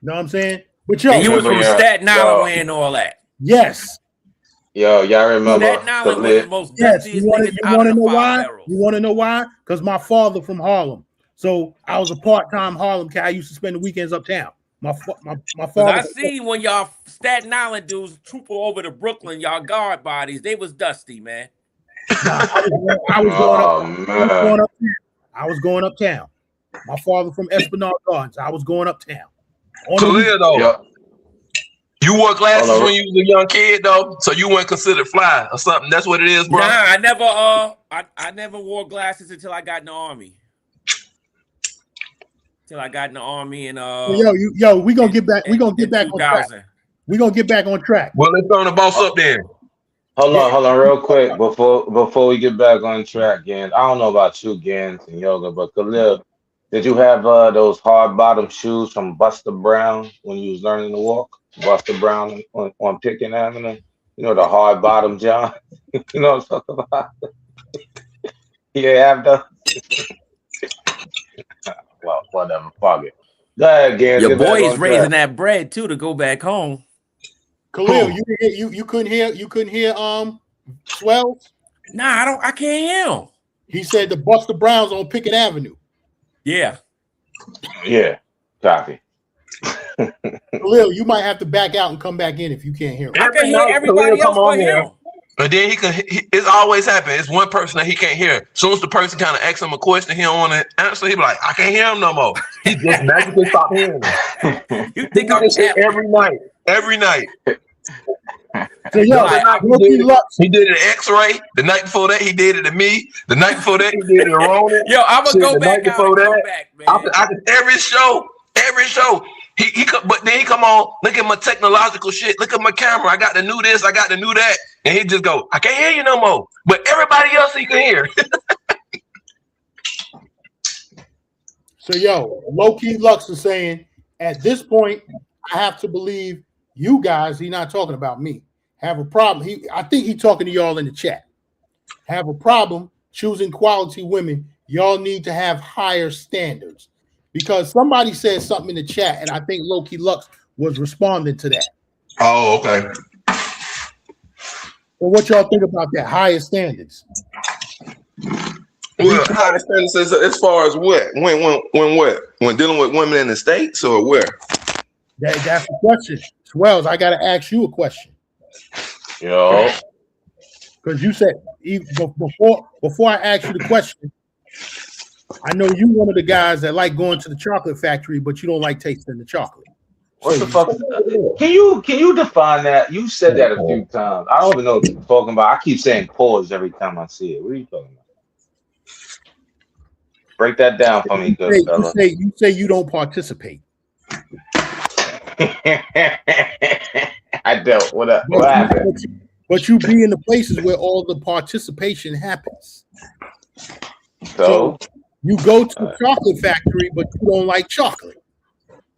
Speaker 1: Know what I'm saying? But yo,
Speaker 9: and you was from Staten Island wearing all that.
Speaker 1: Yes.
Speaker 3: Yo, y'all remember?
Speaker 9: Staten Island was the most
Speaker 1: you want to know why? You want to know why? Because my father from Harlem. So I was a part-time Harlem cat. I used to spend the weekends uptown. My father.
Speaker 9: I see when y'all Staten Island dudes troop over to Brooklyn, y'all guard bodies. They was dusty, man.
Speaker 1: I was going uptown. My father from Esplanade Gardens. I was going uptown.
Speaker 5: Toledo. You wore glasses when you was a young kid, though, so you weren't considered fly or something. That's what it is, bro.
Speaker 9: Nah, I never wore glasses until I got in the army. And
Speaker 1: we gonna get back. We gonna get back on track. We gonna get back on track.
Speaker 5: Well, let's go to boss up then.
Speaker 3: Hold on, real quick before we get back on track, Gans. I don't know about you, Gans and Yoga, but Khalil, did you have those hard bottom shoes from Buster Brown when you was learning to walk? Buster Brown on Pickens Avenue. You know the hard bottom, John. You know what I'm talking about? Yeah, have those. Well, whatever. Fuck it. Go ahead, Gans.
Speaker 9: Your boy is raising that bread too to go back home.
Speaker 1: Khalil, you couldn't hear Swells?
Speaker 9: Nah, I can't hear him.
Speaker 1: He said the Buster Browns on Pickens Avenue.
Speaker 9: Yeah.
Speaker 3: Yeah. Copy.
Speaker 1: Khalil, you might have to back out and come back in if you can't hear him.
Speaker 9: I can hear everybody else but him.
Speaker 5: And then it's always happened. It's one person that he can't hear. As soon as the person kind of asks him a question, he don't want to answer. He be like, I can't hear him no more. He just magically stop hearing him.
Speaker 9: You think I'm
Speaker 5: every night. Every night.
Speaker 1: So
Speaker 5: he did an X-ray. The night before that, he did it to me. The night before that, he did it to Ronan.
Speaker 9: Yo, I'm gonna go back out and go back, man.
Speaker 5: Every show. But then he come on. Look at my technological shit. Look at my camera. I got to new this. I got to new that. And he just go, I can't hear you no more. But everybody else he can hear.
Speaker 1: So low key Lux is saying at this point, I have to believe you guys. He's not talking about me. Have a problem. I think he's talking to y'all in the chat. Have a problem choosing quality women. Y'all need to have higher standards. Because somebody said something in the chat, and I think Low-Key Lux was responding to that.
Speaker 5: Oh, okay.
Speaker 1: Well, what y'all think about that? Higher standards.
Speaker 5: Well, higher standards as far as what? When what? When dealing with women in the States or where?
Speaker 1: That's the question. Swells, I got to ask you a question.
Speaker 3: Yo.
Speaker 1: Because you said, before I ask you the question, I know you one of the guys that like going to the chocolate factory, but you don't like tasting the chocolate.
Speaker 3: What the fuck? Can you define that? You said that a few times. I don't even know what you're talking about. I keep saying pause every time I see it. What are you talking about? Break that down for me, good fella.
Speaker 1: You say you don't participate.
Speaker 3: I don't. What happened?
Speaker 1: But you be in the places where all the participation happens.
Speaker 3: So
Speaker 1: you go to the chocolate factory, but you don't like chocolate.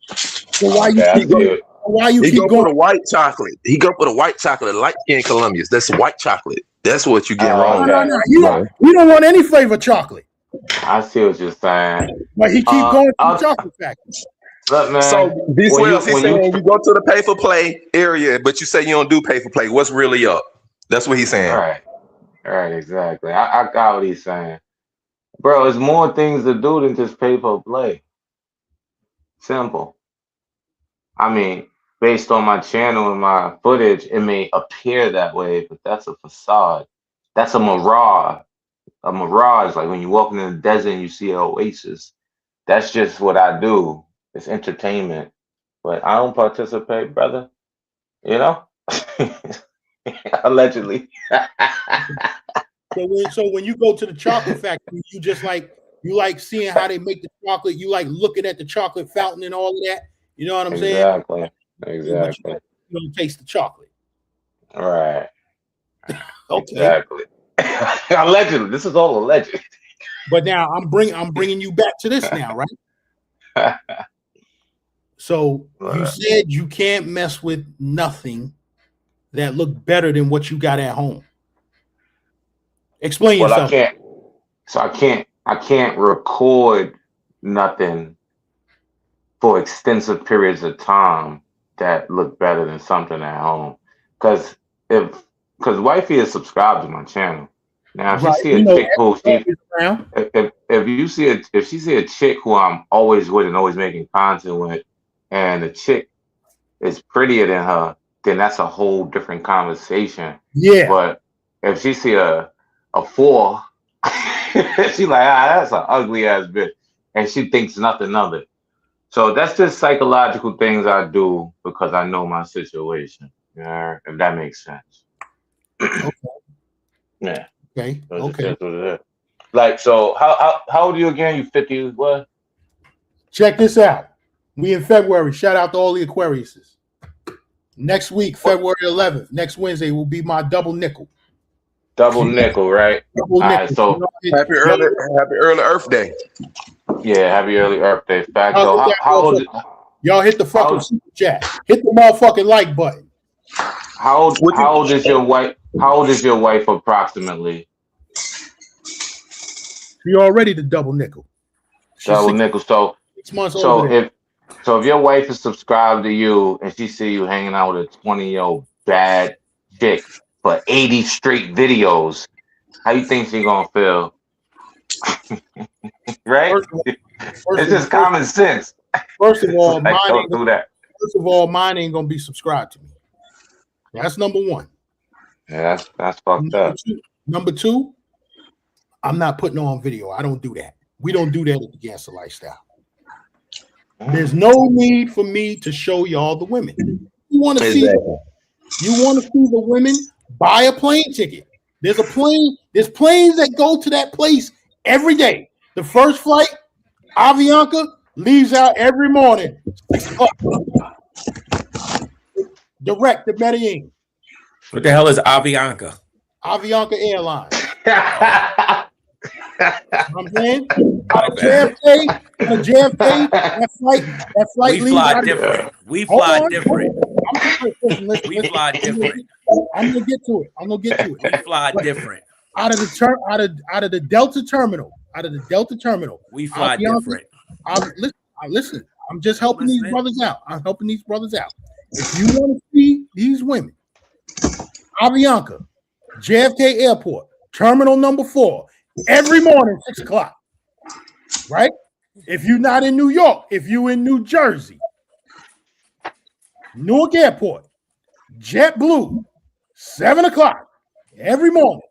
Speaker 1: So why you keep going?
Speaker 5: For the white chocolate? He go for the white chocolate, light skin Colombians. That's white chocolate. That's what you get wrong.
Speaker 1: No. You don't want any flavor chocolate.
Speaker 3: I see what you're saying.
Speaker 1: But he keep going to the chocolate factory.
Speaker 3: Look, man.
Speaker 5: So he's saying you go to the pay for play area, but you say you don't do pay for play. What's really up? That's what he's saying.
Speaker 3: All right, exactly. I got what he's saying. Bro, there's more things to do than just pay for play. Simple. I mean, based on my channel and my footage, it may appear that way, but that's a facade. That's a mirage. A mirage, like when you walk in the desert and you see an oasis. That's just what I do. It's entertainment. But I don't participate, brother. You know? Allegedly.
Speaker 1: So when you go to the chocolate factory, you like seeing how they make the chocolate. You like looking at the chocolate fountain and all of that. You know what I'm saying?
Speaker 3: Exactly.
Speaker 1: You don't taste the chocolate.
Speaker 3: All right.
Speaker 1: Okay.
Speaker 3: Exactly. Allegedly. This is all alleged.
Speaker 1: But now I'm bringing you back to this now, right? So you said you can't mess with nothing that look better than what you got at home. Explain yourself.
Speaker 3: I can't record nothing for extensive periods of time that look better than something at home. Because wifey is subscribed to my channel. Now, if you see a chick who if she see a chick who I'm always with and always making content with, and the chick is prettier than her, then that's a whole different conversation.
Speaker 1: Yeah.
Speaker 3: But if she see a 4, she like, that's an ugly ass bitch, and she thinks nothing of it. So that's just psychological things I do because I know my situation. Yeah, if that makes sense.
Speaker 1: Okay.
Speaker 3: Yeah.
Speaker 1: Okay.
Speaker 3: So
Speaker 1: Okay.
Speaker 3: Like, so how old are you again? You 50 what?
Speaker 1: Check this out. We in February. Shout out to all the Aquariuses. Next week, February 11th, next Wednesday will be my double nickel.
Speaker 3: Double nickel, right?
Speaker 1: Double
Speaker 3: all
Speaker 1: nickel.
Speaker 3: Right, so
Speaker 5: happy early Earth Day.
Speaker 3: Yeah, happy early Earth Day. Fact though, how old?
Speaker 1: Y'all hit the fucking super chat. Hit the motherfucking like button.
Speaker 3: How old is your wife? How old is your wife approximately?
Speaker 1: She already the double nickel.
Speaker 3: Double nickel. So
Speaker 1: 6 months older.
Speaker 3: If your wife is subscribed to you and she see you hanging out with a 20-year-old bad chick for 80 straight videos, how you think she gonna feel? Right? It's just common sense.
Speaker 1: First of all,
Speaker 3: like, don't do that.
Speaker 1: First of all, mine ain't gonna be subscribed to me. That's number one.
Speaker 3: Yeah, that's fucked up.
Speaker 1: Number two, I'm not putting on video. I don't do that. We don't do that at the Gangster Lifestyle. There's no need for me to show y'all the women. You want to see? You want to see the women? Buy a plane ticket. There's planes that go to that place every day. The first flight, Avianca, leaves out every morning, 6 o'clock. Direct to Medellin.
Speaker 9: What the hell is Avianca?
Speaker 1: Avianca Airlines. I'm saying, JFK, that flight.
Speaker 9: We fly different. We fly different. We fly different.
Speaker 1: I'm gonna get to it.
Speaker 9: We fly different.
Speaker 1: Out of the Delta terminal.
Speaker 9: We fly different.
Speaker 1: Listen, I'm just helping these brothers out. If you want to see these women, Avianca, JFK Airport, terminal number 4, every morning, 6 o'clock. Right? If you're not in New York, if you're in New Jersey, Newark Airport, JetBlue, 7 o'clock every morning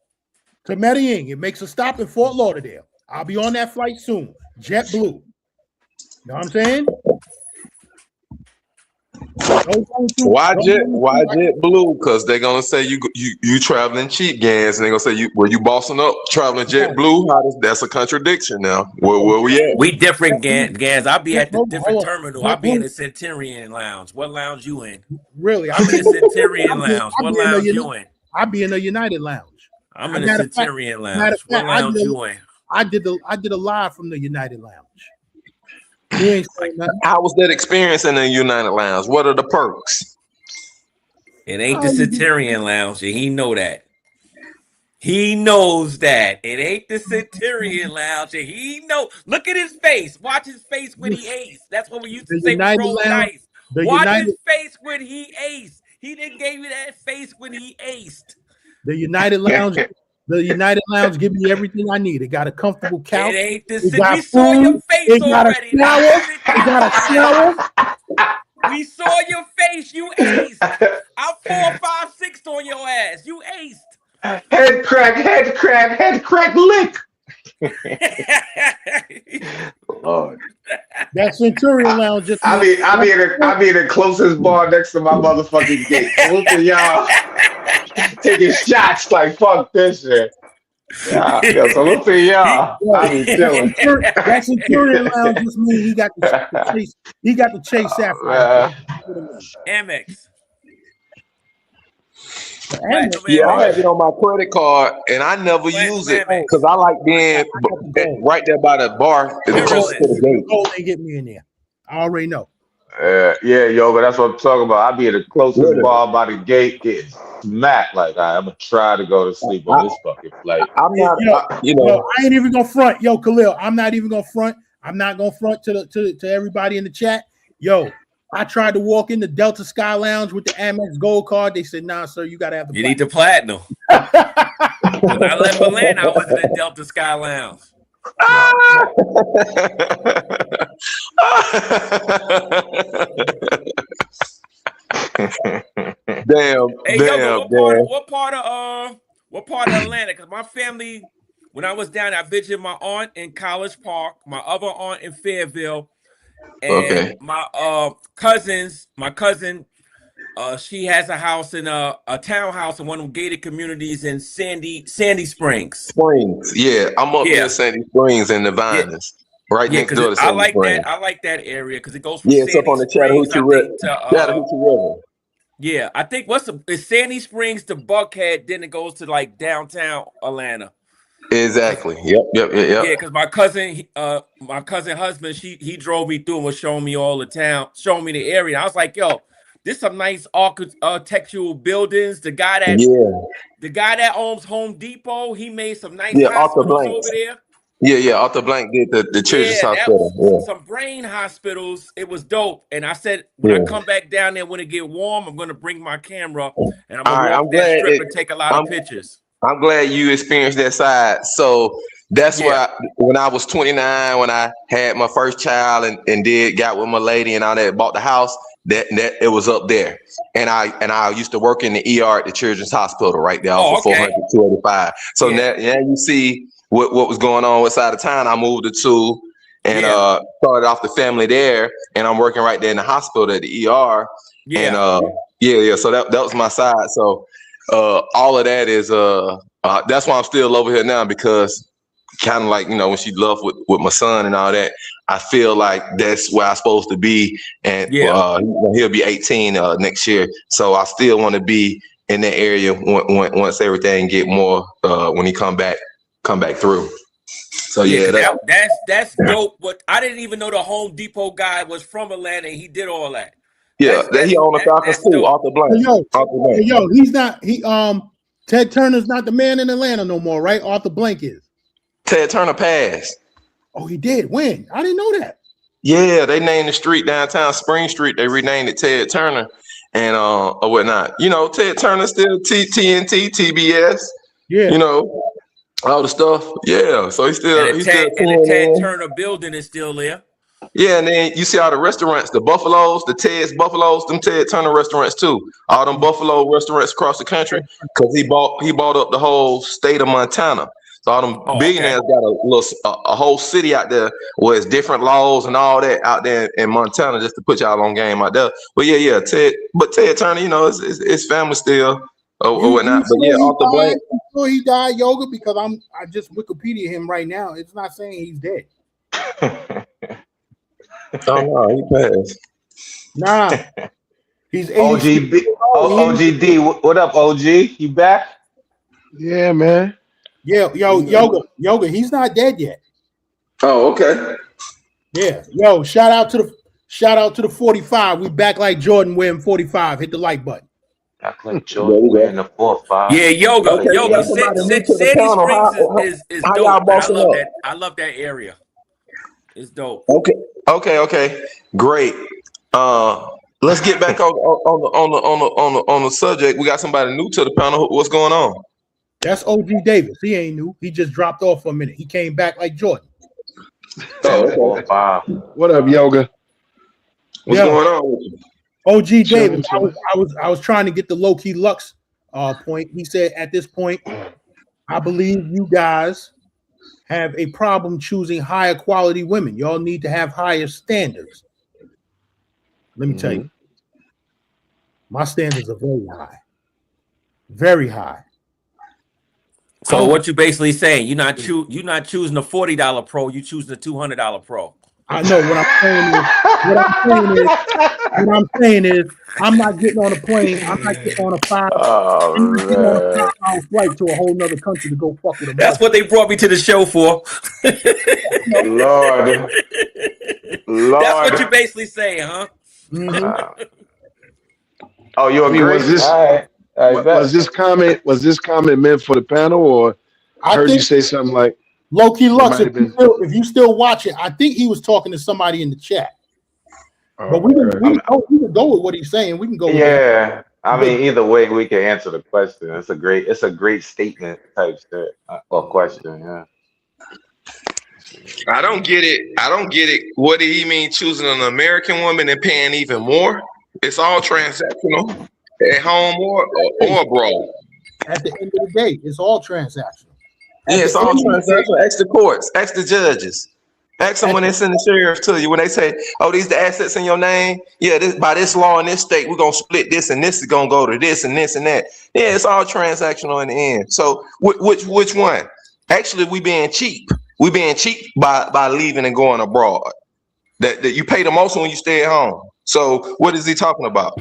Speaker 1: to Medellin. It makes a stop in Fort Lauderdale. I'll be on that flight soon. JetBlue. You know what I'm saying?
Speaker 5: Why JetBlue? Because they're gonna say you traveling cheap, Gans, and they're gonna say you bossing up traveling JetBlue. That's a contradiction now. Where we at?
Speaker 9: We different, Gans. I'll be at the different terminal. I'll be in the Centurion Lounge. What lounge you in?
Speaker 1: Really?
Speaker 9: I'm in the Centurion Lounge. What lounge you in?
Speaker 1: I'll be in the United Lounge.
Speaker 9: I'm in the Centurion Lounge. What lounge you in?
Speaker 1: I did a live from the United Lounge.
Speaker 5: How was that experience in the United Lounge? What are the perks?
Speaker 9: It ain't the Centurion Lounge, and he know that. He knows that. It ain't the Centurion Lounge, and he know. Look at his face. Watch his face when he aced. That's what we used to say with roll dice. Watch his face when he aced. He didn't give you that face when he aced.
Speaker 1: The United Lounge. The United Lounge give me everything I need. It got a comfortable couch.
Speaker 9: It ain't the we saw your face already.
Speaker 1: It got a shower.
Speaker 9: We saw your face. You aced. I'm 4, 5, 6 on your ass. You aced.
Speaker 3: Head crack, lick. Lord.
Speaker 1: That Centurion Lounge just
Speaker 3: I be in the closest bar next to my motherfucking gate. Look at y'all taking shots like fuck this shit. Yeah, so look at y'all. I be chilling.
Speaker 1: That Centurion Lounge just means he got the chase after.
Speaker 9: Amex.
Speaker 5: Yeah, I have it on my credit card, and I never use it because I like being right there by the bar. It's close to the gate.
Speaker 1: Oh, they get me in there. I already know.
Speaker 3: Yeah, yo, but that's what I'm talking about. I be at the closest bar by the gate, getting smacked. Like, I'm gonna try to go to sleep on this fucking flight.
Speaker 5: I'm not,
Speaker 1: I ain't even gonna front, yo, Khalil. I'm not even gonna front. I'm not gonna front to everybody in the chat, yo. I tried to walk in the Delta Sky Lounge with the Amex Gold card. They said, "Nah, sir, you gotta have the."
Speaker 9: You need the platinum. When I left Milan, I was in the Delta Sky Lounge.
Speaker 5: Damn.
Speaker 9: Hey,
Speaker 5: damn,
Speaker 9: yo, what part of Atlanta? Because my family, when I was down, I visited my aunt in College Park, my other aunt in Fayetteville, And my cousin, she has a house in a townhouse in one of them gated communities in Sandy Springs.
Speaker 5: Yeah, I'm up in Sandy Springs in the Viners, right next door to Sandy Springs.
Speaker 9: I like that area because it goes from
Speaker 5: it's up on the Chattahoochee River.
Speaker 9: Yeah, I think it's Sandy Springs to Buckhead, then it goes to like downtown Atlanta.
Speaker 5: Exactly. Yep.
Speaker 9: Yeah, because my cousin husband, he drove me through and was showing me all the town, showing me the area. I was like, yo, this some nice architectural buildings. The guy that owns Home Depot, he made some nice hospitals over there.
Speaker 5: Yeah, Arthur Blank did the children's hospital.
Speaker 9: Some brain hospitals. It was dope. And I said, when I come back down there when it get warm, I'm gonna bring my camera and I'm gonna walk that strip and take a lot of pictures.
Speaker 5: I'm glad you experienced that side. So that's why when I was 29, when I had my first child and got with my lady and all that, bought the house, that it was up there. And I used to work in the ER at the Children's Hospital right there off of 400 285. So now you see what was going on with side of town. I moved to 2 and started off the family there, and I'm working right there in the hospital at the ER. So that was my side. So all of that is that's why I'm still over here now, because kind of like, when she left with my son and all that, I feel like that's where I'm supposed to be. And he'll be 18 next year. So I still want to be in that area once everything get more when he come back through. So
Speaker 9: that's dope. But I didn't even know the Home Depot guy was from Atlanta. He did all that.
Speaker 5: Yeah, he owned a Falcons too, Arthur Blank.
Speaker 1: Yo, he's not. Ted Turner's not the man in Atlanta no more, right? Arthur Blank is.
Speaker 5: Ted Turner passed.
Speaker 1: Oh, he did. When? I didn't know that.
Speaker 5: Yeah, they named the street downtown Spring Street. They renamed it Ted Turner and or whatnot. Ted Turner still TNT, TBS. Yeah. All the stuff. Yeah. So he's still.
Speaker 9: And the Ted Turner building is still there.
Speaker 5: Yeah, and then you see all the restaurants, the Buffaloes, the Ted's Buffaloes, them Ted Turner restaurants too. All them Buffalo restaurants across the country, because he bought up the whole state of Montana. So all them billionaires got a whole city out there where it's different laws and all that out there in Montana, just to put y'all on game out there. But Ted Turner, his family still or whatnot. But Arthur Blank.
Speaker 1: Before he died, Yoga, because I just Wikipedia him right now. It's not saying he's dead.
Speaker 5: Oh no, he passed.
Speaker 1: Nah, he's
Speaker 3: OGD. What up, OG? You back?
Speaker 2: Yeah, man.
Speaker 1: Yeah, Yoga. He's not dead yet.
Speaker 5: Oh, okay.
Speaker 1: Yeah, yo. Shout out to the 45. We back like Jordan wearing 45. Hit the like button.
Speaker 3: Back like Jordan wearing the 4-5.
Speaker 9: Yeah, Yoga. Sandy Springs is dope. I love that area. It's dope.
Speaker 5: Okay. Great. Let's get back on the subject. We got somebody new to the panel. What's going on?
Speaker 1: That's OG Davis. He ain't new. He just dropped off for a minute. He came back like Jordan.
Speaker 2: What up, Yoga?
Speaker 5: What's going on with you?
Speaker 1: OG Davis. I was trying to get the low key Lux point. He said at this point, I believe you guys have a problem choosing higher quality women. Y'all need to have higher standards. Let me tell you, my standards are very high. Very high.
Speaker 9: So what you basically saying? You're not choosing a $40 Pro. You choosing a $200 Pro.
Speaker 1: I know what I'm saying is I'm not getting on a plane. I'm not getting on a 5-hour flight to a whole nother country to go fuck with them.
Speaker 9: That's what they brought me to the show for.
Speaker 3: Lord.
Speaker 9: That's what you basically saying, huh?
Speaker 1: Mm-hmm.
Speaker 3: Oh, you agree?
Speaker 2: Was this comment meant for the panel, or I heard you say something like
Speaker 1: Low-key Lux, if you still watch it, I think he was talking to somebody in the chat. But we can go with what he's saying. We can go with
Speaker 3: that. I mean, either way, we can answer the question. It's a great statement type shit or question, yeah.
Speaker 5: I don't get it. What did he mean choosing an American woman and paying even more? It's all transactional at home or abroad.
Speaker 1: At the end of the day, it's all transactional.
Speaker 5: Yeah, it's all transactional. Ask the courts, ask the judges. Ask them when they send the sheriff to you, when they say, oh, these the assets in your name. Yeah, this by this law in this state, we're gonna split this, and this is gonna go to this and this and that. Yeah, it's all transactional in the end. So which one? Actually, we being cheap. We being cheap by leaving and going abroad. That you pay the most when you stay at home. So what is he talking about?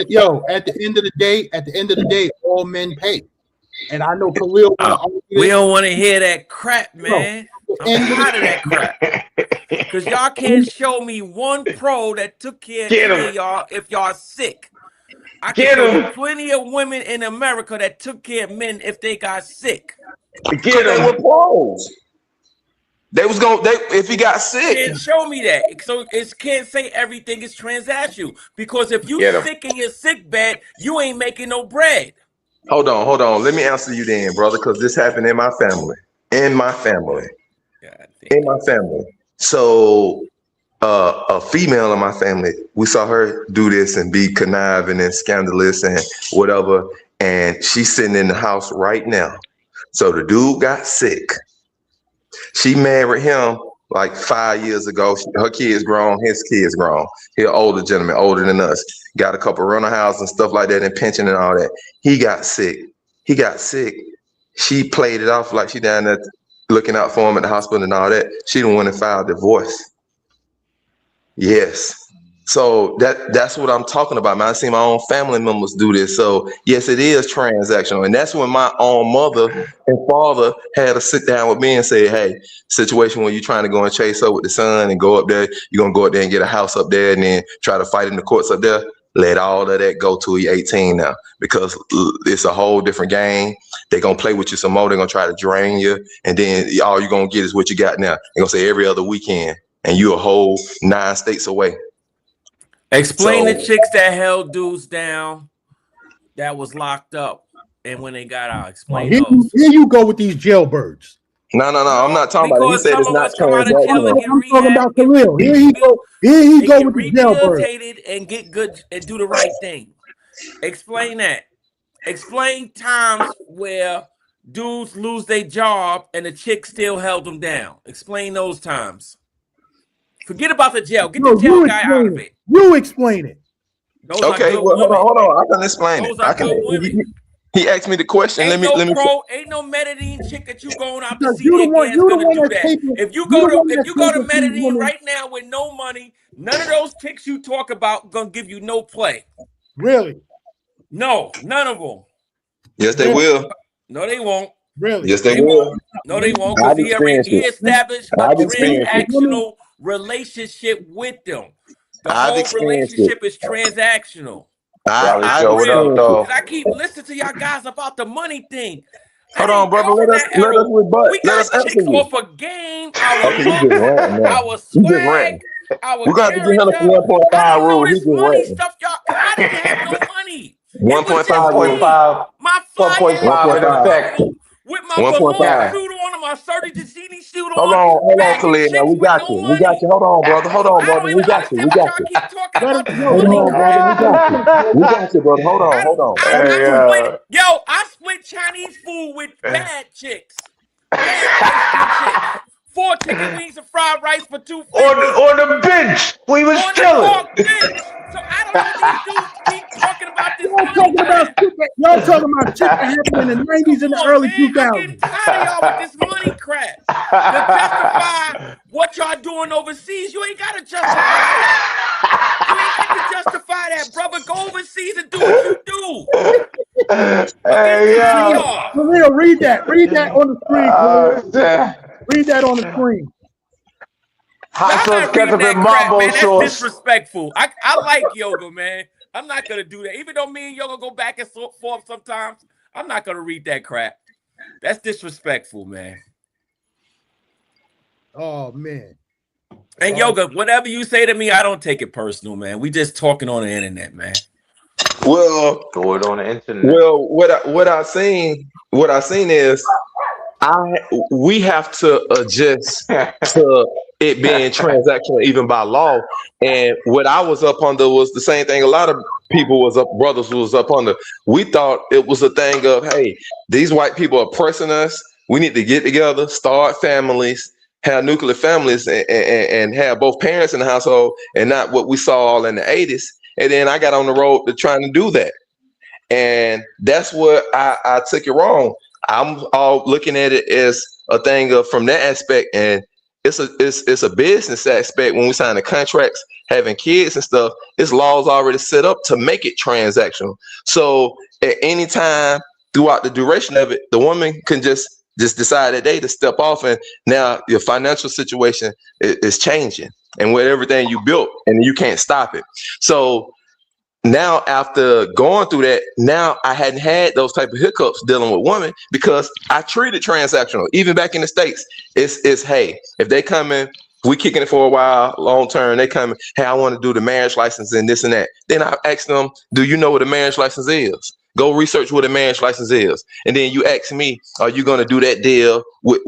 Speaker 1: Yo, at the end of the day, all men pay. And I know Khalil.
Speaker 9: We don't want to hear that crap, man. I'm tired of that crap. Because y'all can't show me one pro that took care of y'all if y'all sick. I can show you plenty of women in America that took care of men if they got sick.
Speaker 5: They were pros. They was going. If he got sick,
Speaker 9: can't show me that. So it can't say everything is transactional. Because if you sick in your sick bed, you ain't making no bread.
Speaker 5: Hold on. Let me answer you then, brother, because this happened in my family. So a female in my family, we saw her do this and be conniving and scandalous and whatever. And she's sitting in the house right now. So the dude got sick. She married him like 5 years ago. Her kid's grown, his kid's grown. He's an older gentleman, older than us. Got a couple rental houses and stuff like that and pension and all that. He got sick. She played it off like she down there looking out for him at the hospital and all that. She didn't want to file divorce. Yes. So that's what I'm talking about, man. I see my own family members do this. So yes, it is transactional. And that's when my own mother and father had to sit down with me and say, hey, situation where you're trying to go and chase up with the son and go up there, you're going to go up there and get a house up there and then try to fight in the courts up there. Let all of that go till you're 18 now, because it's a whole different game. They're going to play with you some more. They're going to try to drain you. And then all you're going to get is what you got now. They're going to say every other weekend and you a whole 9 states away.
Speaker 9: Explain the chicks that held dudes down that was locked up and when they got out. Explain those.
Speaker 1: Here you go with these jailbirds.
Speaker 5: No. I'm not talking about it. He said it's not transactional.
Speaker 1: I'm talking about Khalil. Here he go with the jailbirds.
Speaker 9: And get good and do the right thing. Explain that. Explain times where dudes lose their job and the chick still held them down. Explain those times. Forget about the jail. Get the jail guy out of it.
Speaker 1: You explain it.
Speaker 5: Okay, well, hold on. I can explain it. He asked me the question. Let me.
Speaker 9: Ain't no Medellin chick that you going out to see their gas gonna do that. If you go to Medellin right now with no money, none of those chicks you talk about gonna give you no play.
Speaker 1: Really?
Speaker 9: No, none of them.
Speaker 5: Yes, they will.
Speaker 9: No, they won't.
Speaker 1: Really?
Speaker 5: Yes, they will.
Speaker 9: No, they won't, because he established a transactional relationship with them. The whole relationship is transactional. I keep listening to y'all guys about the money thing.
Speaker 5: Hold on, brother. Let us rebut.
Speaker 9: We got chicks off a game. Our swag.
Speaker 5: We got to get him a 1.5 rule. He's just
Speaker 9: money stuff, y'all. I didn't have no money.
Speaker 5: 1.5.
Speaker 9: My
Speaker 3: 1.5 in effect.
Speaker 9: With my balloon suit on and my Sergio Tacchini suit on.
Speaker 5: Hold on, Khalid. Now we got you. Hold on, brother. We got you. We got you, brother. Hold on.
Speaker 9: I split Chinese food with bad chicks. Bad chicks. 4 chicken wings and fried rice for $2.
Speaker 3: On the bench. We was chilling.
Speaker 9: So I don't know these dudes keep talking about this.
Speaker 1: Y'all talking about shit that happened in the 90s and the early 2000s.
Speaker 9: I'm getting tired of y'all with this money crap. To justify what y'all doing overseas, you ain't got to justify that. You ain't got to justify that, brother. Go overseas and do what you do.
Speaker 1: For real, read that. Read that on the screen. Read that on the screen.
Speaker 3: Hot sauce, ketchup, and
Speaker 9: mambo sauce. That's disrespectful. I like Yoga, man. I'm not gonna do that. Even though me and Yoga go back and forth sometimes, I'm not gonna read that crap. That's disrespectful, man.
Speaker 1: Oh man.
Speaker 9: And Yoga, whatever you say to me, I don't take it personal, man. We just talking on the internet, man.
Speaker 5: Well,
Speaker 3: do it on the internet.
Speaker 5: Well, what I seen is we have to adjust to it being transactional even by law. And what I was up under was the same thing a lot of people brothers was up under. We thought it was a thing of, hey, these white people are oppressing us. We need to get together, start families, have nuclear families and have both parents in the household and not what we saw all in the 80s. And then I got on the road to trying to do that. And that's what I took it wrong. I'm all looking at it as a thing of from that aspect, and it's a business aspect. When we sign the contracts, having kids and stuff, it's laws already set up to make it transactional. So at any time throughout the duration of it, the woman can just decide that day to step off, and now your financial situation is changing, and with everything you built, and you can't stop it. So now after going through that, now I hadn't had those type of hiccups dealing with women because I treated transactional. Even back in the States, it's hey, if they come in, we kicking it for a while, long term, they come in, hey, I want to do the marriage license and this and that. Then I ask them, do you know what a marriage license is? Go research what a marriage license is. And then you ask me, are you going to do that deal with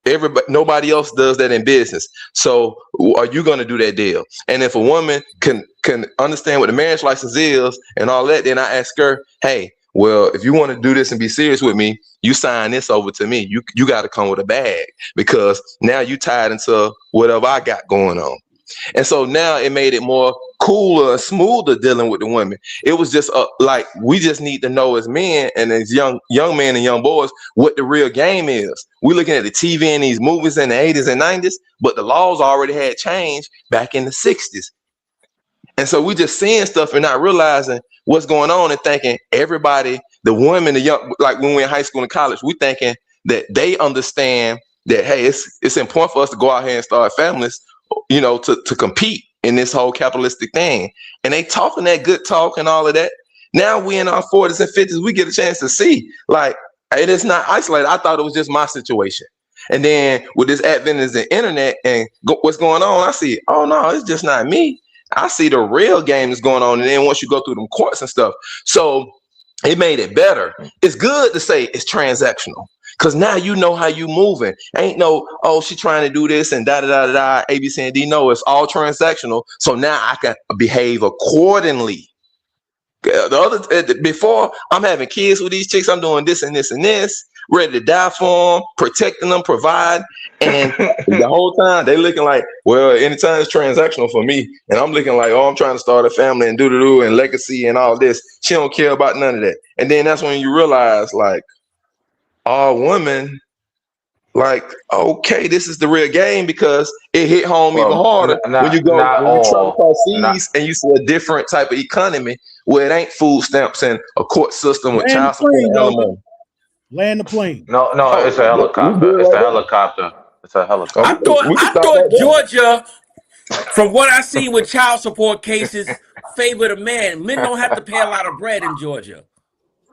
Speaker 5: everybody? Nobody else does that in business. So are you going to do that deal? And if a woman can understand what the marriage license is and all that, then I ask her, hey, well, if you want to do this and be serious with me, you sign this over to me. You got to come with a bag because now you tied into whatever I got going on. And so now it made it more cooler and smoother dealing with the women. It was just like we just need to know as men and as young men and young boys what the real game is. We're looking at the TV and these movies in the 80s and 90s, but the laws already had changed back in the 60s. And so we just seeing stuff and not realizing what's going on and thinking everybody, the women, the young, like when we're in high school and college, we thinking that they understand that, hey, it's important for us to go out here and start families, you know, to compete in this whole capitalistic thing. And they talking that good talk and all of that. Now we in our 40s and 50s, we get a chance to see, like, it is not isolated. I thought it was just my situation. And then with this advent of the internet and what's going on, I see, oh no, it's just not me. I see the real game is going on. And then once you go through them courts and stuff, so it made it better. It's good to say it's transactional because now you know how you moving. Ain't no, oh, she trying to do this and da A, B, C, and D. No, it's all transactional. So now I can behave accordingly. Before I'm having kids with these chicks, I'm doing this and this and this, ready to die for them, protecting them, provide. And the whole time they looking like, well, anytime it's transactional for me. And I'm looking like, oh, I'm trying to start a family and do and legacy and all this. She don't care about none of that. And then that's when you realize, like, all women, like, okay, this is the real game because it hit home even harder when you go when you travel across seas and you see a different type of economy where it ain't food stamps and a court system with child support and alimony.
Speaker 1: Land the plane.
Speaker 3: No, it's a helicopter. It's a helicopter. It's a helicopter.
Speaker 9: I thought Georgia, from what I see with child support cases, favor the man. Men don't have to pay a lot of bread in Georgia.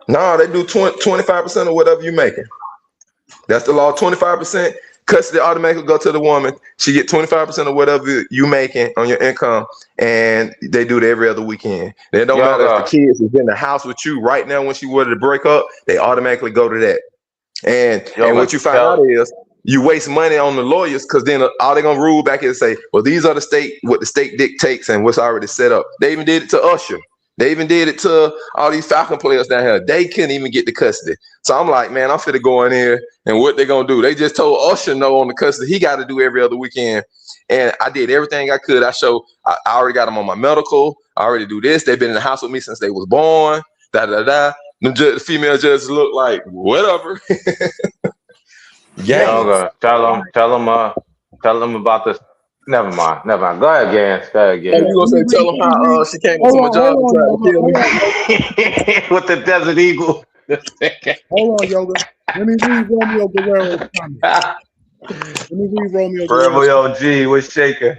Speaker 5: No, they do 25% of whatever you're making. That's the law. 25% custody automatically go to the woman. She get 25% of whatever you making on your income, and they do it every other weekend. It don't matter if the kids is in the house with you right now when she wanted to break up. They automatically go to that. And what you find out is you waste money on the lawyers because then all they're gonna rule back and say, well, these are what the state dictates and what's already set up. They even did it to Usher. They even did it to all these Falcon players down here. They couldn't even get the custody. So I'm like, man, I'm finna go in here and what they gonna do? They just told Usher no on the custody. He got to do every other weekend. And I did everything I could. I already got them on my medical. I already do this. They've been in the house with me since they was born. The female judges look like whatever.
Speaker 3: Yeah. Tell them about this. Never mind. Go ahead, Gans.
Speaker 5: You gonna say tell them how she came into my job and tried to kill me
Speaker 3: with the Desert Eagle.
Speaker 1: Hold on, Yoga. Let me read Romeo Guerrero's comment.
Speaker 3: Romeo G was shaking.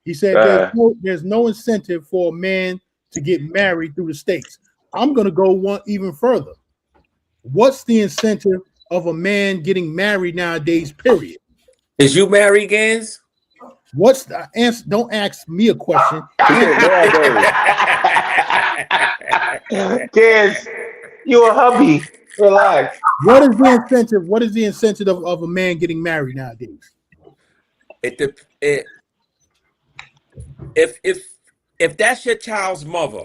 Speaker 1: He said there's no incentive for a man to get married through the states. I'm gonna go one even further. What's the incentive of a man getting married nowadays, period?
Speaker 9: Is you married, Gans?
Speaker 1: What's the answer? Don't ask me a question.
Speaker 3: Kids, you a hubby. Relax.
Speaker 1: What is the incentive? What is the incentive of a man getting married nowadays?
Speaker 9: If that's your child's mother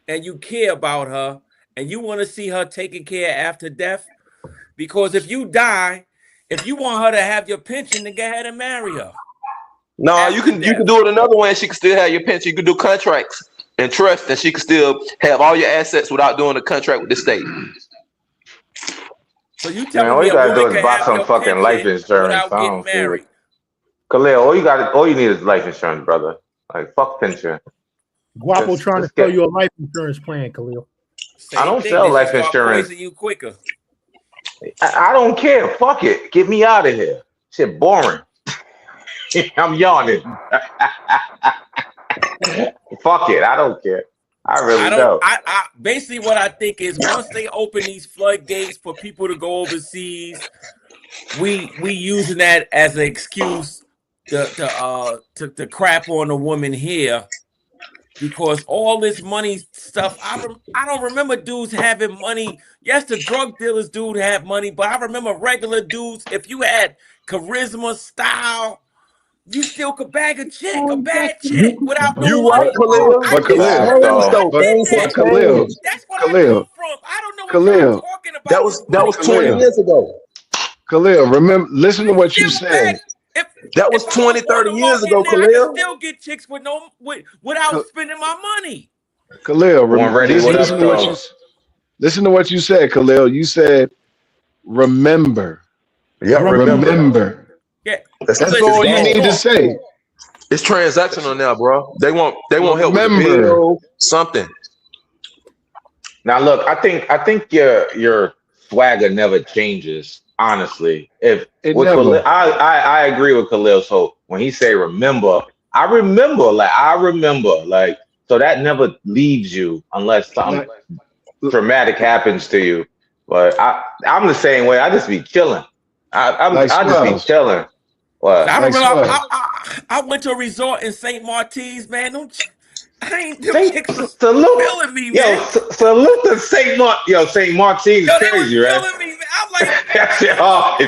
Speaker 9: and you care about her and you want to see her taken care of after death, because if you die If you want her to have your pension, then go ahead and marry her.
Speaker 5: No, you can do it another way, and she can still have your pension. You can do contracts and trust, and she can still have all your assets without doing a contract with the state.
Speaker 9: So you tell me
Speaker 3: all you gotta do is
Speaker 9: can
Speaker 3: buy
Speaker 9: have
Speaker 3: some
Speaker 9: your
Speaker 3: fucking life
Speaker 9: pension
Speaker 3: insurance.
Speaker 9: without getting married.
Speaker 3: Khalil, all you need is life insurance, brother. Like fuck pension.
Speaker 1: Guapo trying to sell you a life insurance plan, Khalil.
Speaker 3: I don't sell life insurance.
Speaker 9: You quicker.
Speaker 3: I don't care. Fuck it. Get me out of here. Shit boring. I'm yawning. Fuck it. I don't care. I really don't.
Speaker 9: I basically what I think is once they open these floodgates for people to go overseas, we using that as an excuse to crap on the woman here, because all this money stuff. I don't remember dudes having money. Yes, the drug dealers dude had money, but I remember regular dudes. If you had charisma, style, you still could bag a chick, a bad chick, without no
Speaker 5: You right,
Speaker 9: money.
Speaker 5: Khalil.
Speaker 2: Khalil.
Speaker 9: That's what I come from. I don't know what you're talking about.
Speaker 5: That was 20 years ago.
Speaker 2: Khalil, remember, listen to what you said.
Speaker 5: That was 20, 30 years ago, Khalil.
Speaker 9: I still get chicks without spending my money.
Speaker 2: Khalil, listen to what you said, Khalil. You said, remember.
Speaker 5: Yeah,
Speaker 2: remember.
Speaker 9: Yeah,
Speaker 2: that's all you need to say.
Speaker 5: It's transactional now, bro. They won't help with the bill, something.
Speaker 3: Now look, I think your swagger never changes. Honestly, Khalil, I agree with Khalil. So when he say remember, I remember, so that never leaves you unless something traumatic happens to you. But I'm the same way. I just be chilling. I just be chilling. What?
Speaker 9: I remember I went to a resort in St. Martin's, man. I ain't killing me, man.
Speaker 3: Salute to St. Martin's crazy, right?
Speaker 9: Killing me, man. I'm like, involved.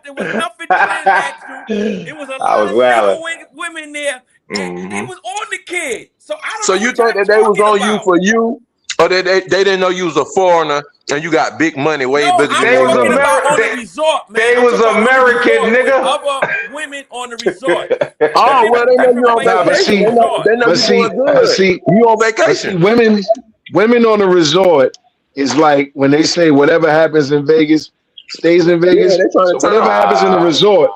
Speaker 9: There was nothing transactional. It was a lot of women there. And it was on the kid. So I don't.
Speaker 5: So you think that they was on you for you, or they didn't know you was a foreigner and you got big money, way bigger than
Speaker 9: they was on the resort, man.
Speaker 3: They was American, nigga.
Speaker 9: Other women on the resort.
Speaker 5: Oh, well, they know you on vacation. They know you doing good. You on vacation.
Speaker 2: Women on the resort is like when they say whatever happens in Vegas stays in Vegas. So whatever happens in the resort.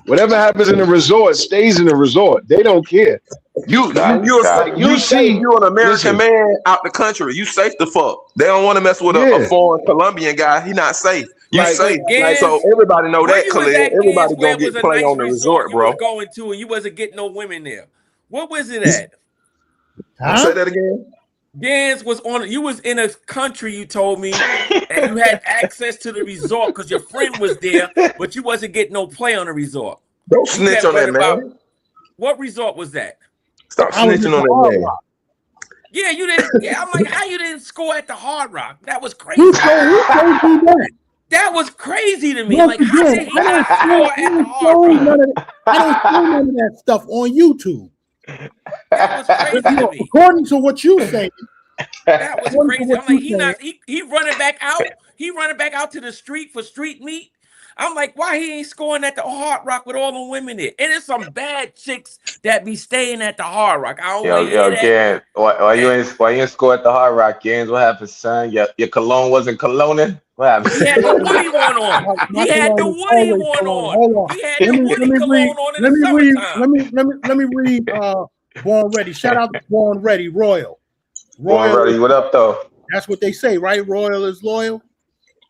Speaker 2: Whatever happens in the resort stays in the resort. They don't care.
Speaker 5: You're an American man out the country. You safe the fuck. They don't want to mess with a foreign Colombian guy. He not safe. You safe. So everybody know that, Khalil. Everybody gonna get play on the resort, bro.
Speaker 9: You going to and you wasn't getting no women there. What was it at?
Speaker 5: Say that again.
Speaker 9: Gans was on. You was in a country, you told me, and you had access to the resort because your friend was there, but you wasn't getting no play on the resort.
Speaker 5: Don't snitch on that, man.
Speaker 9: What resort was that?
Speaker 5: Stop snitching on that, man.
Speaker 9: Yeah, you didn't. Yeah, I'm like, how you didn't score at the Hard Rock? That was crazy. That was crazy to me.
Speaker 1: Yes,
Speaker 9: like, how did he not score at the Hard Rock?
Speaker 1: I don't see none of that stuff on YouTube.
Speaker 9: That was crazy to me.
Speaker 1: According to what you say,
Speaker 9: that was crazy. I'm like, he running back out. He running back out to the street for street meat. I'm like, why he ain't scoring at the Hard Rock with all the women there? And it's some bad chicks that be staying at the Hard Rock. I don't
Speaker 3: Gans, why you ain't score at the Hard Rock, Gans? What happened, son? Your cologne wasn't cologning? What happened?
Speaker 9: He had the Woody one on. He had the Woody one on. He had the Woody cologne on in the summertime.
Speaker 1: Let me read Born Ready. Shout out to Born Ready, Royal.
Speaker 3: Born Ready, what up, though?
Speaker 1: That's what they say, right? Royal is loyal.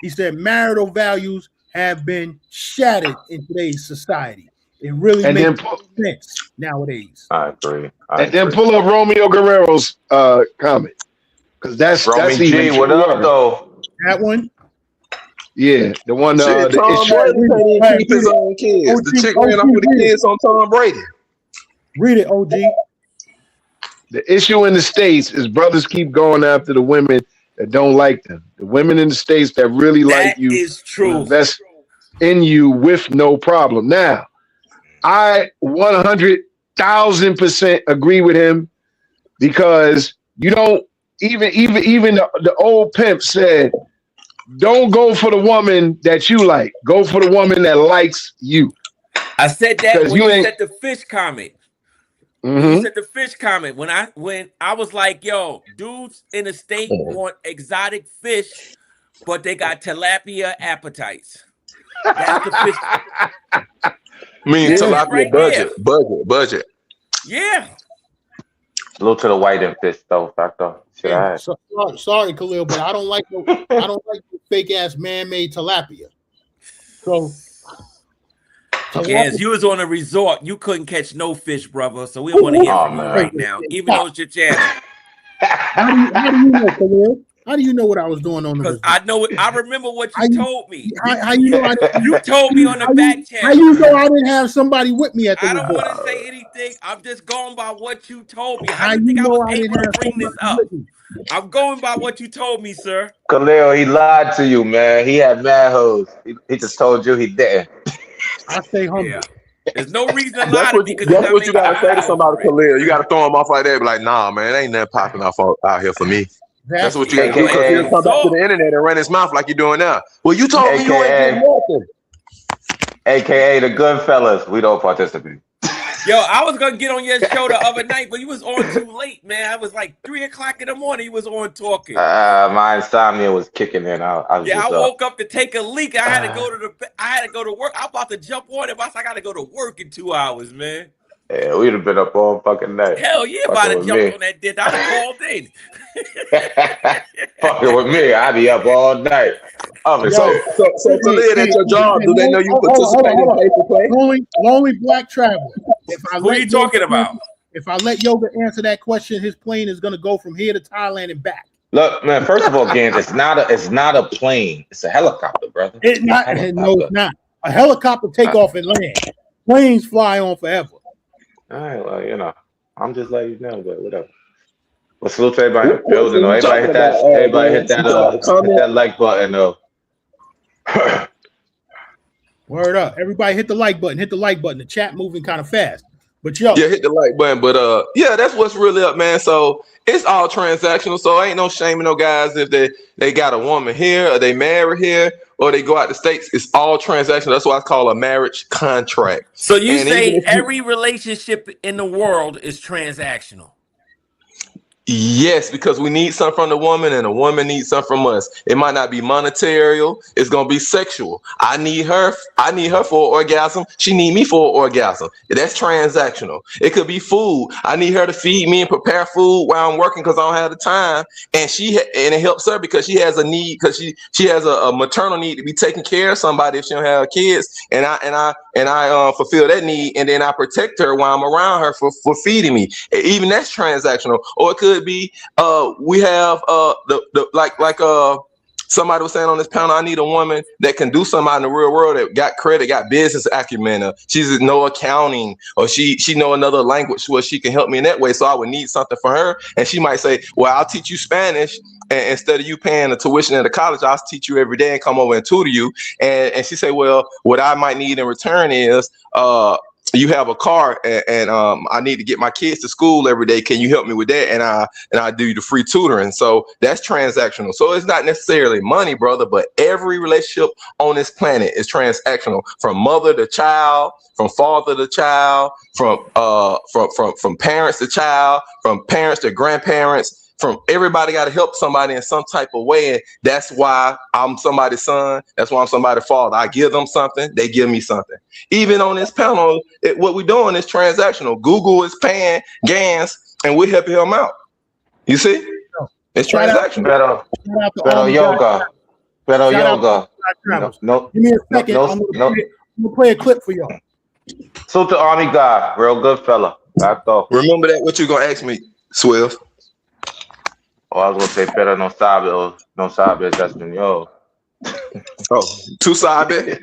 Speaker 1: He said marital values have been shattered in today's society. It really makes sense nowadays.
Speaker 3: I agree.
Speaker 2: Then pull up Romeo Guerrero's comment. Because that's
Speaker 3: G, what up, though?
Speaker 1: That one?
Speaker 2: Yeah, the one
Speaker 5: Tom Brady can't keep his own kids. The chick ran up with the kids on Tom Brady.
Speaker 1: Read it, OG.
Speaker 2: The issue in the States is brothers keep going after the women that don't like them. The women in the States that really like you
Speaker 9: is true.
Speaker 2: Invest in you with no problem. Now, I 100,000% agree with him because you don't even the old pimp said, don't go for the woman that you like. Go for the woman that likes you.
Speaker 9: I said that when you said the fish comment.
Speaker 2: Mm-hmm.
Speaker 9: You said the fish comment when I was like, yo, dudes in the state want exotic fish, but they got tilapia appetites. That's the fish.
Speaker 5: I mean, tilapia right budget.
Speaker 9: Yeah.
Speaker 3: Salute to the white and fish though, factor.
Speaker 1: Sorry, Khalil, but I don't like the fake ass man-made tilapia. So.
Speaker 9: Yes, you was on a resort. You couldn't catch no fish, brother. So we don't want to hear from you right now, even though it's your channel.
Speaker 1: How do you know, Khalil? How do you know what I was doing on the resort?
Speaker 9: I know it. I remember what you told me.
Speaker 1: How you know?
Speaker 9: You told me on the back channel.
Speaker 1: How you know I didn't have somebody with me at the resort?
Speaker 9: I don't want to say anything. I'm just going by what you told me.
Speaker 1: How
Speaker 9: do
Speaker 1: you
Speaker 9: think
Speaker 1: know
Speaker 9: I was able to bring this up? I'm going by what you told me, sir.
Speaker 3: Khalil, he lied to you, man. He had mad hoes. He just told you he didn't.
Speaker 1: I stay humble.
Speaker 9: Yeah. There's no reason to lie to me.
Speaker 5: That's what you gotta say to somebody, Khalil. You gotta throw him off like that. Be like, nah, man, ain't nothing popping off out here for me. That's what you gotta do. Because he'll come back to the internet and run his mouth like you're doing now. Well, you told me you ain't doing nothing.
Speaker 3: AKA the Goodfellas. We don't participate.
Speaker 9: Yo, I was gonna get on your show the other night, but you was on too late, man. I was like 3 o'clock in the morning. You was on talking.
Speaker 3: My insomnia was kicking in. I
Speaker 9: woke up to take a leak. I had to go to work. I'm about to jump on it, but I got to go to work in 2 hours, man.
Speaker 3: Yeah, we'd have been up all fucking night.
Speaker 9: Hell yeah, about to jump on that dick. I called in.
Speaker 3: Fucking with me, I'd be up all night.
Speaker 5: So Khalil, at your job, do they know you participate in paper play?
Speaker 1: Lonely Black Traveler.
Speaker 9: Who are you talking about?
Speaker 1: If I let Yoga answer that question, his plane is gonna go from here to Thailand and back.
Speaker 3: Look, man. First of all, again, it's not a plane. It's a helicopter, brother.
Speaker 1: It's not. No, it's not. A helicopter take off and land. Planes fly on forever.
Speaker 3: All right. Well, I'm just letting you know, but whatever. Well, salute to everybody in the building. Everybody hit that like button though.
Speaker 1: Word up. Everybody hit the like button. Hit the like button. The chat moving kind of fast. But yo.
Speaker 5: Yeah, hit the like button. But yeah, that's what's really up, man. So it's all transactional. So ain't no shaming no guys if they got a woman here or they marry here or they go out the States. It's all transactional. That's why I call a marriage contract.
Speaker 9: So you say every relationship in the world is transactional?
Speaker 5: Yes, because we need something from the woman and the woman needs something from us. It might not be monetary, it's gonna be sexual. I need her for an orgasm. She need me for an orgasm. That's transactional. It could be food. I need her to feed me and prepare food while I'm working because I don't have the time. And it helps her because she has a need, because she has a maternal need to be taking care of somebody if she don't have kids. And I fulfill that need, and then I protect her while I'm around her for feeding me. Even that's transactional. Or it could be we have somebody was saying on this panel, I need a woman that can do something out in the real world, that got credit, got business acumen, she's know accounting, or she know another language where she can help me in that way. So I would need something for her, and she might say, well, I'll teach you Spanish, and instead of you paying the tuition at the college, I'll teach you every day and come over and tutor you. And she say, well, what I might need in return is you have a car and I need to get my kids to school every day. Can you help me with that? And I do the free tutoring. So that's transactional. So it's not necessarily money, brother, but every relationship on this planet is transactional, from mother to child, from father to child, from parents to child, from parents to grandparents. From everybody got to help somebody in some type of way. And that's why I'm somebody's son. That's why I'm somebody's father. I give them something, they give me something. Even on this panel, what we're doing is transactional. Google is paying Gans, and we're helping him out. You see? It's transactional.
Speaker 3: Better yoga.
Speaker 1: No. Give me a second. I'm gonna play a clip for y'all.
Speaker 3: So to Army guy, real good fella. Back off.
Speaker 5: Remember that. What you gonna ask me, Swift?
Speaker 3: Oh, I was gonna say, pero no sabe, Justin, yo.
Speaker 5: Oh, tú sabes.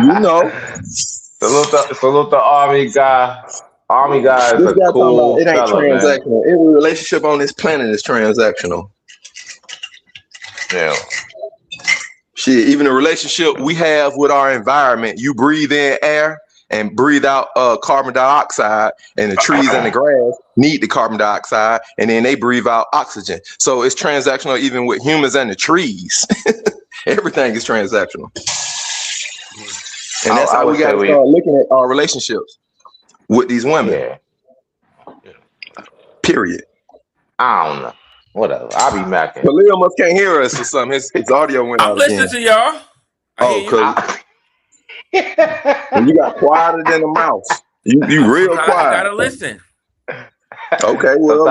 Speaker 5: You know.
Speaker 3: Salute the Army guy. Army guy is a cool
Speaker 5: it ain't
Speaker 3: fella,
Speaker 5: transactional.
Speaker 3: man.
Speaker 5: Every relationship on this planet is transactional.
Speaker 3: Yeah.
Speaker 5: Shit, even the relationship we have with our environment, you breathe in air, and breathe out carbon dioxide, and the trees and the grass need the carbon dioxide, and then they breathe out oxygen. So it's transactional even with humans and the trees. Everything is transactional. And that's how we got to start looking at our relationships with these women.
Speaker 3: Yeah.
Speaker 5: Period.
Speaker 3: I don't know. Whatever. I'll be macking.
Speaker 5: But Leo must can't hear us or something. His audio went out.
Speaker 9: I'm listening to y'all.
Speaker 5: Oh, because you got quieter than a mouse. You real quiet.
Speaker 9: I gotta listen.
Speaker 5: Okay, well,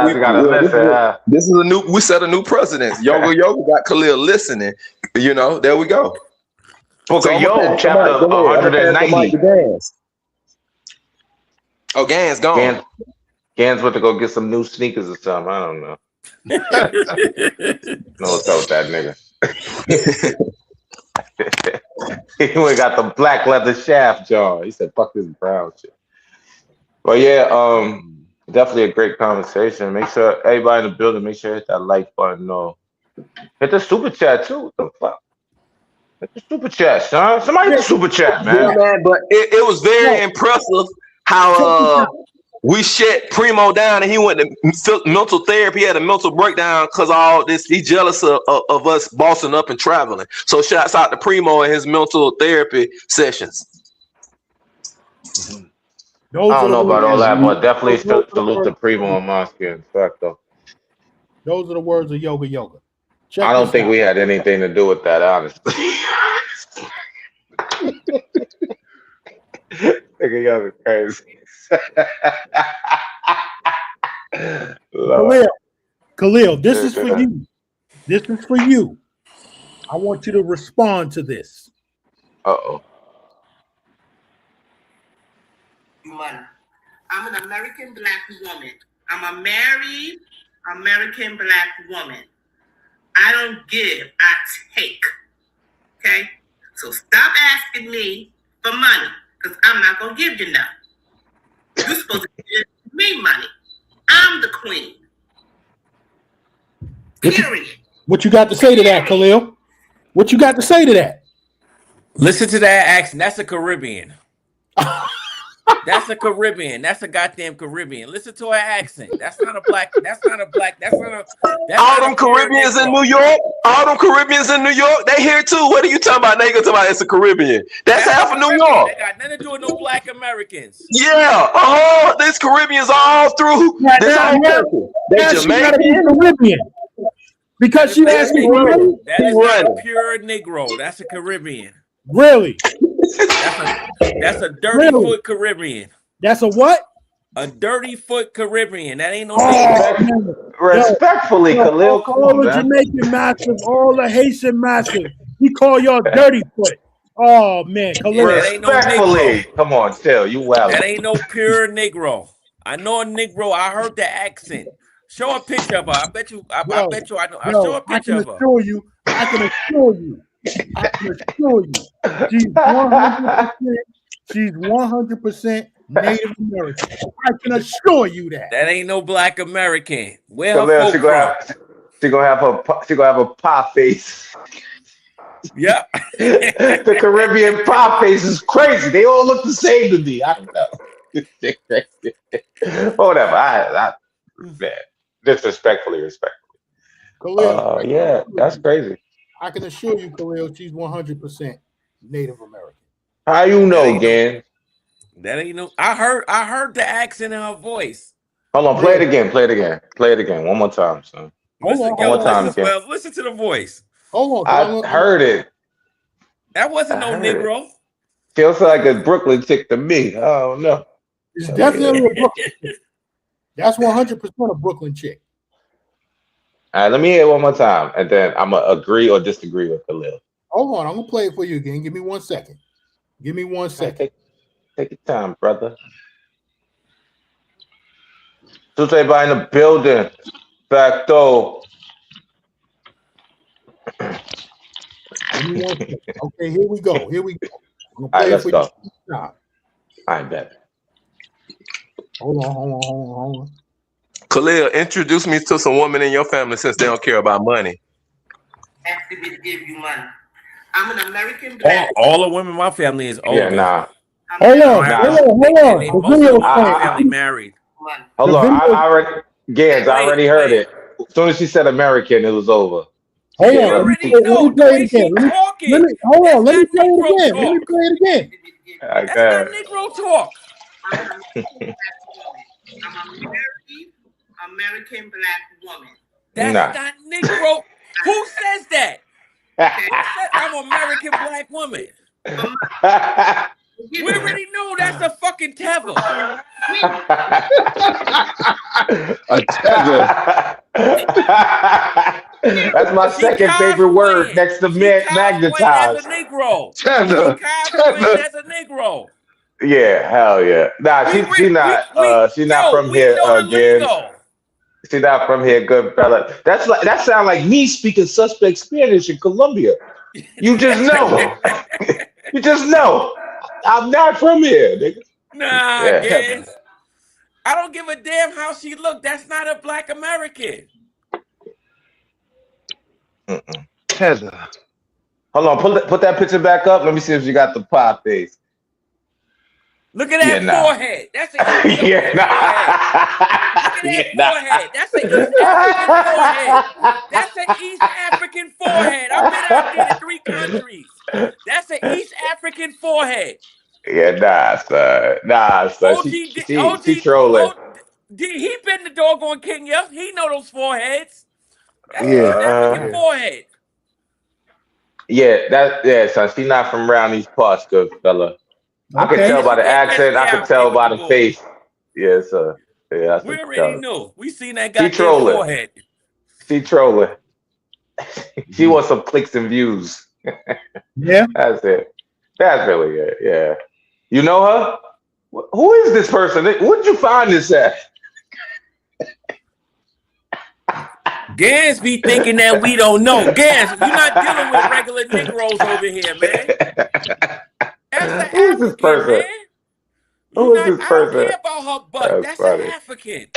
Speaker 5: this is a new. We set a new precedent. Yoga got Khalil listening. You know, there we go.
Speaker 3: Book of Job, chapter 190.
Speaker 5: Oh, Gans gone.
Speaker 3: Gans went to go get some new sneakers or something. I don't know. No, what's up with that nigga? He went got the black leather shaft jaw. He said, "Fuck this brown shit." But yeah, definitely a great conversation. Make sure everybody in the building, make sure hit that like button. Hit the super chat too. What the fuck? Hit the super chat, son. Somebody hit the super chat, man.
Speaker 5: Yeah, man. But it was very impressive how we shut Primo down and he went to mental therapy. He had a mental breakdown because of all this. He's jealous of us bossing up and traveling. So shouts out to Primo and his mental therapy sessions.
Speaker 3: I don't know about all that, but definitely salute to Primo and Mosky and fuck though.
Speaker 1: Those are the words of Yoga.
Speaker 3: I don't think we had anything to do with that, honestly. Nigga, y'all are crazy.
Speaker 1: Khalil, this is for you. This is for you. I want you to respond to this.
Speaker 3: Uh-oh.
Speaker 10: I'm an American Black woman. I'm a married American Black woman. I don't give, I take. Okay? So stop asking me for money, because I'm not going to give you none. You're supposed to give me money. I'm the queen. Period.
Speaker 1: What you got to say to that, Khalil? What you got to say to that?
Speaker 9: Listen to that accent. That's a Caribbean. That's a Caribbean. That's a goddamn Caribbean. Listen to her accent. That's not a black.
Speaker 5: All them Caribbeans in New York. All them Caribbeans in New York. They here too. What are you talking about? They talking about it's a Caribbean. That's half of New York.
Speaker 9: They got nothing to do with no black Americans.
Speaker 5: Yeah. These Caribbeans all through this whole country. They Jamaican.
Speaker 1: Caribbean. Because she asked me.
Speaker 9: That is not a pure Negro. That's a Caribbean.
Speaker 1: Really?
Speaker 9: That's a dirty foot Caribbean.
Speaker 1: That's a what?
Speaker 9: A dirty foot Caribbean. That ain't no
Speaker 3: respectfully, Khalil.
Speaker 1: All the Jamaican massive, all the Haitian massive. We call y'all dirty foot. Oh man, Khalil.
Speaker 3: Respectfully. Come on, still you wild.
Speaker 9: That ain't no pure Negro. I know a Negro. I heard the accent. Show a picture of her. I bet you I know. I'll show a picture of her.
Speaker 1: I can assure you. She's 100% Native American. I can assure you that.
Speaker 9: That ain't no black American. Where her folk
Speaker 3: she gonna have a pie face.
Speaker 9: Yeah.
Speaker 3: The Caribbean pie face is crazy. They all look the same to me. I don't know. Whatever. I disrespectfully.
Speaker 1: Khalil,
Speaker 3: yeah, that's crazy.
Speaker 1: I can assure you, Khalil, she's 100% Native American.
Speaker 3: How you know, Gan?
Speaker 9: That ain't no. I heard the accent in her voice.
Speaker 3: Hold on, play it again. One more time, son.
Speaker 9: Listen to the voice.
Speaker 1: Hold on.
Speaker 3: I heard it.
Speaker 9: That wasn't no Negro.
Speaker 3: Feels like a Brooklyn chick to me. Oh no.
Speaker 1: It's definitely a Brooklyn chick. That's 100% a Brooklyn chick.
Speaker 3: All right, let me hear it one more time, and then I'm gonna agree or disagree with Khalil.
Speaker 1: Hold on, I'm gonna play it for you again. Give me 1 second.
Speaker 3: Take your time, brother. So everybody in the building, back door.
Speaker 1: Okay, here we go.
Speaker 3: All right, let's go. I bet.
Speaker 1: Hold on.
Speaker 5: Khalil, introduce me to some women in your family since they don't care about money.
Speaker 10: Asking me to give you money. I'm an American Black.
Speaker 9: All the women in my family is older.
Speaker 3: Yeah, nah.
Speaker 1: Hold on.
Speaker 9: Most of them family married.
Speaker 3: Hold on. I already heard it. As soon as she said American, it was over.
Speaker 1: Hold on. Let me play it again. Let me play it again.
Speaker 9: That's not Negro talk.
Speaker 10: I'm a married American black woman.
Speaker 9: That's not Negro. Who says that? Who said I'm an American black woman? We already know that's a fucking tether.
Speaker 2: A tether.
Speaker 3: That's my second favorite word next to magnetized.
Speaker 9: As a Negro.
Speaker 2: Tether.
Speaker 9: As a Negro.
Speaker 3: Yeah, hell yeah. Nah, she's not from here again. She's not from here, good fella. That sound like me speaking suspect Spanish in Colombia. You just know. You just know. I'm not from here, nigga.
Speaker 9: Nah, yeah. I don't give a damn how she looked. That's not a black American.
Speaker 2: Tether.
Speaker 3: Hold on, put that picture back up. Let me see if you got the pie face.
Speaker 9: Look at that forehead. That's a forehead. Look at that forehead. That's an East African forehead. That's an East African forehead. I've been out there in 3 countries. That's an East African forehead.
Speaker 3: Yeah, nah, son. She trolling.
Speaker 9: He been the doggone Kenya. He know those foreheads. That's an African forehead.
Speaker 3: Yeah, son. She not from around these parts, good fella. I can tell by the accent. I can tell by the face. Yes, sir. Yeah,
Speaker 9: we already knew. We seen that guy forehead.
Speaker 3: She trolling. She wants some clicks and views.
Speaker 1: Yeah,
Speaker 3: that's it. That's really it. Yeah. You know her? Who is this person? Where'd you find this at?
Speaker 9: Gans be thinking that we don't know. Gans, you're not dealing with regular Negroes over here, man. Who is this person? Who is this person? I don't care about her butt. That's an African.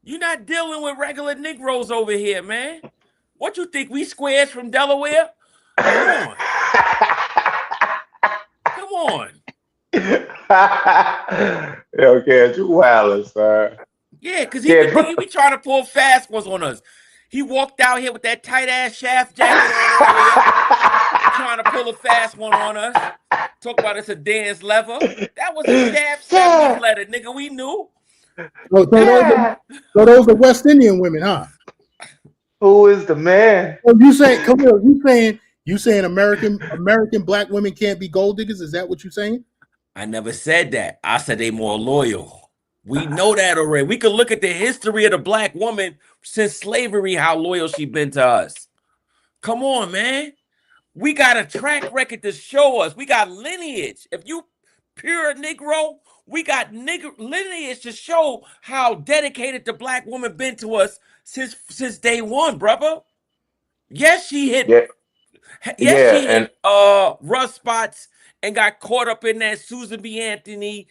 Speaker 9: You're not dealing with regular Negroes over here, man. What you think? We squares from Delaware? Come on.
Speaker 3: Okay, you wildin', sir.
Speaker 9: Yeah, because he be trying to pull fast ones on us. He walked out here with that tight ass shaft jacket on, trying to pull a fast one on us. Talk about it's a dance lever. That was a shaft 70s letter, nigga. We knew.
Speaker 1: So those are West Indian women, huh?
Speaker 3: Who is the man?
Speaker 1: Well, you saying? Come on, you saying American black women can't be gold diggers? Is that what you're saying?
Speaker 9: I never said that. I said they more loyal. We know that already. We could look at the history of the black woman since slavery, how loyal she been to us. Come on, man. We got a track record to show us. We got lineage. If you pure Negro, we got lineage to show how dedicated the black woman been to us since day one, brother. Yes, she hit. She hit rough spots and got caught up in that Susan B. Anthony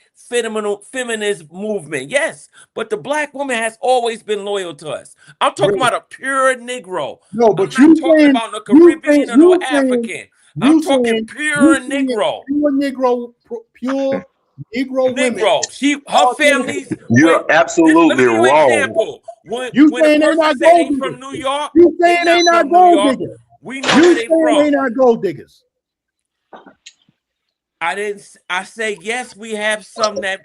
Speaker 9: feminist movement. Yes, but the black woman has always been loyal to us. I'm talking about a pure Negro.
Speaker 1: No, but
Speaker 9: I'm not talking about no Caribbean or no African. I'm talking pure Negro.
Speaker 1: Pure Negro women.
Speaker 9: Her family's.
Speaker 5: You're absolutely wrong.
Speaker 9: Example. When
Speaker 1: saying they not gold diggers
Speaker 9: from New York?
Speaker 1: You saying they not gold diggers?
Speaker 9: We know where they from.
Speaker 1: They not gold diggers.
Speaker 9: I say yes, we have some that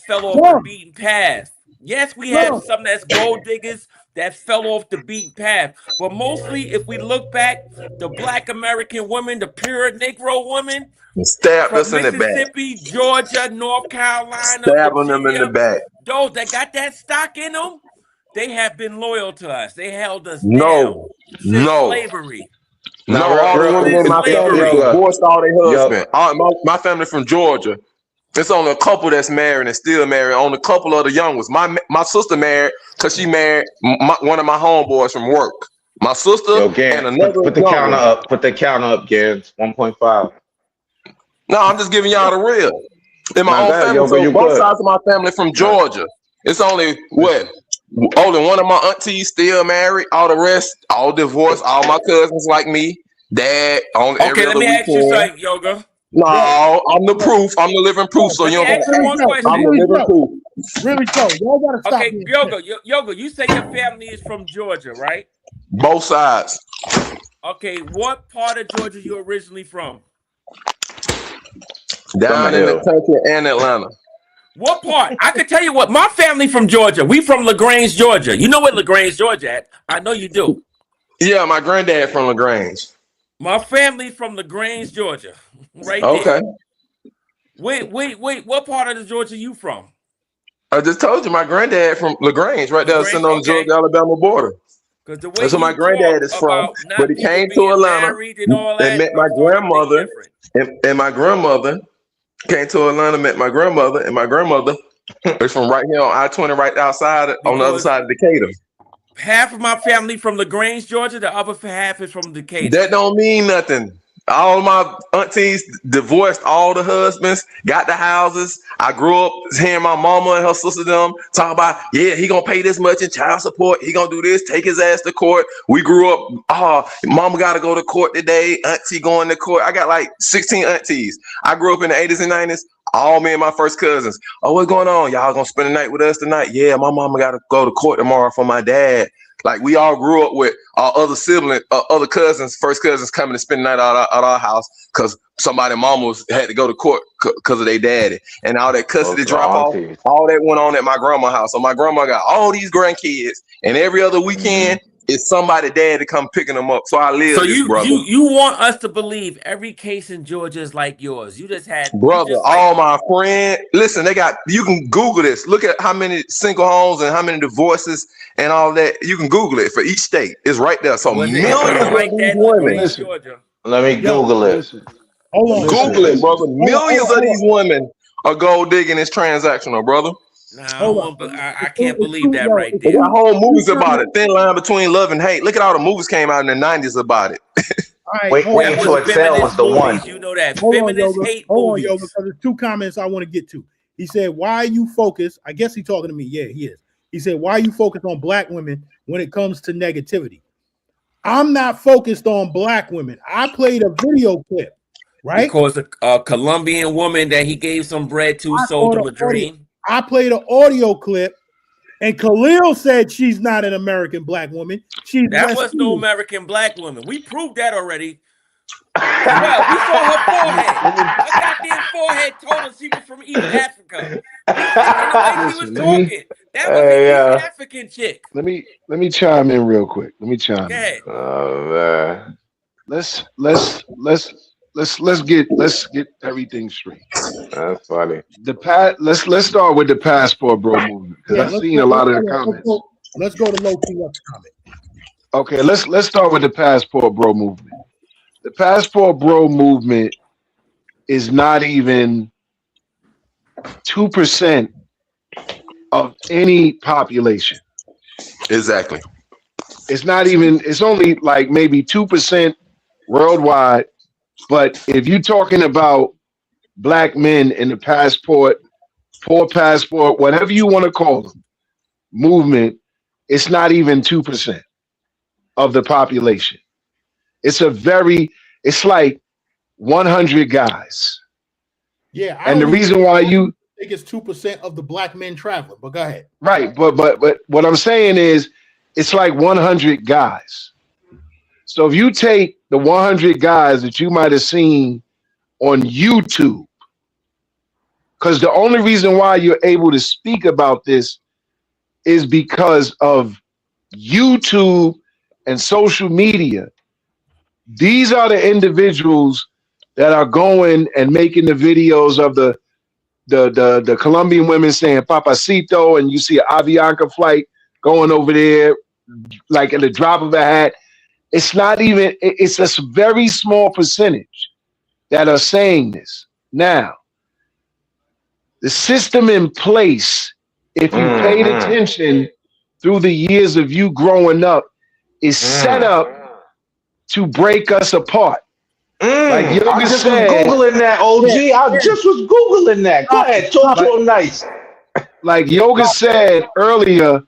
Speaker 9: fell off the beaten path. Yes, we have some that's gold diggers that fell off the beaten path. But mostly, if we look back, the black American women, the pure Negro women,
Speaker 5: stabbed us in the back.
Speaker 9: Mississippi, Georgia, North Carolina,
Speaker 5: stabbing them in the back.
Speaker 9: Those that got that stock in them, they have been loyal to us. They held us
Speaker 5: down since
Speaker 9: slavery.
Speaker 5: No, all the women in my family divorced all their husbands. My family from Georgia. It's only a couple that's married and still married. Only a couple of the young ones. My sister married because she married one of my homeboys from work. My sister and another.
Speaker 3: Put the counter up. Put the counter up, Gans. 1.5.
Speaker 5: No, I'm just giving y'all the real. In my own family, so both sides of my family from Georgia. It's only only one of my aunties still married. All the rest, all divorced. All my cousins like me. Dad on every
Speaker 9: let
Speaker 5: other
Speaker 9: me
Speaker 5: weekend.
Speaker 9: ask you something, Yoga.
Speaker 5: No, I'm the proof. I'm the living proof. So you don't
Speaker 9: Ask you one question.
Speaker 5: I'm the living proof.
Speaker 1: Really, so y'all gotta stop.
Speaker 9: Okay, Yoga, you say your family is from Georgia, right?
Speaker 5: Both sides.
Speaker 9: Okay, what part of Georgia you originally from?
Speaker 5: Down in the country and Atlanta.
Speaker 9: What part? I can tell you what. My family from Georgia. We from LaGrange, Georgia. You know where LaGrange, Georgia at? I know you do.
Speaker 5: Yeah, my granddad from LaGrange.
Speaker 9: My family from LaGrange, Georgia. Right there.
Speaker 5: Okay.
Speaker 9: Wait. What part of the Georgia you from?
Speaker 5: I just told you my granddad from LaGrange, right there, sitting on the Georgia-Alabama border. That's where my granddad is from. But he came to Atlanta and met my grandmother. And my grandmother came to Atlanta, met my grandmother, and my grandmother is from right here on I-20, right outside on the other side of Decatur.
Speaker 9: Half of my family from LaGrange, Georgia. The other half is from Decatur.
Speaker 5: That don't mean nothing. All my aunties divorced all the husbands, got the houses. I grew up hearing my mama and her sister them talk about, yeah, he gonna pay this much in child support. He gonna do this, take his ass to court. We grew up, mama gotta go to court today. Auntie going to court. I got like 16 aunties. I grew up in the 80s and 90s. All me and my first cousins. Oh, what's going on? Y'all gonna spend the night with us tonight? Yeah, my mama gotta go to court tomorrow for my dad. Like we all grew up with our other siblings, other cousins, first cousins coming to spend the night at our house because somebody mama had to go to court because of their daddy. And all that custody drop off, all that went on at my grandma's house. So my grandma got all these grandkids, and every other weekend it's somebody dad to come picking them up. So I live. So
Speaker 9: you want us to believe every case in Georgia is like yours. You just had
Speaker 5: all my friends. Listen, you can Google this. Look at how many single homes and how many divorces and all that. You can Google it for each state. It's right there. So millions of these women.
Speaker 3: Let me Google it.
Speaker 5: Google it, brother. Millions of these women are gold digging. It's transactional, brother.
Speaker 9: I can't believe that right there.
Speaker 5: They got whole movies about it. Thin line between love and hate. Look at all the movies came out in the 90s about it.
Speaker 3: Wait until Excel was the one.
Speaker 9: You know that
Speaker 1: feminist hate movies. Because there's two comments I want to get to. He said, "Why are you focused?" I guess he's talking to me. Yeah, he is. He said, "Why are you focused on black women when it comes to negativity?" I'm not focused on black women. I played a video clip, right?
Speaker 9: Because a Colombian woman that he gave some bread to sold him a dream.
Speaker 1: I played an audio clip, and Khalil said she's not an American black woman.
Speaker 9: That was no American black woman. We proved that already. Well, we saw her forehead. Her goddamn forehead told us she was from East Africa. The way she was talking, that was an East African chick.
Speaker 2: Let me chime in real quick. Let me chime in.
Speaker 3: Oh man.
Speaker 2: Let's get everything straight.
Speaker 3: That's funny.
Speaker 2: Let's start with the passport bro movement because I've seen a lot of the comments.
Speaker 1: Let's go to low key comment.
Speaker 2: Okay, let's start with the passport bro movement. The passport bro movement is not even 2% of any population.
Speaker 5: Exactly.
Speaker 2: It's not even. It's only like maybe 2% worldwide. But if you're talking about black men in the passport, poor passport, whatever you want to call them, movement, it's not even 2% of the population. It's like 100 guys.
Speaker 1: Yeah.
Speaker 2: And the reason why you
Speaker 1: think it's 2% of the black men traveling, but go ahead.
Speaker 2: Right. But what I'm saying is it's like 100 guys. So if you take the 100 guys that you might have seen on YouTube, because the only reason why you're able to speak about this is because of YouTube and social media. These are the individuals that are going and making the videos of the Colombian women saying Papacito, and you see an Avianca flight going over there like at the drop of a hat. It's not even, it's a very small percentage that are saying this. Now, the system in place, if you paid attention through the years of you growing up, is set up to break us apart.
Speaker 3: Like I just was Googling that, OG. I just was Googling that. Go ahead, talk to him nice.
Speaker 2: Like Yoga said earlier,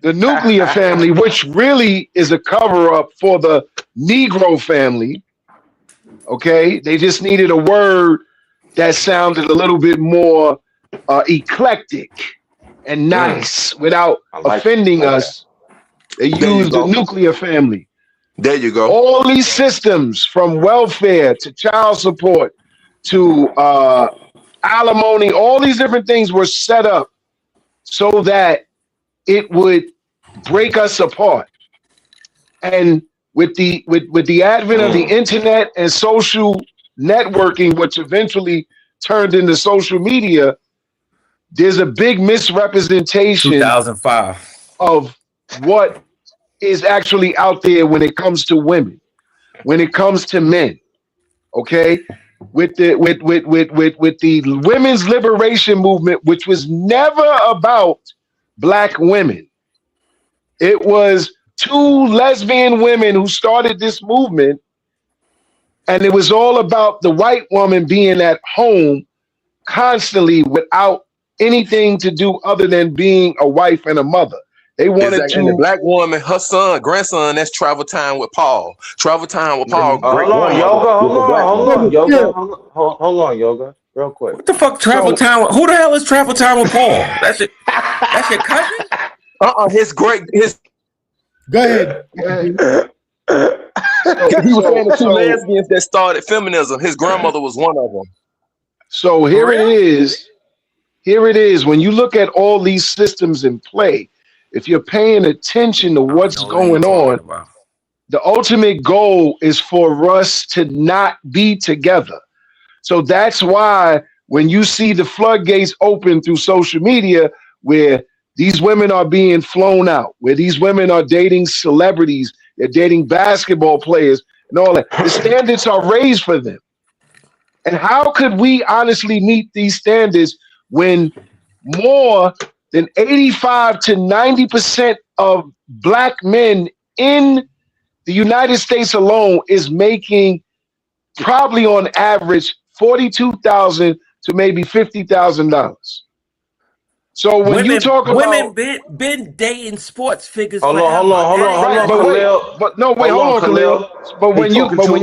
Speaker 2: the nuclear family, which really is a cover-up for the Negro family, Okay, they just needed a word that sounded a little bit more eclectic and nice without offending us. They used the nuclear family.
Speaker 5: There you go.
Speaker 2: All these systems, from welfare to child support to alimony, all these different things were set up so that it would break us apart. And with the advent of the internet and social networking, which eventually turned into social media, there's a big misrepresentation
Speaker 9: 2005
Speaker 2: of what is actually out there when it comes to women, when it comes to men. Okay, with the women's liberation movement, which was never about Black women. It was two lesbian women who started this movement, and it was all about the white woman being at home constantly without anything to do other than being a wife and a mother. They wanted to.
Speaker 5: And the Black woman, her son, grandson, that's Travel Time with Paul. Travel Time with Paul.
Speaker 3: Hold on, Yoga, real quick.
Speaker 9: What the fuck, Travel Time? Who the hell is Travel Time with Paul? That's your cousin?
Speaker 5: His.
Speaker 1: Go ahead.
Speaker 5: He was saying the two lesbians that started feminism. His grandmother was one of them.
Speaker 2: So here it is. Here it is. When you look at all these systems in play, if you're paying attention to what's going on, the ultimate goal is for us to not be together. So that's why when you see the floodgates open through social media, where these women are being flown out, where these women are dating celebrities, they're dating basketball players and all that, the standards are raised for them. And how could we honestly meet these standards when more than 85 to 90% of Black men in the United States alone is making probably on average $42,000 to maybe $50,000? So when you talk about
Speaker 9: women been dating sports figures.
Speaker 3: Hold on, Khalil.
Speaker 2: But no, wait, hold on, Khalil. But when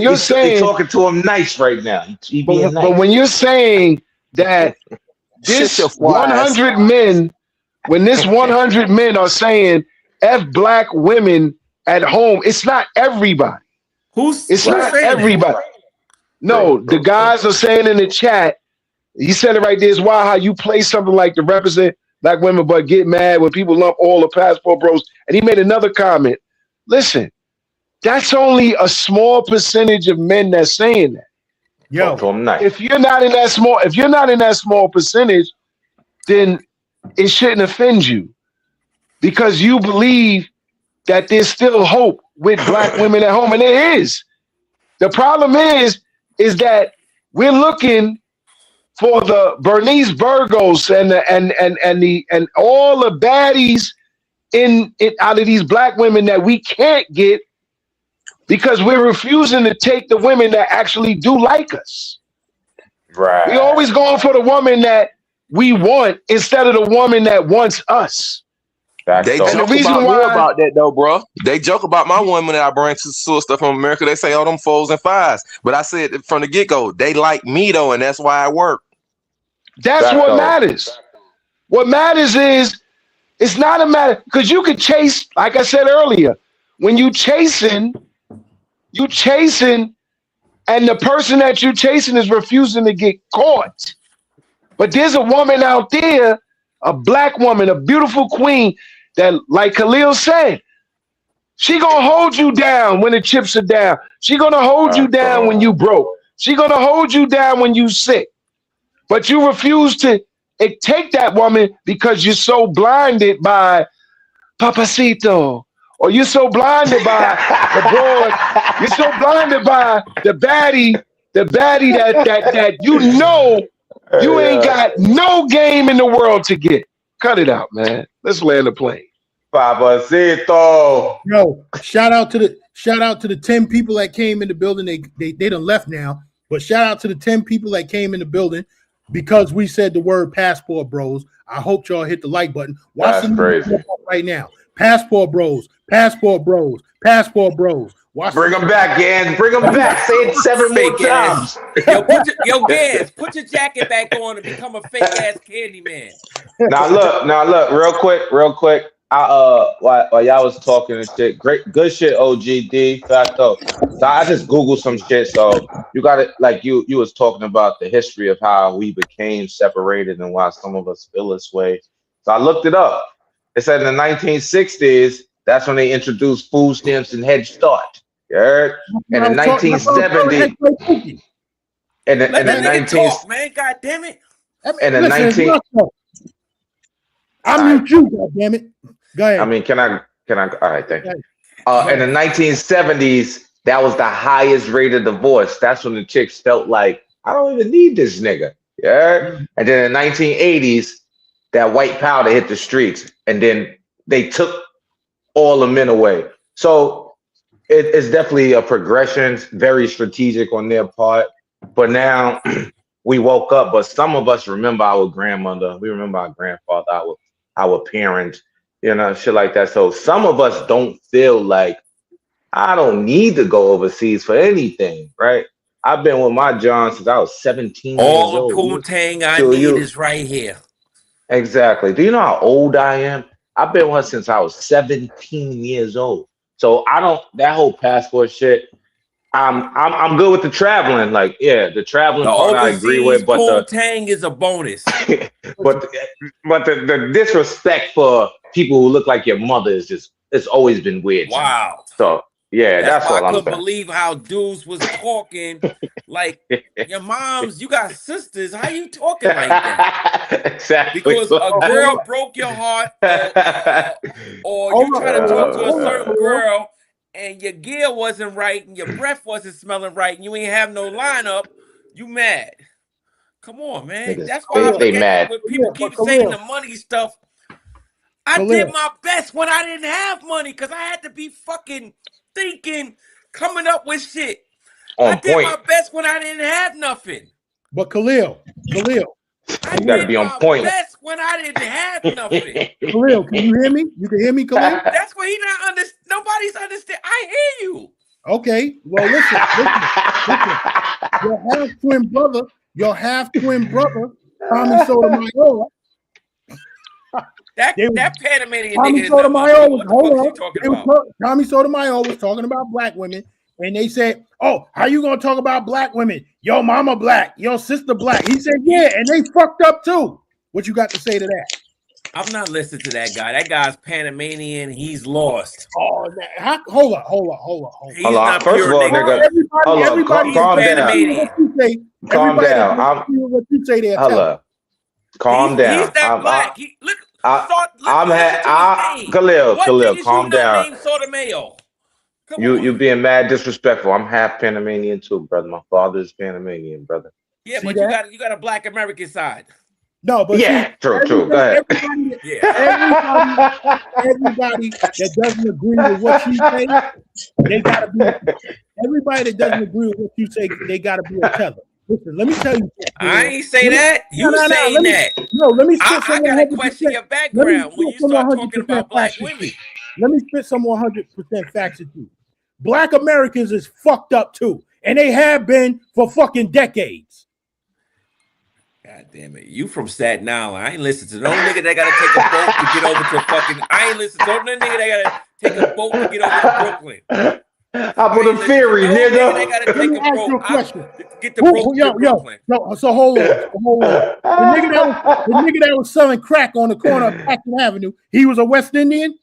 Speaker 2: you're saying,
Speaker 3: talking to him nice right now.
Speaker 2: But when you're saying that this 100 men, when this 100 men are saying F Black women at home, it's not everybody. It's not everybody. No, the guys are saying in the chat, he said it right there, is why how you play something like to represent Black women, but get mad when people lump all the passport bros. And he made another comment. Listen, that's only a small percentage of men that's saying that.
Speaker 1: Yo,
Speaker 2: if you're not in that small percentage, then it shouldn't offend you, because you believe that there's still hope with Black women at home, and there is. The problem is that we're looking for the Bernice Burgos and all the baddies in out of these Black women that we can't get, because we're refusing to take the women that actually do like us.
Speaker 3: Right.
Speaker 2: We're always going for the woman that we want instead of the woman that wants us.
Speaker 5: They joke about me about that though, bro. They joke about my women that I bring to stuff from America. They say, "Oh, them 4s and 5s." But I said from the get-go, they like me though, and that's why I work.
Speaker 2: That's what matters. What matters is it's not a matter, because you could chase, like I said earlier, when you chasing, and the person that you're chasing is refusing to get caught. But there's a woman out there, a Black woman, a beautiful queen, that, like Khalil said, she gonna hold you down when the chips are down. She gonna hold you down when you broke. She gonna hold you down when you sick. But you refuse to take that woman because you're so blinded by Papacito, or you're so blinded by the broad, you're so blinded by the baddie that you know you ain't got no game in the world to get. Cut it out, man. Let's land the plane.
Speaker 3: Papacito.
Speaker 1: Yo, shout out to the 10 people that came in the building. They done left now, but shout out to the 10 people that came in the building because we said the word passport bros. I hope y'all hit the like button. Watch the crazy right now. Passport bros, passport bros, passport bros.
Speaker 3: Bring them back, Gans. Bring them back. Say it 7 more times.
Speaker 9: Gans, put your jacket back on and become a fake ass Candyman.
Speaker 3: Now look, real quick. While y'all was talking and shit, good shit, OGD. Facto. So I just Googled some shit. So you got it, like you was talking about the history of how we became separated and why some of us feel this way. So I looked it up. It said in the 1960s, that's when they introduced food stamps and Head Start. You heard? And in 1970, and in the 19,
Speaker 9: man, God damn it.
Speaker 3: And in 19,
Speaker 1: I mute you, God damn it. Go ahead.
Speaker 3: I mean, can I? All right, thank you. In the 1970s, that was the highest rate of divorce. That's when the chicks felt like, I don't even need this nigga. Yeah. And then in the 1980s, that white powder hit the streets, and then they took all the men away. So it's definitely a progression, very strategic on their part. But now we woke up, but some of us remember our grandmother, we remember our grandfather, our parents, you know, shit like that. So some of us don't feel like I don't need to go overseas for anything, right? I've been with my John since I was 17 years old.
Speaker 9: All the poontang I need is right here.
Speaker 3: Exactly. Do you know how old I am? I've been with her since I was 17 years old. So I don't, that whole passport shit, I'm good with the traveling. Like, yeah, the traveling part I agree with, but the
Speaker 9: tang is a bonus.
Speaker 3: but the disrespect for people who look like your mother is just, it's always been weird.
Speaker 9: Wow.
Speaker 3: So yeah, that's all I'm saying.
Speaker 9: I couldn't believe how dudes was talking like your moms. You got sisters. How you talking like that?
Speaker 3: Exactly.
Speaker 9: Because a girl broke your heart, or you trying to talk to a certain girl, and your gear wasn't right, and your breath wasn't smelling right, and you ain't have no lineup. You mad? Come on, man. That's why
Speaker 3: they mad.
Speaker 9: When people keep saying the money stuff, I did my best when I didn't have money because I had to be fucking thinking, coming up with shit. I did my best when I didn't have nothing.
Speaker 1: But Khalil,
Speaker 3: you gotta be on point.
Speaker 9: Best when I didn't have nothing.
Speaker 1: Khalil, can you hear me? You can hear me, Khalil?
Speaker 9: That's what he not understand. Nobody's understand. I hear you.
Speaker 1: Okay. Well, listen. Your half twin brother, Tommy Sotomayor.
Speaker 9: That Panamanian
Speaker 1: Tommy
Speaker 9: nigga
Speaker 1: Sotomayor was Tommy Sotomayor was talking about black women, and they said, "Oh, how you gonna talk about black women? Your mama black, your sister black." He said, "Yeah, and they fucked up too." What you got to say to that?
Speaker 9: I'm not listening to that guy. That guy's Panamanian. He's lost.
Speaker 1: Oh, hold on.
Speaker 9: He's not
Speaker 3: first of all, nigga.
Speaker 1: Everybody,
Speaker 3: calm down. Calm down.
Speaker 1: What you say there?
Speaker 3: Calm down.
Speaker 9: He's that black.
Speaker 3: Khalil, calm down.
Speaker 9: Name Sotomayor.
Speaker 3: You being mad disrespectful. I'm half Panamanian too, brother. My father's Panamanian, brother.
Speaker 9: Yeah, but you got a black American side.
Speaker 1: No, but
Speaker 3: true. Go ahead.
Speaker 1: Everybody that doesn't agree with what you say, they gotta be. Everybody that doesn't agree with what you say, they gotta be a tether. Listen, let me tell you.
Speaker 9: I ain't say that. You saying that?
Speaker 1: No, let me.
Speaker 9: I gotta question your background when you start talking about black women.
Speaker 1: Let me spit some 100% facts at you. Black Americans is fucked up too, and they have been for fucking decades.
Speaker 9: God damn it. You from Staten Island. I ain't listen to no nigga that gotta take a boat to get over to fucking. I ain't listen to no nigga that gotta take a boat to get over to Brooklyn.
Speaker 3: How about a ferry, nigga?
Speaker 9: They gotta take a boat. Get the boat
Speaker 1: to Brooklyn. So hold on. The nigga that was selling crack on the corner of Paxton Avenue, he was a West Indian?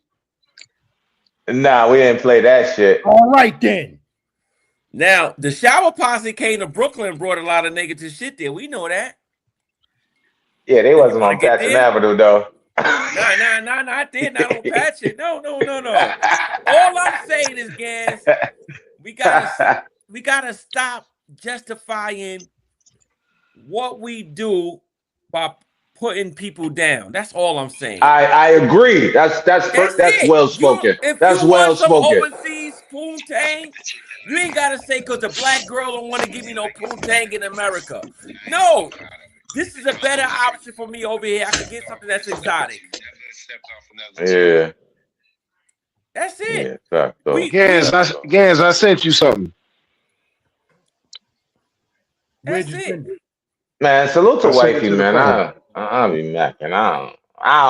Speaker 3: Nah, we didn't play that shit.
Speaker 1: All right, then.
Speaker 9: Now, the Shower Posse came to Brooklyn and brought a lot of negative shit there. We know that.
Speaker 3: Yeah, they wasn't on Paxton Avenue, though.
Speaker 9: No, I did not on Paxton. No. All I'm saying is, guys, we gotta stop justifying what we do by putting people down. That's all I'm saying.
Speaker 3: I agree. That's well spoken. That's well spoken.
Speaker 9: Overseas poontang, you ain't gotta say because the black girl don't want to give me no poontang in America. No, this is a better option for me over here. I can get something that's exotic.
Speaker 3: Yeah.
Speaker 9: That's it.
Speaker 3: Yeah,
Speaker 2: Gans, I sent you something.
Speaker 9: That's it.
Speaker 3: Man, salute to wifey, man. I be macking. I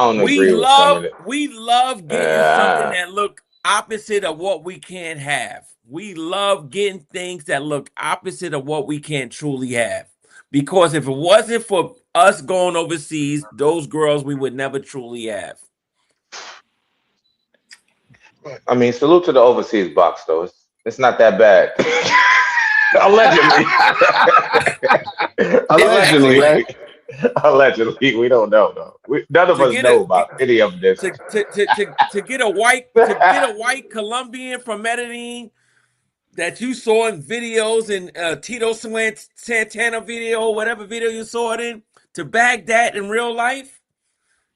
Speaker 3: don't agree with some of it.
Speaker 9: We love getting something that look opposite of what we can't have. We love getting things that look opposite of what we can't truly have. Because if it wasn't for us going overseas, those girls we would never truly have.
Speaker 3: I mean, salute to the overseas box, though. It's not that bad. Allegedly, we don't know though. None of us know about any of this.
Speaker 9: To get a white Colombian from Medellin that you saw in videos in Tito Santana video, whatever video you saw it in, to bag that in real life,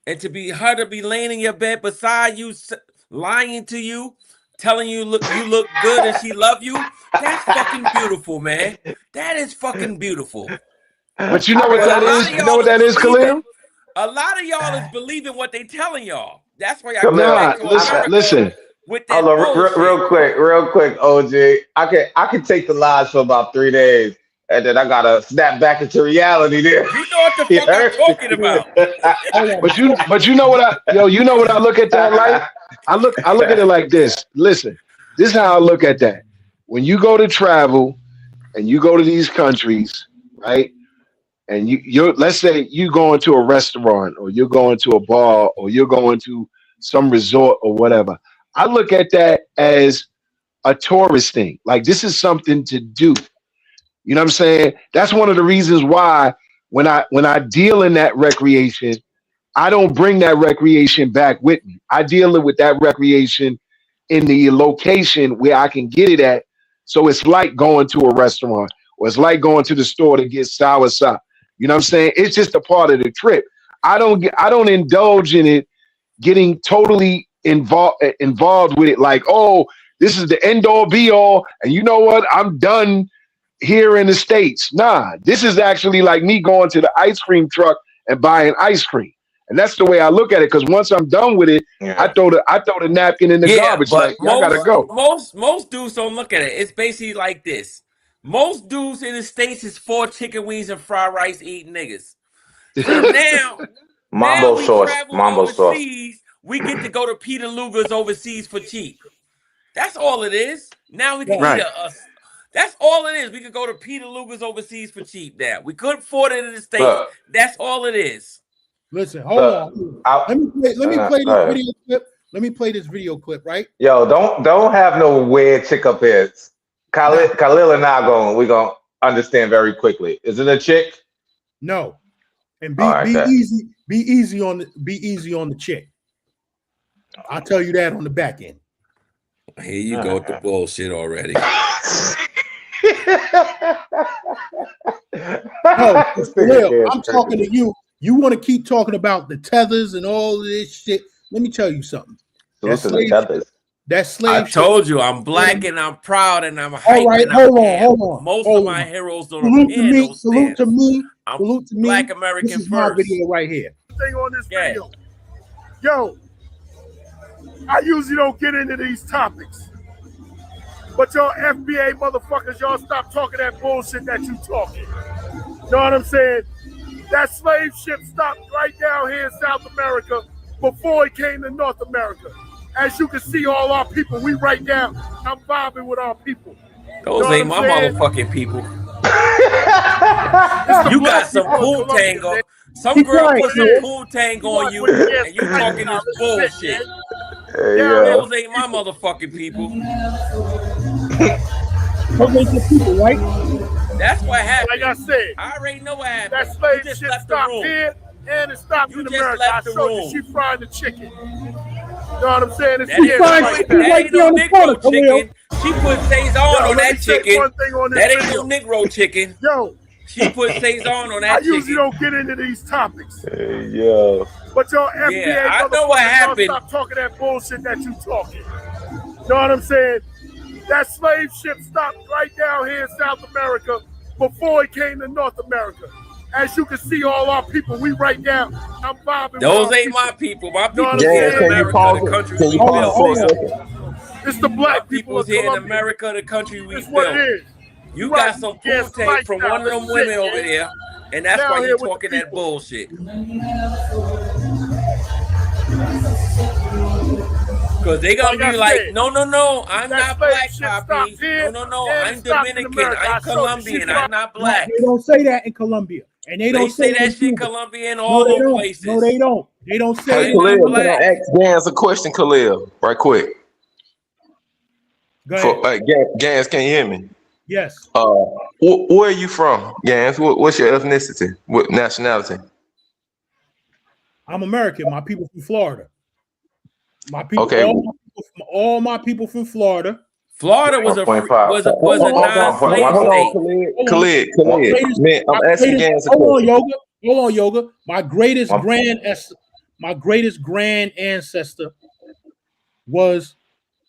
Speaker 9: and to be her to be laying in your bed beside you, lying to you, telling you look good and she love you. That's fucking beautiful, man. That is fucking beautiful.
Speaker 2: But you know what that is? You know what that is, Khalil?
Speaker 9: A lot of y'all is believing what they telling y'all. That's why
Speaker 2: listen.
Speaker 3: With that real quick, OG. I can take the lies for about 3 days, and then I gotta snap back into reality. There,
Speaker 9: you know what the fuck I'm talking about.
Speaker 2: but you know what you know what I look at that like? I look at it like this. Listen, this is how I look at that. When you go to travel and you go to these countries, right? And you're let's say you going to a restaurant or you're going to a bar or you're going to some resort or whatever. I look at that as a tourist thing. Like this is something to do. You know what I'm saying? That's one of the reasons why when I deal in that recreation, I don't bring that recreation back with me. I deal with that recreation in the location where I can get it at. So it's like going to a restaurant or it's like going to the store to get soursop. You know what I'm saying? It's just a part of the trip. I don't indulge in it getting totally involved with it like, oh, this is the end all be all. And you know what? I'm done here in the States. Nah, this is actually like me going to the ice cream truck and buying ice cream. And that's the way I look at it. Because once I'm done with it, I throw the napkin in the garbage. Like, I gotta go.
Speaker 9: Most dudes don't look at it. It's basically like this. Most dudes in the States is 4 chicken wings and fried rice eating niggas. So now,
Speaker 3: Mambo sauce.
Speaker 9: We get to go to Peter Luger's overseas for cheap. That's all it is. Now we can eat that's all it is. We could go to Peter Luger's overseas for cheap now. We couldn't afford it in the States. That's all it is.
Speaker 1: Listen, hold on. Let me play this video clip. Let me play this video clip, right?
Speaker 3: Yo, don't have no weird chick up here. Khalil and I we're gonna understand very quickly. Is it a chick?
Speaker 1: No. And be easy on the chick. I'll tell you that on the back end.
Speaker 9: Here you go with the bullshit already.
Speaker 1: No, I'm talking to you. You want to keep talking about the tethers and all of this shit. Let me tell you something. That slave
Speaker 9: I told you, I'm black and I'm proud and I'm hyped.
Speaker 1: All right, hold on.
Speaker 9: Most of my heroes don't appear.
Speaker 1: Salute to me.
Speaker 9: Black American
Speaker 1: this is
Speaker 9: first.
Speaker 1: My video right here.
Speaker 11: Thing on this video. Yo, I usually don't get into these topics. But y'all FBA motherfuckers, y'all stop talking that bullshit that you talking. Know what I'm saying? That slave ship stopped right down here in South America before it came to North America. As you can see, all our people, we right down. I'm vibing with our people.
Speaker 9: Those ain't my motherfucking people. You got some poontang on. Some girl put some poontang on you, and you talking this bullshit. Those ain't my motherfucking people.
Speaker 1: Those ain't the people, right?
Speaker 9: That's what happened.
Speaker 11: Like I said,
Speaker 9: I already know what happened.
Speaker 11: That slave ship stopped here and it stopped in America. I showed you she frying the chicken. You know what I'm saying?
Speaker 9: That ain't no Negro chicken. She put Saison on that chicken. That ain't no Negro chicken.
Speaker 11: Yo,
Speaker 9: she put Saison on that chicken.
Speaker 11: I usually don't get into these topics.
Speaker 3: Yo.
Speaker 11: But y'all FBA,
Speaker 9: I know what happened.
Speaker 11: Stop talking that bullshit that you talking. You know what I'm saying? That slave ship stopped right down here in South America before it came to North America. As you can see, all our people, we right down. I'm vibing.
Speaker 9: Those ain't my people. My people in America, the country we built.
Speaker 11: It's the black people
Speaker 9: people's
Speaker 11: of
Speaker 9: here in
Speaker 11: Colombia.
Speaker 9: America, the country we
Speaker 11: It's what
Speaker 9: built.
Speaker 11: it is.
Speaker 9: You
Speaker 11: Right,
Speaker 9: got some
Speaker 11: yeah,
Speaker 9: Poontang from one of them
Speaker 11: lifestyle,
Speaker 9: women
Speaker 11: shit.
Speaker 9: over there, and that's
Speaker 11: Down
Speaker 9: why
Speaker 11: here
Speaker 9: you
Speaker 11: with the
Speaker 9: talking that
Speaker 11: people.
Speaker 9: bullshit. Because they gonna
Speaker 11: Like I
Speaker 9: be like,
Speaker 11: said,
Speaker 9: no, I'm
Speaker 11: that
Speaker 9: not
Speaker 11: slave
Speaker 9: black,
Speaker 11: shit
Speaker 9: Poppy.
Speaker 11: stops here,
Speaker 9: No,
Speaker 11: and
Speaker 9: I'm
Speaker 11: it stops in
Speaker 9: Dominican,
Speaker 11: America. I
Speaker 9: I'm
Speaker 11: showed you
Speaker 9: Colombian,
Speaker 11: shit
Speaker 9: I'm not
Speaker 1: No,
Speaker 9: black.
Speaker 1: they don't say that in Colombia, and they
Speaker 9: They
Speaker 1: don't
Speaker 9: say
Speaker 1: it
Speaker 9: that
Speaker 1: in
Speaker 9: shit
Speaker 1: Cuba.
Speaker 9: Colombian in
Speaker 1: No,
Speaker 9: all
Speaker 1: they
Speaker 9: them
Speaker 1: don't.
Speaker 9: places.
Speaker 1: No, they don't. They don't say
Speaker 5: Hey,
Speaker 1: it.
Speaker 9: I'm
Speaker 5: Khalil,
Speaker 9: not
Speaker 5: can I
Speaker 9: black.
Speaker 5: ask Gans a question, Khalil, right quick?
Speaker 1: Go ahead.
Speaker 5: Gans, can you hear me?
Speaker 1: Yes.
Speaker 5: Where are you from, Gans? What's your ethnicity? What nationality?
Speaker 1: I'm American. My people from Florida. My people,
Speaker 5: Okay.
Speaker 1: all my people from Florida.
Speaker 9: Florida was a non-slave state.
Speaker 5: Khalid, man, I'm asking Gans a question.
Speaker 1: Hold on, Yoga. My greatest grand ancestor was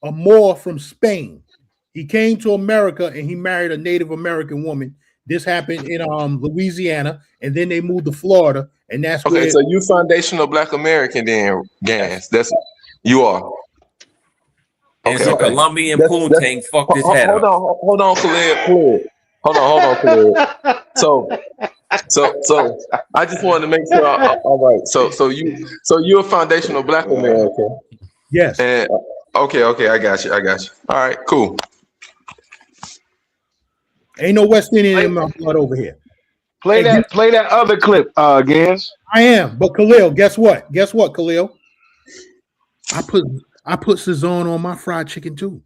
Speaker 1: a Moor from Spain. He came to America and he married a Native American woman. This happened in Louisiana, and then they moved to Florida, and that's
Speaker 5: Okay,
Speaker 1: where.
Speaker 5: so you foundational Black American then, Gans. That's you are.
Speaker 9: And so Colombian Poontang fucked his head up.
Speaker 5: Hold on, Khalid. Hold on, Khalid. So I just wanted to make sure. All right. So you're a foundational Black American.
Speaker 1: Yes.
Speaker 5: And okay, I got you. All right, cool.
Speaker 1: Ain't no West Indian in my blood over here.
Speaker 2: Play that other clip, Gans.
Speaker 1: I am, but Khalil, guess what? Khalil? I put Sazon on my fried chicken too.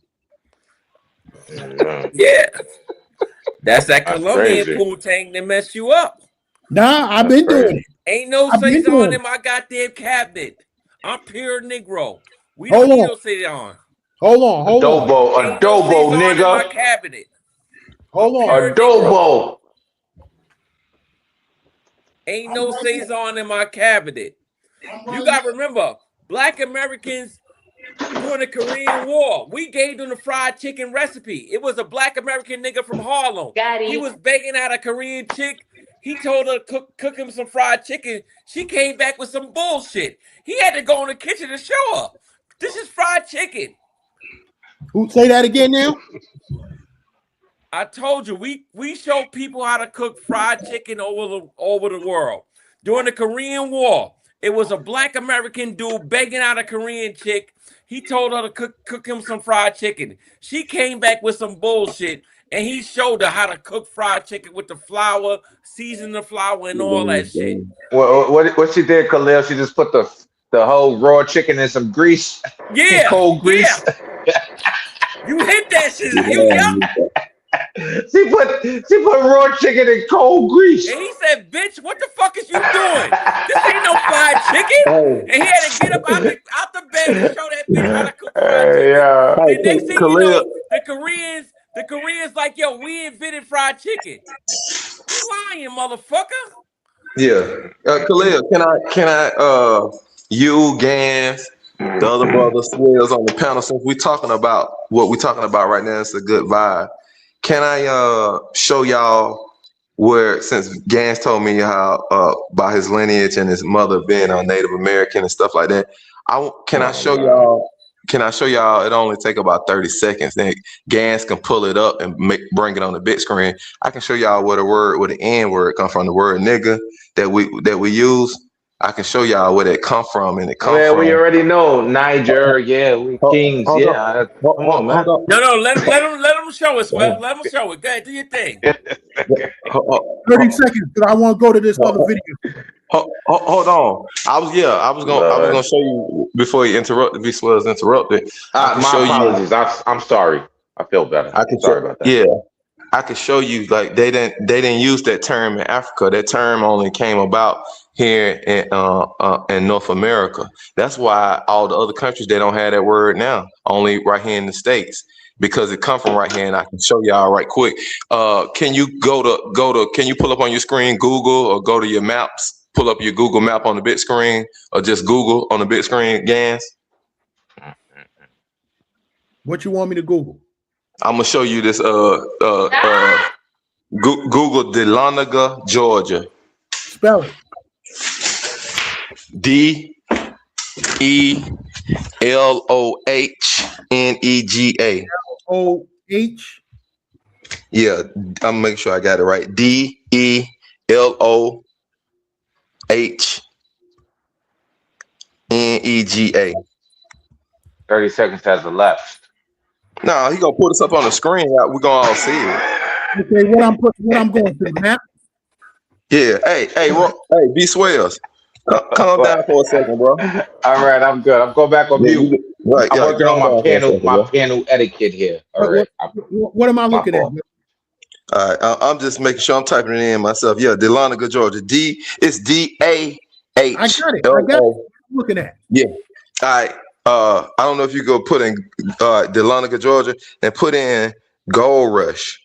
Speaker 9: Yeah. That's that Colombian Poontang that messed you up.
Speaker 1: Nah, I've been doing it.
Speaker 9: Ain't no Sazon in my goddamn cabinet. I'm pure Negro. We
Speaker 1: Hold
Speaker 9: don't need
Speaker 1: on.
Speaker 9: no Sazon.
Speaker 1: Hold on.
Speaker 3: Adobo,
Speaker 9: In
Speaker 3: nigga.
Speaker 9: my cabinet.
Speaker 1: Hold on.
Speaker 3: Adobo.
Speaker 9: Ain't no Sazon in my cabinet. You gotta remember, Black Americans during the Korean War, we gave them the fried chicken recipe. It was a Black American nigga from Harlem. He was begging out a Korean chick. He told her to cook him some fried chicken. She came back with some bullshit. He had to go in the kitchen to show her. This is fried chicken.
Speaker 1: Who say that again now?
Speaker 9: I told you, we show people how to cook fried chicken over the world. During the Korean War, it was a Black American dude begging out a Korean chick. He told her to cook him some fried chicken. She came back with some bullshit, and he showed her how to cook fried chicken with the flour, season the flour, and all that shit.
Speaker 3: Well, what she did, Khalil? She just put the whole raw chicken in some grease.
Speaker 9: Yeah,
Speaker 3: cold grease.
Speaker 9: Yeah. You hit that shit.
Speaker 3: She put raw chicken in cold grease.
Speaker 9: And he said, "Bitch, what the fuck is you doing? This ain't no fried chicken." And he had to get up out the bed and show that bitch how to cook fried chicken.
Speaker 3: Yeah.
Speaker 9: The next thing you know, the Koreans like, "Yo, we invented fried chicken." You lying, motherfucker.
Speaker 5: Yeah, Khalil, can I you, Gans, the other brother Swells on the panel, since we're talking about what we're talking about right now, it's a good vibe. Can I show y'all where, since Gans told me how about his lineage and his mother being a Native American and stuff like that, can I show y'all? It only take about 30 seconds. Then Gans can pull it up and bring it on the big screen. I can show y'all where the N word come from, the word nigga that we use. I can show y'all where that come from, and it come from.
Speaker 3: We already know Niger. Yeah, we kings. Come on, man.
Speaker 9: No, let him show us. Well, let him show it. Go ahead, do your thing.
Speaker 1: 30 seconds, because I want to go to this other video.
Speaker 5: Hold on. I was gonna show you before you interrupted. Before I was interrupted.
Speaker 3: My apologies. I'm sorry. I feel better. Sorry about that.
Speaker 5: Yeah, I could show you, like, they didn't use that term in Africa. That term only came about here in North America. That's why all the other countries, they don't have that word now. Only right here in the States, because it come from right here. And I can show y'all right quick. Can you go to? Can you pull up on your screen Google, or go to your maps? Pull up your Google map on the big screen, or just Google on the big screen, Gans.
Speaker 1: What you want me to Google?
Speaker 5: I'm gonna show you this. Google Dahlonega, Georgia.
Speaker 1: Spell it.
Speaker 5: D-E-L-O-N-E-G-A, Lohnego.
Speaker 1: O-H.
Speaker 5: Yeah, I'm making sure I got it right. DELOHNEGA.
Speaker 3: 30 seconds has elapsed.
Speaker 5: No, he gonna put us up on the screen. We're gonna all see it.
Speaker 1: Okay, what I'm going through, Matt.
Speaker 5: Yeah. Hey, B Swells. Calm down for a second, bro.
Speaker 3: All right, I'm good. I'm going back on mute.
Speaker 5: Right,
Speaker 3: I'm working on my piano etiquette here. All right.
Speaker 1: What am I looking at?
Speaker 5: All right, I'm just making sure I'm typing it in myself. Yeah, Dahlonega, Georgia. It's DAH.
Speaker 1: I got it. I'm looking at.
Speaker 5: Yeah. All right. I don't know if you go put in Dahlonega, Georgia, and put in Gold Rush.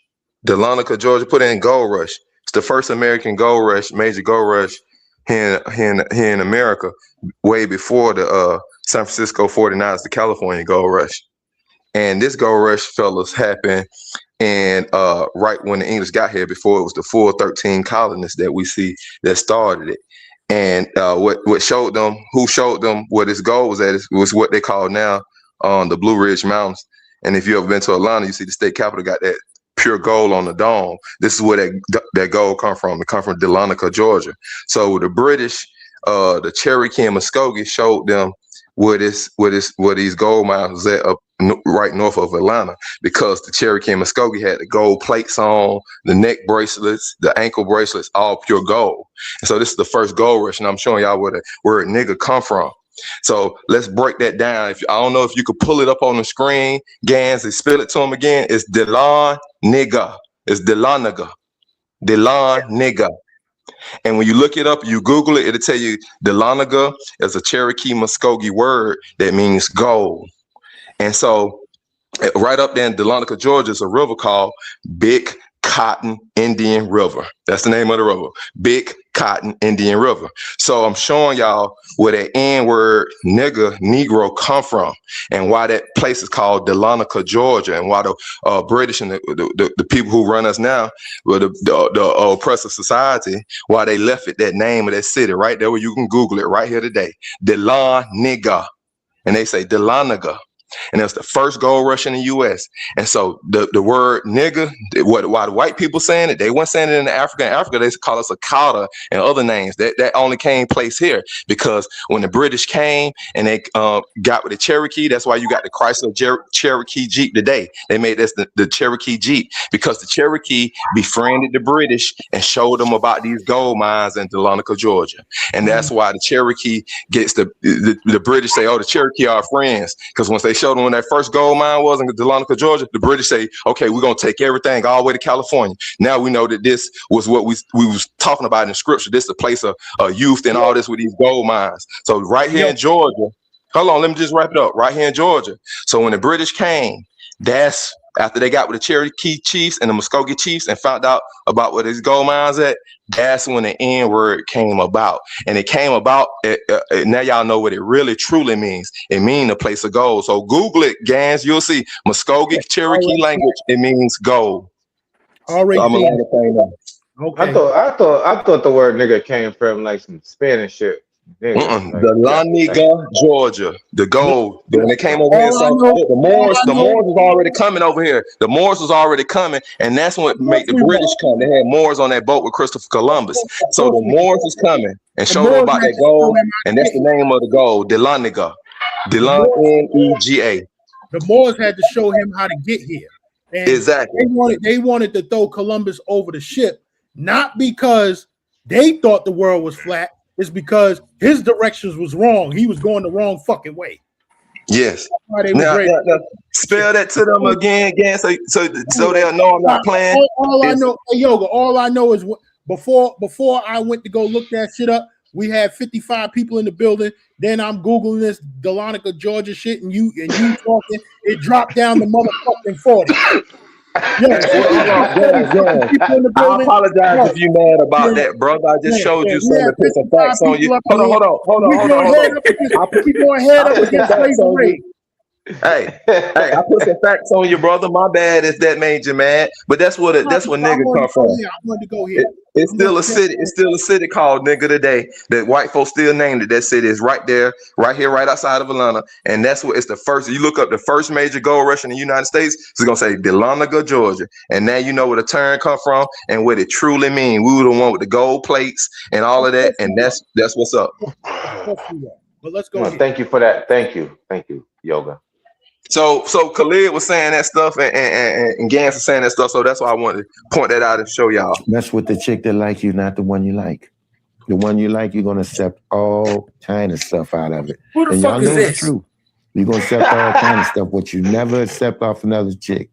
Speaker 5: Dahlonega, Georgia, put in Gold Rush. It's the first American gold rush, major gold rush here in America, way before the San Francisco 49ers, the California gold rush. And this gold rush, fellas, happened and right when the English got here, before it was the full 13 colonists that we see that started it. And what showed them, who showed them where this gold was at, was what they call now the Blue Ridge Mountains. And if you ever been to Atlanta, you see the state capitol got that pure gold on the dome. This is where that gold come from. It come from Dahlonega, Georgia. So the British, the Cherokee and Muskogee showed them where these gold mines was at up right north of Atlanta, because the Cherokee and Muskogee had the gold plates on, the neck bracelets, the ankle bracelets, all pure gold. And so this is the first gold rush, and I'm showing y'all where the word nigga come from. So let's break that down. I don't know if you could pull it up on the screen, Gans, and spell it to them again. It's Dahlonega. It's Dahlonega. Dahlonega. And when you look it up, you Google it, it'll tell you Dahlonega is a Cherokee Muskogee word that means gold. And so right up there in Dahlonega, Georgia, is a river called Big Cotton Indian River. That's the name of the river, Big Cotton Indian River. So I'm showing y'all where that N word nigga, Negro come from, and why that place is called Dahlonega, Georgia, and why the British and the people who run us now, well, the oppressive society, why they left it that name of that city right there, where you can Google it right here today, Dahlonega, and they say Dahlonega. And that's the first gold rush in the U.S. And so the word nigga, why the white people saying it, they weren't saying it in Africa. In Africa, they call us a Akata and other names. That only came place here because when the British came and they got with the Cherokee, that's why you got the Chrysler Cherokee Jeep today. They made this the Cherokee Jeep because the Cherokee befriended the British and showed them about these gold mines in Dahlonega, Georgia. And that's why the Cherokee gets the British say, oh, the Cherokee are friends, because once they showed them when that first gold mine was in Dahlonega, Georgia, the British say, okay, we're going to take everything all the way to California. Now we know that this was what we was talking about in scripture. This is a place of youth and all this with these gold mines. So right here in Georgia, hold on, let me just wrap it up. Right here in Georgia. So when the British came, that's after they got with the Cherokee chiefs and the Muskogee chiefs and found out about where these gold mines at, that's when the N word came about. And it came about, now y'all know what it really truly means. It means a place of gold. So Google it, Gans, you'll see Muskogee Cherokee language, it means gold.
Speaker 1: Already.
Speaker 3: So okay. I thought the word nigga came from like some Spanish shit.
Speaker 5: Dahlonega, Georgia, the gold. When they came over here, the Moors was already coming over here. The Moors was already coming, and that's what made the British come. They had Moors on that boat with Christopher Columbus. So the Moors was coming and showed them about that gold, and that's the name of the gold, Dahlonega. Dahlonega.
Speaker 1: The Moors had to show him how to get here. And
Speaker 5: exactly.
Speaker 1: They wanted to throw Columbus over the ship, not because they thought the world was flat. It's because his directions was wrong. He was going the wrong fucking way.
Speaker 5: Yes. Now, spell that to them again, so they'll know I'm not playing.
Speaker 1: All I know, hey, Yoga, all I know is before I went to go look that shit up, we had 55 people in the building. Then I'm Googling this Dahlonega, Georgia shit, and you talking, it dropped down to motherfucking 40.
Speaker 5: I apologize if you mad about that, brother. I just showed you some to put some facts on you. Hold on.
Speaker 1: Keep going head up against slavery.
Speaker 5: Hey, I put some facts on you, brother. My bad if that made you mad, but that's what nigga come from.
Speaker 1: I wanted to go here.
Speaker 5: It's still a city. It's still a city called Nigga Today that white folks still named it. That city is right there, right here, right outside of Atlanta, and that's what it's the first. You look up the first major gold rush in the United States. It's gonna say Dahlonega, Georgia, and now you know where the term come from and what it truly mean. We were the one with the gold plates and all of that, and that's what's up.
Speaker 1: But let's go.
Speaker 3: Thank you for that. Thank you, Yoga.
Speaker 5: So Khalid was saying that stuff and Gans was saying that stuff. So that's why I wanted to point that out and show y'all.
Speaker 12: Mess with the chick that like you, not the one you like. The one you like, you're gonna accept all kind of stuff out of it.
Speaker 9: Who the
Speaker 12: and
Speaker 9: fuck
Speaker 12: y'all
Speaker 9: is
Speaker 12: know
Speaker 9: this?
Speaker 12: It's true. You're gonna accept all kind of stuff, what you never accept off another chick.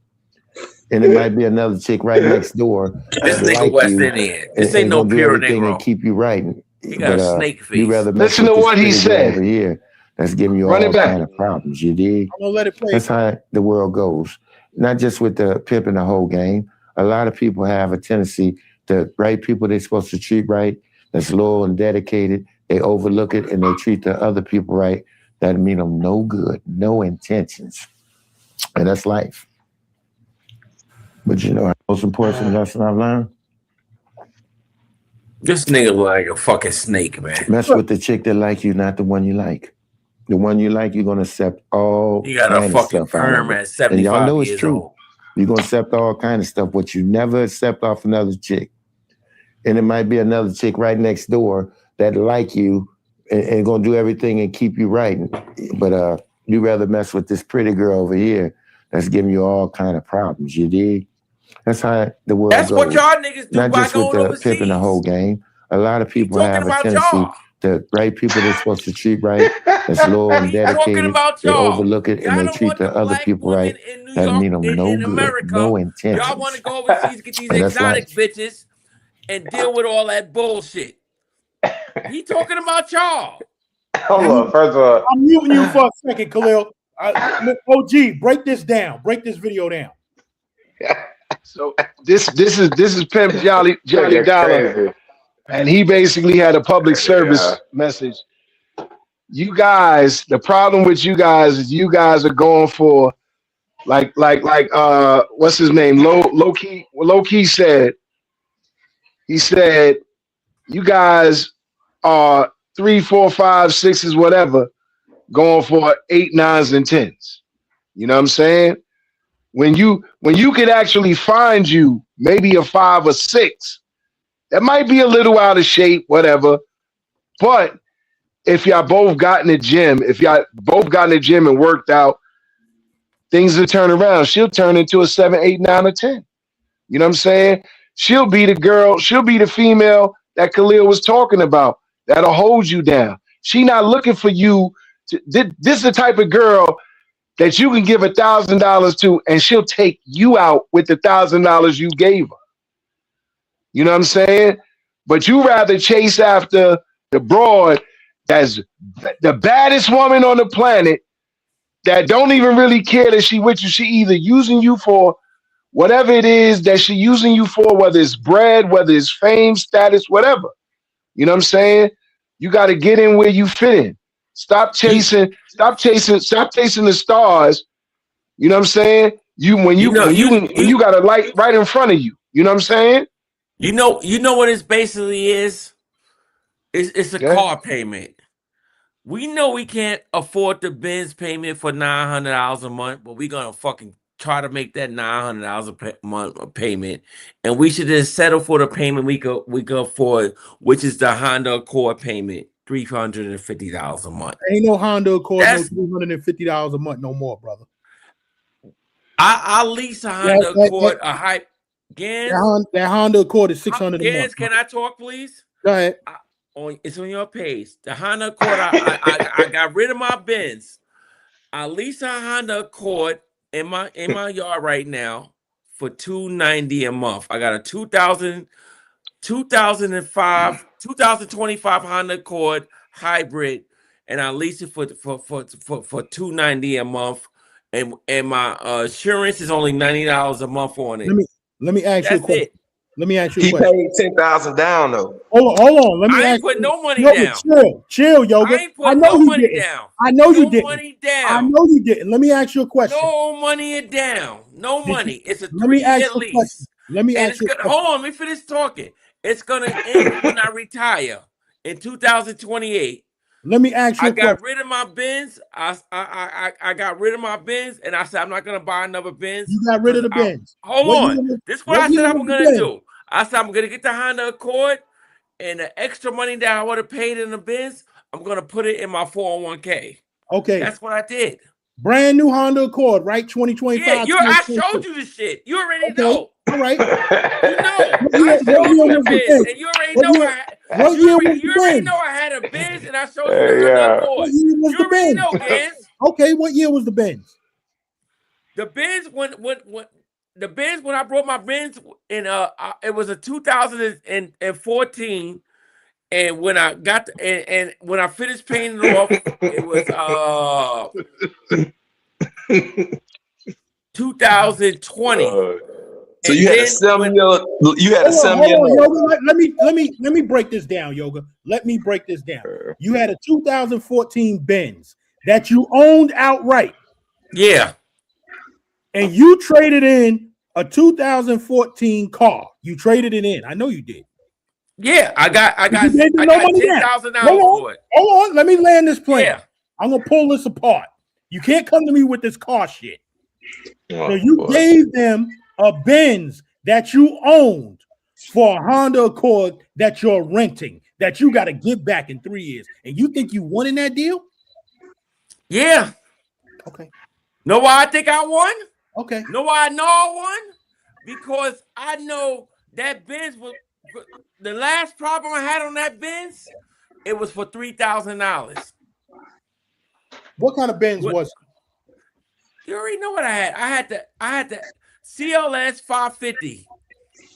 Speaker 12: And it might be another chick right next door.
Speaker 9: This nigga
Speaker 12: like
Speaker 9: West
Speaker 12: you,
Speaker 9: Indian. This ain't
Speaker 12: and
Speaker 9: no
Speaker 12: gonna do
Speaker 9: pure
Speaker 12: everything
Speaker 9: Negro.
Speaker 12: and keep you right.
Speaker 9: He got a snake face.
Speaker 12: You rather
Speaker 2: Listen to what he said.
Speaker 12: over here. That's giving you
Speaker 2: Run
Speaker 12: all
Speaker 2: it back.
Speaker 12: kind of problems. You dig?
Speaker 1: I'm gonna let it play.
Speaker 12: That's how the world goes. Not just with the pimp in the whole game. A lot of people have a tendency to right people they're supposed to treat right, that's loyal and dedicated. They overlook it and they treat the other people right. That mean them no good, no intentions. And that's life. But you know, the most important lesson I've learned?
Speaker 9: This nigga look like a fucking snake, man.
Speaker 12: Mess with the chick that like you, not the one you like. The one you like, you're gonna accept all
Speaker 9: You got
Speaker 12: kind
Speaker 9: a
Speaker 12: of
Speaker 9: fucking
Speaker 12: stuff out of
Speaker 9: perm
Speaker 12: it.
Speaker 9: at
Speaker 12: And
Speaker 9: 75
Speaker 12: y'all know it's
Speaker 9: years
Speaker 12: true.
Speaker 9: old.
Speaker 12: You're gonna accept all kind of stuff, what you never accept off another chick. And it might be another chick right next door that like you and gonna do everything and keep you right. But you rather mess with this pretty girl over here that's giving you all kind of problems. You dig? That's how the world
Speaker 9: That's
Speaker 12: goes.
Speaker 9: what y'all niggas do
Speaker 12: Not
Speaker 9: by
Speaker 12: just with
Speaker 9: going
Speaker 12: the
Speaker 9: overseas.
Speaker 12: pimp in the whole game. A lot of people
Speaker 9: talking
Speaker 12: have a
Speaker 9: about
Speaker 12: tendency
Speaker 9: y'all.
Speaker 12: to right people they're supposed to treat right, that's loyal and
Speaker 9: He's talking
Speaker 12: dedicated.
Speaker 9: about
Speaker 12: They
Speaker 9: y'all.
Speaker 12: overlook it
Speaker 9: Y'all
Speaker 12: and they
Speaker 9: don't
Speaker 12: treat
Speaker 9: want
Speaker 12: the
Speaker 9: the
Speaker 12: other
Speaker 9: black
Speaker 12: people
Speaker 9: women
Speaker 12: right.
Speaker 9: in New
Speaker 12: That
Speaker 9: York,
Speaker 12: mean them
Speaker 9: in
Speaker 12: no good,
Speaker 9: America.
Speaker 12: no intentions.
Speaker 9: Y'all want to go overseas, get these
Speaker 12: And that's
Speaker 9: exotic bitches, and deal with all that bullshit. He talking about y'all.
Speaker 3: Hold on. First of all,
Speaker 1: I'm muting you for a second, Khalil. OG, break this down. Break this video down.
Speaker 2: So this is Pimp Jolly
Speaker 3: you're
Speaker 2: Dollar,
Speaker 3: crazy.
Speaker 2: and he basically had a public service message. You guys, the problem with you guys is you guys are going for like what's his name? Low key said. He said you guys are 3, 4, 5, 6s, whatever, going for 8, 9s, and 10s. You know what I'm saying? When you could actually find you maybe a 5 or 6, that might be a little out of shape, whatever. But if y'all both got in the gym, and worked out, things will turn around. She'll turn into a 7, 8, 9, or 10. You know what I'm saying? She'll be the girl, she'll be the female that Khalil was talking about that'll hold you down. She not looking for you. This is the type of girl that you can give $1,000 to and she'll take you out with the $1,000 you gave her. You know what I'm saying? But you rather chase after the broad that's the baddest woman on the planet that don't even really care that she with you. She either using you for whatever it is that she using you for, whether it's bread, whether it's fame, status, whatever. You know what I'm saying? You got to get in where you fit in. Stop chasing the stars. You know what I'm saying? When you got a light right in front of you. You know what I'm saying?
Speaker 9: You know what it basically is? It's a car payment. We know we can't afford the Benz payment for $900 a month, but we're gonna fucking try to make that $900 a month payment, and we should just settle for the payment we could afford, which is the Honda Accord payment, $350 a month.
Speaker 1: Ain't no Honda Accord, no $350 a month no more, brother.
Speaker 9: I lease a Honda Accord, a hype. Gans,
Speaker 1: that Honda Accord is $600 a month.
Speaker 9: Gans, can I talk, please?
Speaker 1: Go ahead.
Speaker 9: It's on your page. The Honda Accord, I got rid of my Benz. I lease a Honda Accord in my yard right now for $290 a month. I got a 2025 Honda Accord hybrid, and I lease it for $290 a month. And my insurance is only $90 a month on it.
Speaker 1: Let me ask you a question. Let me ask you a
Speaker 5: He
Speaker 1: question.
Speaker 5: paid 10,000 down though.
Speaker 1: Hold on. Let me
Speaker 9: I
Speaker 1: ask
Speaker 9: ain't put
Speaker 1: you.
Speaker 9: no money
Speaker 1: Yoga,
Speaker 9: down.
Speaker 1: chill, Yoga.
Speaker 9: I ain't put
Speaker 1: know
Speaker 9: no
Speaker 1: you
Speaker 9: money
Speaker 1: didn't.
Speaker 9: down.
Speaker 1: I know you
Speaker 9: No
Speaker 1: didn't.
Speaker 9: money
Speaker 1: I
Speaker 9: down.
Speaker 1: know you didn't. Let me ask you a question.
Speaker 9: No money down. No money. It's a
Speaker 1: Let me ask
Speaker 9: 3-year
Speaker 1: you a
Speaker 9: lease.
Speaker 1: question. Let me
Speaker 9: And
Speaker 1: ask you a question.
Speaker 9: hold on, let me finish talking. It's gonna end when I retire in 2028.
Speaker 1: Let me ask you
Speaker 9: I
Speaker 1: a question.
Speaker 9: got rid of my Benz. I got rid of my Benz, and I said I'm not gonna buy another Benz.
Speaker 1: You got rid of the Benz.
Speaker 9: Hold on. This is what I said I'm gonna
Speaker 1: Benz?
Speaker 9: do. I said I'm gonna get the Honda Accord, and the extra money that I would have paid in the Benz, I'm gonna put it in my 401k.
Speaker 1: Okay.
Speaker 9: That's what I did.
Speaker 1: Brand new Honda Accord, right? 2025.
Speaker 9: Yeah, I showed you the shit. You already know.
Speaker 1: All right.
Speaker 9: You know. I showed you the Benz, and you already know you already know I had a Benz, and I showed you the Honda Accord.
Speaker 1: What year was
Speaker 9: You
Speaker 1: the
Speaker 9: already
Speaker 1: Benz?
Speaker 9: know, Gans.
Speaker 1: Okay, what year was the Benz?
Speaker 9: The Benz when the Benz when I brought my Benz in it was a 2014, and when I got and when I finished paying it off, it was 2020.
Speaker 5: So you had a 7-year. You had a 7-year.
Speaker 1: Let me break this down, Yoga. Let me break this down. You had a 2014 Benz that you owned outright.
Speaker 9: Yeah.
Speaker 1: And you traded in a 2014 car. You traded it in. I know you did.
Speaker 9: Yeah, I got $10,000 for it.
Speaker 1: Hold on, let me land this plane. Yeah. I'm gonna pull this apart. You can't come to me with this car shit. So you gave them a Benz that you owned for a Honda Accord that you're renting, that you got to give back in 3 years. And you think you won in that deal?
Speaker 9: Yeah.
Speaker 1: Okay.
Speaker 9: Know why I think I won?
Speaker 1: Okay.
Speaker 9: Know why I know I won? Because I know that Benz was the last problem I had on that Benz. It was for $3,000.
Speaker 1: What kind of Benz was it?
Speaker 9: You already know what I had. I had the CLS 550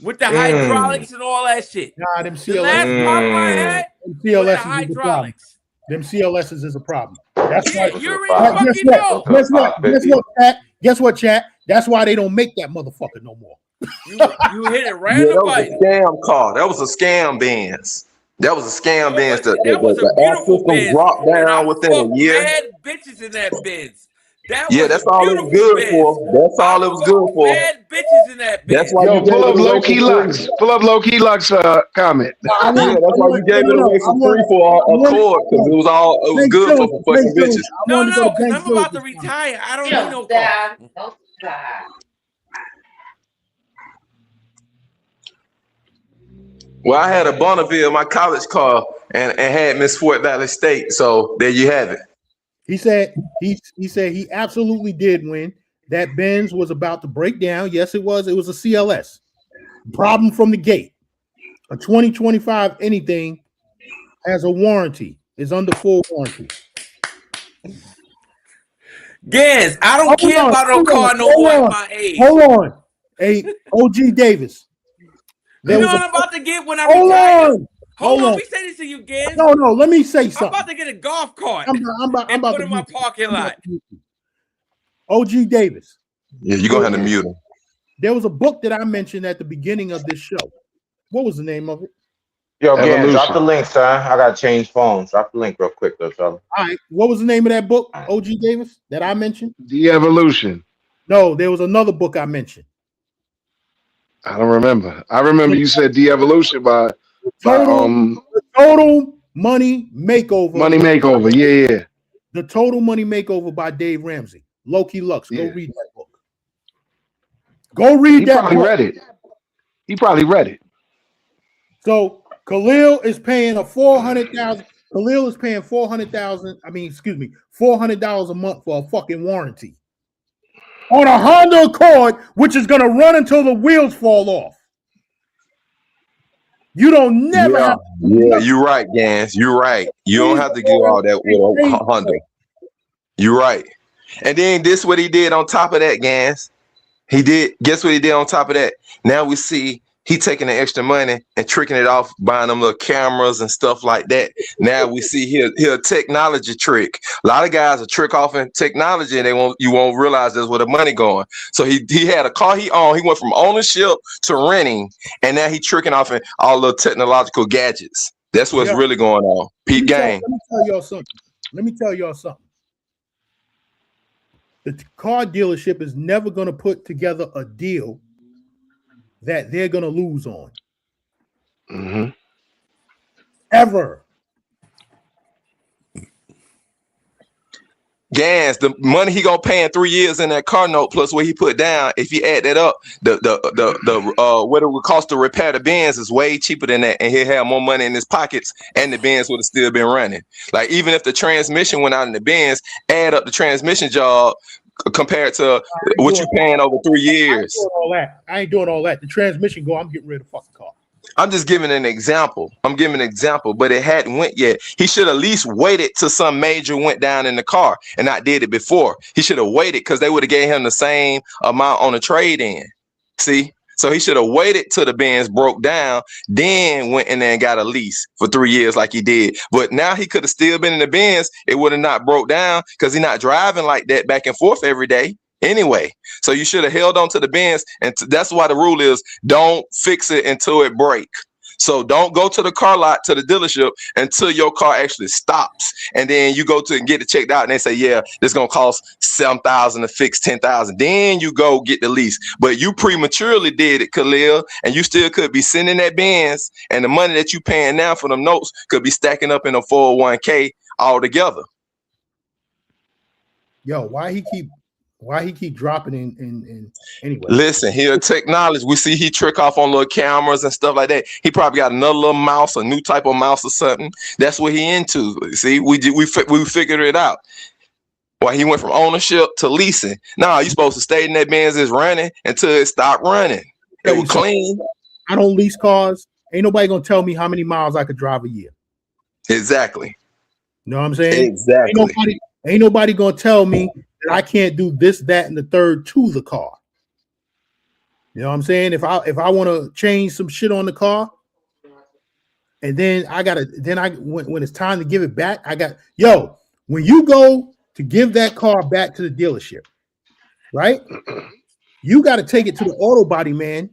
Speaker 9: with the hydraulics and all that shit.
Speaker 1: Nah, them CLS.
Speaker 9: The last problem I had
Speaker 1: them CLS
Speaker 9: was the hydraulics.
Speaker 1: Them CLSs is a problem. That's why
Speaker 9: you already fucking know.
Speaker 1: Guess what, chat? That's why they don't make that motherfucker no more.
Speaker 9: You hit it right on the button.
Speaker 5: That was a scam car. That was a scam Benz. That was a scam Benz.
Speaker 9: That was a beautiful Benz.
Speaker 5: Dropped down within a year.
Speaker 9: Mad bitches in that Benz.
Speaker 5: That's all it was good for. That's all it was good for.
Speaker 9: Mad bitches in that Benz.
Speaker 5: That's why you
Speaker 2: pull up low key Lux. Pull up low key Lux comment.
Speaker 5: That's why you gave it away for free for a Accord, because it was good for fucking bitches.
Speaker 9: No, because I'm about to retire. I don't need no car.
Speaker 5: Well, I had a Bonneville, my college car, and had Miss Fort Valley State. So there you have it.
Speaker 1: He said he absolutely did win. That Benz was about to break down. Yes, it was. It was a CLS. Problem from the gate. A 2025 anything has a warranty. Is under full warranty.
Speaker 9: Gans, I don't care about no car no more at my age.
Speaker 1: Hold on. Hey, OG Davis.
Speaker 9: You know what I'm about to get when I retire? Hold on. Let me say this to you, Gans.
Speaker 1: No, let me say something.
Speaker 9: I'm about to get a golf cart
Speaker 1: I'm about
Speaker 9: put
Speaker 1: to
Speaker 9: in my parking lot.
Speaker 1: OG Davis.
Speaker 5: Yeah, you're going to have to mute him.
Speaker 1: There was a book that I mentioned at the beginning of this show. What was the name of it?
Speaker 3: Yo, Gans, drop the link, son. I got to change phones. Drop the link real quick, though, fella.
Speaker 1: All right. What was the name of that book, OG Davis, that I mentioned?
Speaker 2: De-Evolution.
Speaker 1: No, there was another book I mentioned.
Speaker 2: I don't remember. I remember you said De-Evolution by
Speaker 1: Total Money Makeover.
Speaker 2: Money Makeover, yeah.
Speaker 1: The Total Money Makeover by Dave Ramsey. Low-key Lux. Go read that book. Go read that book.
Speaker 2: He probably read it. He probably read it.
Speaker 1: So Khalil is paying $400,000. Khalil is paying $400 a month for a fucking warranty on a Honda Accord, which is gonna run until the wheels fall off. You don't never have
Speaker 5: you're right, Gans. You're right. You don't have to do all that with a Honda. You're right. And then this is what he did on top of that, Gans. He did. Guess what he did on top of that? Now we see he taking the extra money and tricking it off, buying them little cameras and stuff like that. Now we see here a technology trick. A lot of guys are trick off in technology, and you won't realize that's where the money going. So he had a car he owned. He went from ownership to renting, and now he tricking off in all the technological gadgets. That's what's really going on. Peep game.
Speaker 1: Let me tell y'all something. The car dealership is never going to put together a deal that they're going to lose on.
Speaker 2: Mm-hmm.
Speaker 1: Ever.
Speaker 5: Gans, the money he gonna pay in 3 years in that car note plus what he put down, if you add that up, the what it would cost to repair the Benz is way cheaper than that, and he'll have more money in his pockets, and the Benz would have still been running. Like even if the transmission went out in the Benz, add up the transmission job compared to what you paying over 3 years.
Speaker 1: I ain't doing all that. The transmission go, I'm getting rid of the fucking car.
Speaker 5: I'm just giving an example. But it hadn't went yet. He should at least waited till some major went down in the car and not did it before. He should have waited because they would have gave him the same amount on the trade-in. See? So he should have waited till the Benz broke down, then went in there and got a lease for 3 years like he did. But now he could have still been in the Benz. It would have not broke down because he's not driving like that back and forth every day. Anyway, so you should have held on to the Benz, and that's why the rule is don't fix it until it break. So don't go to the car lot, to the dealership until your car actually stops, and then you go to and get it checked out, and they say, yeah, this is gonna cost $7,000 to fix, $10,000. Then you go get the lease. But you prematurely did it, Khalil, and you still could be sending that Benz, and the money that you paying now for them notes could be stacking up in a 401k altogether.
Speaker 1: Yo, why he keep dropping in anyway?
Speaker 5: Listen, here technology. We see he trick off on little cameras and stuff like that. He probably got another little mouse, a new type of mouse or something. That's what he into. See, we figured it out. Why he went from ownership to leasing. Now you supposed to stay in that Benz is running until it stopped running. It was clean.
Speaker 1: I don't lease cars. Ain't nobody gonna tell me how many miles I could drive a year.
Speaker 5: Exactly.
Speaker 1: You know what I'm saying?
Speaker 5: Exactly.
Speaker 1: Ain't nobody gonna tell me that I can't do this, that, and the third to the car. You know what I'm saying? If I want to change some shit on the car, and then when it's time to give it back, when you go to give that car back to the dealership, right? You got to take it to the auto body man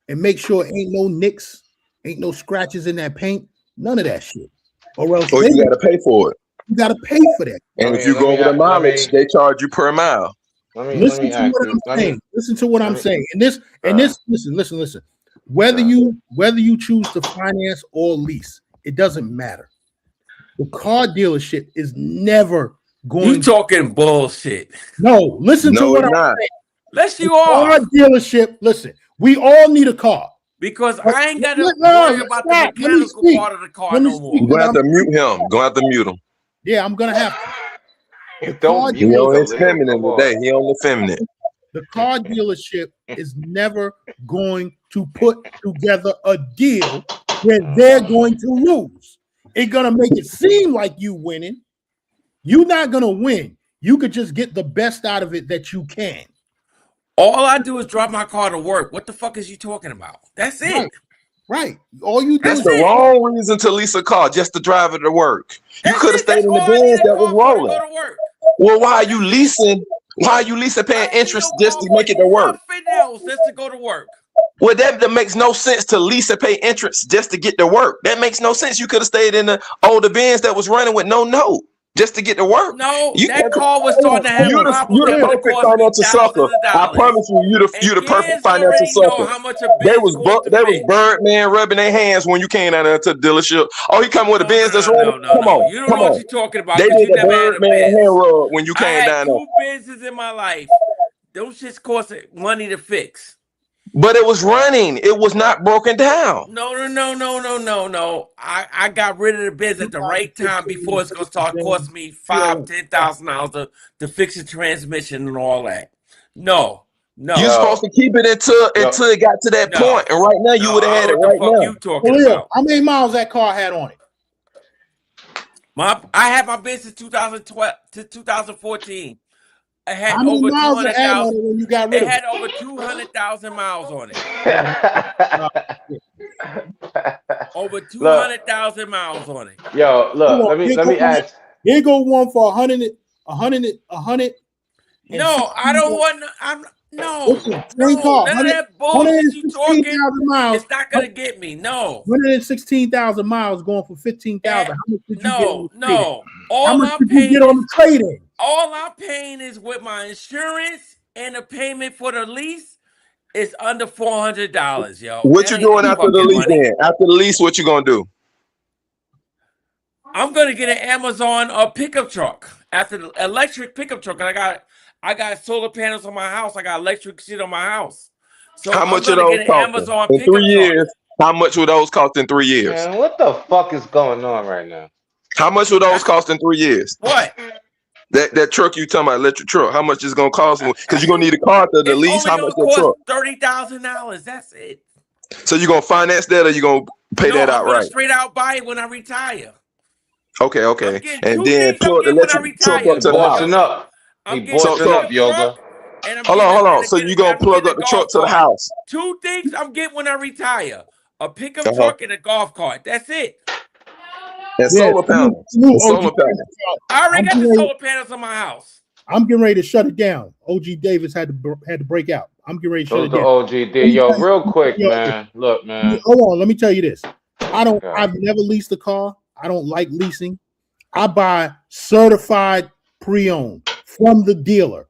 Speaker 1: and make sure ain't no nicks, ain't no scratches in that paint, none of that shit. Or else
Speaker 5: you got to pay for it.
Speaker 1: You got to pay for that.
Speaker 5: And if you go over the mileage, they charge you per mile.
Speaker 1: Listen to what I'm saying. Listen. Whether you choose to finance or lease, it doesn't matter. The car dealership is never going.
Speaker 9: You talking bullshit?
Speaker 1: No, listen to what I'm saying.
Speaker 9: Let's you all.
Speaker 1: Car dealership. Listen, we all need a car.
Speaker 9: Because I ain't got to worry about the mechanical part of the car no more.
Speaker 5: You're going to have to mute him. Going to have to mute him.
Speaker 1: Yeah, I'm going to have to.
Speaker 5: He only feminine today. He only feminine.
Speaker 1: The car dealership is never going to put together a deal where they're going to lose. It's going to make it seem like you winning. You're not going to win. You could just get the best out of it that you can.
Speaker 9: All I do is drive my car to work. What the fuck is you talking about? That's it.
Speaker 1: Right. All you do
Speaker 5: That's the wrong reason to lease a car, just to drive it to work. You could have stayed in the Benz that was rolling. Well, why are you leasing? Why are you leasing paying interest just to make it to work?
Speaker 9: Just to go to work.
Speaker 5: Well, that makes no sense to lease and pay interest just to get to work. That makes no sense. You could have stayed in the older Benz that was running with no note just to get to work.
Speaker 9: No, that car was starting to have
Speaker 5: you're the perfect financial sucker. I promise you, you're the perfect financial sucker. They was Birdman rubbing their hands when you came down there to the dealership. Oh, he coming with a Benz that's running. Come on,
Speaker 9: you don't know what you're talking about.
Speaker 5: They did the Birdman hand rub when you came down there.
Speaker 9: I had 2 Benzes in my life. Those shits cost money to fix.
Speaker 5: But it was running. It was not broken down.
Speaker 9: No. I got rid of the Benz at the right time before it's gonna start costing me $5,000-$10,000 to fix the transmission and all that. No.
Speaker 5: You're supposed to keep it until it got to that point. And right now you would have had it right now.
Speaker 9: You talking about?
Speaker 1: How many miles that car had on it?
Speaker 9: I had my Benz in 2012 to 2014. It had
Speaker 1: how many
Speaker 9: over
Speaker 1: miles it had on it when you got rid of it?
Speaker 9: It had over 200,000 miles on it. Over 200,000 miles on it.
Speaker 3: Yo, look, let me ask.
Speaker 1: Here go one for 100.
Speaker 9: No, I don't want. No,
Speaker 1: Listen,
Speaker 9: none of that bullshit you talking. It's not gonna get me. No.
Speaker 1: 116,000 miles going for 15,000. How much did you get on the
Speaker 9: no.
Speaker 1: How much did you get on the trade-in?
Speaker 9: All I'm paying is with my insurance and the payment for the lease is under $400, yo.
Speaker 5: What you doing after the lease? Then after the lease, what you gonna do?
Speaker 9: I'm gonna get an Amazon pickup truck. After the electric pickup truck, and I got solar panels on my house. I got electric shit on my house. So
Speaker 5: how much of those cost in 3 years? How much would those cost in 3 years?
Speaker 3: Man, what the fuck is going on right now?
Speaker 5: How much would those cost in 3 years?
Speaker 9: What?
Speaker 5: That truck you talking about, electric truck? How much is gonna cost? Because you're gonna need a car to the lease. How much the truck?
Speaker 9: $30,000. That's it.
Speaker 5: So you gonna finance that, or you gonna pay that outright?
Speaker 9: Straight out buy it when I retire.
Speaker 5: Okay. And then plug the electric truck up to the house.
Speaker 3: Yoga.
Speaker 5: Hold on. So you gonna plug up the truck to the house?
Speaker 9: 2 things I'm getting when I retire: a pickup truck and a golf cart. That's it.
Speaker 5: And solar panels.
Speaker 9: I already got the solar panels on my house.
Speaker 1: I'm getting ready to shut it down. OG Davis had to break out. I'm getting ready to shut it down.
Speaker 3: OG did. Yo, real quick, man. Look, man.
Speaker 1: Hold on. Let me tell you this. I've never leased a car. I don't like leasing. I buy certified pre-owned from the dealer.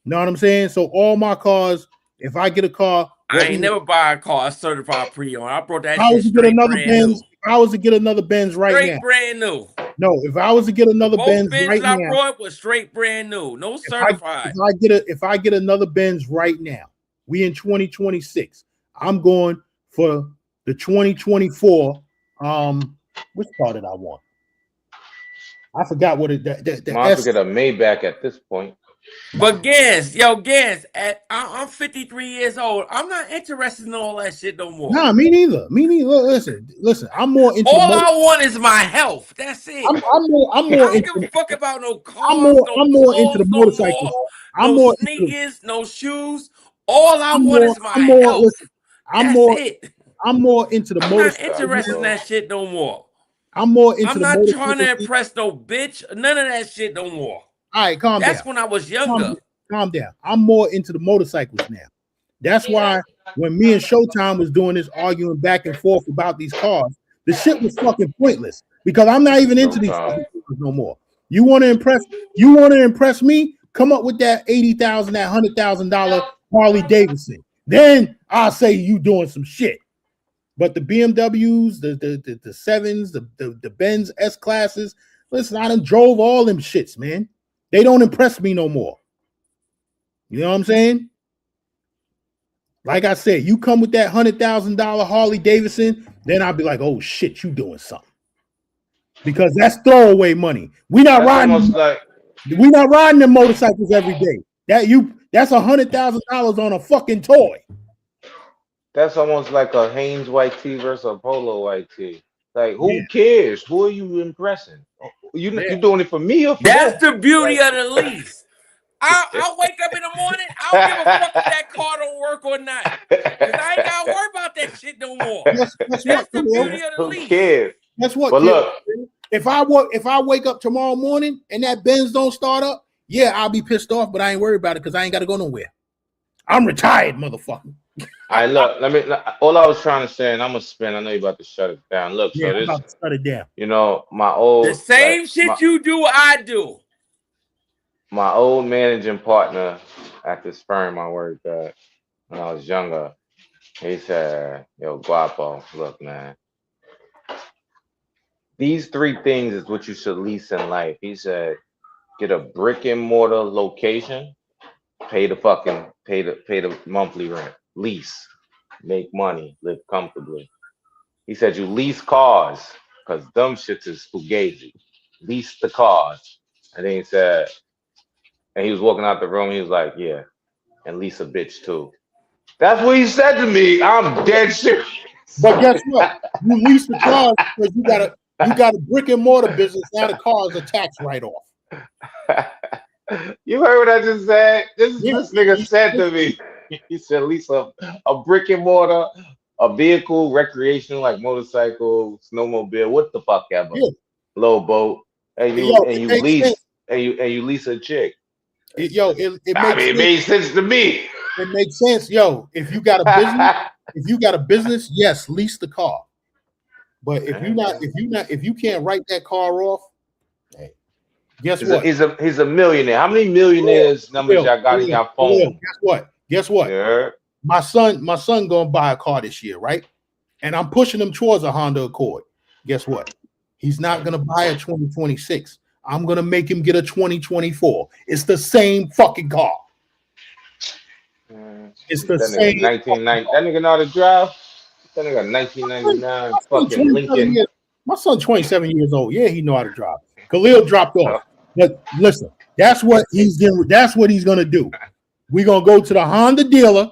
Speaker 1: Know what I'm saying? So all my cars, if I get a car,
Speaker 9: I ain't never buy a car certified pre-owned. I brought that.
Speaker 1: I was to get another Benz. I was to get another Benz right now.
Speaker 9: Brand new.
Speaker 1: No, if I was to get another Benz right now,
Speaker 9: I brought was straight brand new, no certified.
Speaker 1: If I get another Benz right now, we in 2026. I'm going for the 2024. Which car did I want? I forgot what it.
Speaker 3: Might have to get a Maybach at this point.
Speaker 9: But Gans, I'm 53 years old. I'm not interested in all that shit no more.
Speaker 1: Nah, me neither. Listen. I'm more into.
Speaker 9: All I want is my health. That's it.
Speaker 1: I'm more.
Speaker 9: I don't give a fuck about no cars.
Speaker 1: I'm more into the motorcycles.
Speaker 9: I'm more sneakers, no shoes. All I want is my health.
Speaker 1: Listen, I'm more into the motorcycles.
Speaker 9: I'm not interested in that shit no more.
Speaker 1: I'm more into.
Speaker 9: I'm not trying to impress no bitch. None of that shit no more.
Speaker 1: All right, calm down.
Speaker 9: That's when I was younger.
Speaker 1: Calm down. I'm more into the motorcycles now. That's why when me and Showtime was doing this arguing back and forth about these cars, the shit was fucking pointless because I'm not even into these cars no more. You want to impress me? Come up with that $80,000, that $100,000 Harley Davidson. Then I'll say you doing some shit. But the BMWs, the sevens, the Benz S classes, listen, I done drove all them shits, man. They don't impress me no more. You know what I'm saying? Like I said, you come with that $100,000 Harley Davidson, then I'll be like, oh shit, you doing something. Because that's throwaway money. We're not riding them motorcycles every day. That's $100,000 on a fucking toy.
Speaker 3: That's almost like a Hanes white tee versus a polo white tee. Like, who cares? Who are you impressing? You doing it for me or for
Speaker 9: That's the beauty of the lease. I'll wake up in the morning. I don't give a fuck if that car don't work or not. Because I ain't got to worry about that shit no more. That's the beauty of the lease.
Speaker 3: Who cares?
Speaker 1: That's what.
Speaker 3: But look,
Speaker 1: if I wake up tomorrow morning and that Benz don't start up, yeah, I'll be pissed off, but I ain't worried about it because I ain't got to go nowhere. I'm retired, motherfucker.
Speaker 3: All right, look, all I was trying to say, and I'm gonna spin. I know you're about to shut it down. Look,
Speaker 1: yeah, I'm about to shut it down.
Speaker 3: You know, the
Speaker 9: same shit you do, I do.
Speaker 3: My old managing partner at this firm I worked at when I was younger, he said, yo, Guapo, look, man, these 3 things is what you should lease in life. He said, get a brick and mortar location, pay the monthly rent, lease, make money, live comfortably. He said you lease cars because dumb shit is fugazi. Lease the cars. And then he said, and he was walking out the room, he was like, yeah, and lease a bitch too. That's what he said to me. I'm dead serious.
Speaker 1: But guess what? You lease the cars because you got a brick and mortar business. Now the car is a tax write-off.
Speaker 3: You heard what I just said? This nigga said to me. He said lease a brick and mortar a vehicle, recreational, like motorcycle, snowmobile, what the fuck ever, low boat, and you lease a chick.
Speaker 1: It
Speaker 3: made sense to me.
Speaker 1: It makes sense, yo. If you got a business, yes, lease the car. But if you can't write that car off, hey, guess what?
Speaker 3: He's a millionaire. How many millionaires numbers y'all got in your phone?
Speaker 1: Guess what?
Speaker 3: Yeah.
Speaker 1: My son gonna buy a car this year, right? And I'm pushing him towards a Honda Accord. Guess what? He's not gonna buy a 2026. I'm gonna make him get a 2024. It's the same fucking car. It's the same.
Speaker 3: 1990. That nigga know how to drive. That nigga 1999 fucking Lincoln.
Speaker 1: My son's 27 years old. Yeah, he know how to drive. Khalil dropped off. But listen, that's what he's doing. That's what he's gonna do. We're gonna go to the Honda dealer,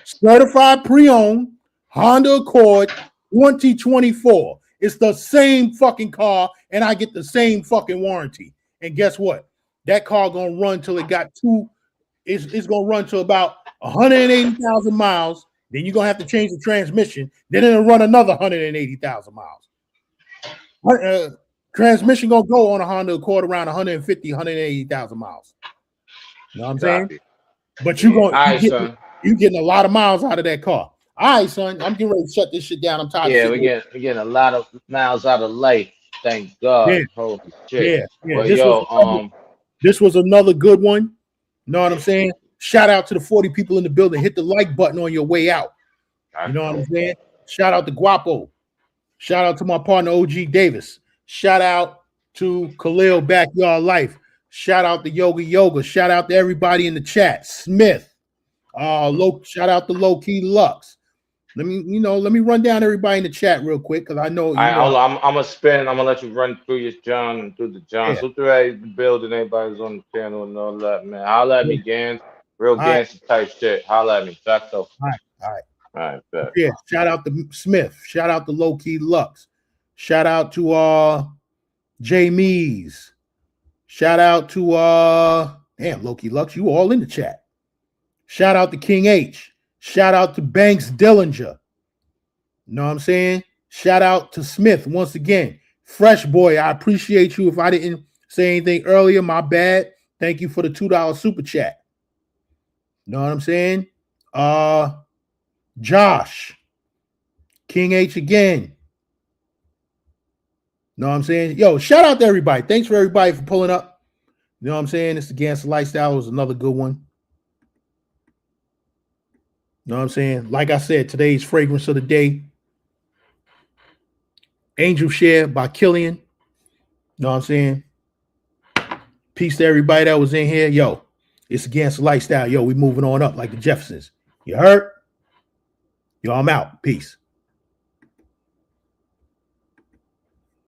Speaker 1: certified pre-owned Honda Accord 2024. It's the same fucking car, and I get the same fucking warranty. And guess what? That car gonna run till it got it's gonna run to about 180,000 miles. Then you're gonna have to change the transmission. Then it'll run another 180,000 miles. Transmission gonna go on a Honda Accord around 150, 180,000 miles. You know what I'm saying? But you're getting a lot of miles out of that car. All right, son. I'm getting ready to shut this shit down. I'm tired.
Speaker 13: Yeah, we're getting a lot of miles out of life. Thank God.
Speaker 1: Yeah.
Speaker 13: Holy shit.
Speaker 1: Yeah.
Speaker 13: But
Speaker 1: this was another good one. You know what I'm saying? Shout out to the 40 people in the building. Hit the like button on your way out. You know what I'm saying? Shout out to Guapo. Shout out to my partner OG Davis. Shout out to Khalil Backyard Life. Shout out to Yoga. Shout out to everybody in the chat. Smith. Shout out to Low Key Lux. Let me run down everybody in the chat real quick because I know.
Speaker 3: I'm gonna spin. I'm gonna let you run through your John, through the John. Yeah. So through the building, everybody's on the channel and all that, man. Holla at me, Gans. Real gangster type shit. Holla at me. Facto.
Speaker 1: All
Speaker 3: right. Bet.
Speaker 1: Yeah. Shout out to Smith. Shout out to Low Key Lux. Shout out to J Mees. Shout out to Low Key Lux. You all in the chat. Shout out to King H. Shout out to Banks Dillinger. You know what I'm saying? Shout out to Smith once again. Fresh boy, I appreciate you. If I didn't say anything earlier, my bad. Thank you for the $2 super chat. You know what I'm saying? Josh. King H again. Know what I'm saying? Yo, shout out to everybody. Thanks for everybody for pulling up. You know what I'm saying? It's the Gangster Lifestyle. It was another good one. You know what I'm saying? Like I said, today's fragrance of the day. Angel Share by Killian. You know what I'm saying? Peace to everybody that was in here. Yo, it's the Gangster Lifestyle. Yo, we moving on up like the Jeffersons. You heard? Yo, I'm out. Peace.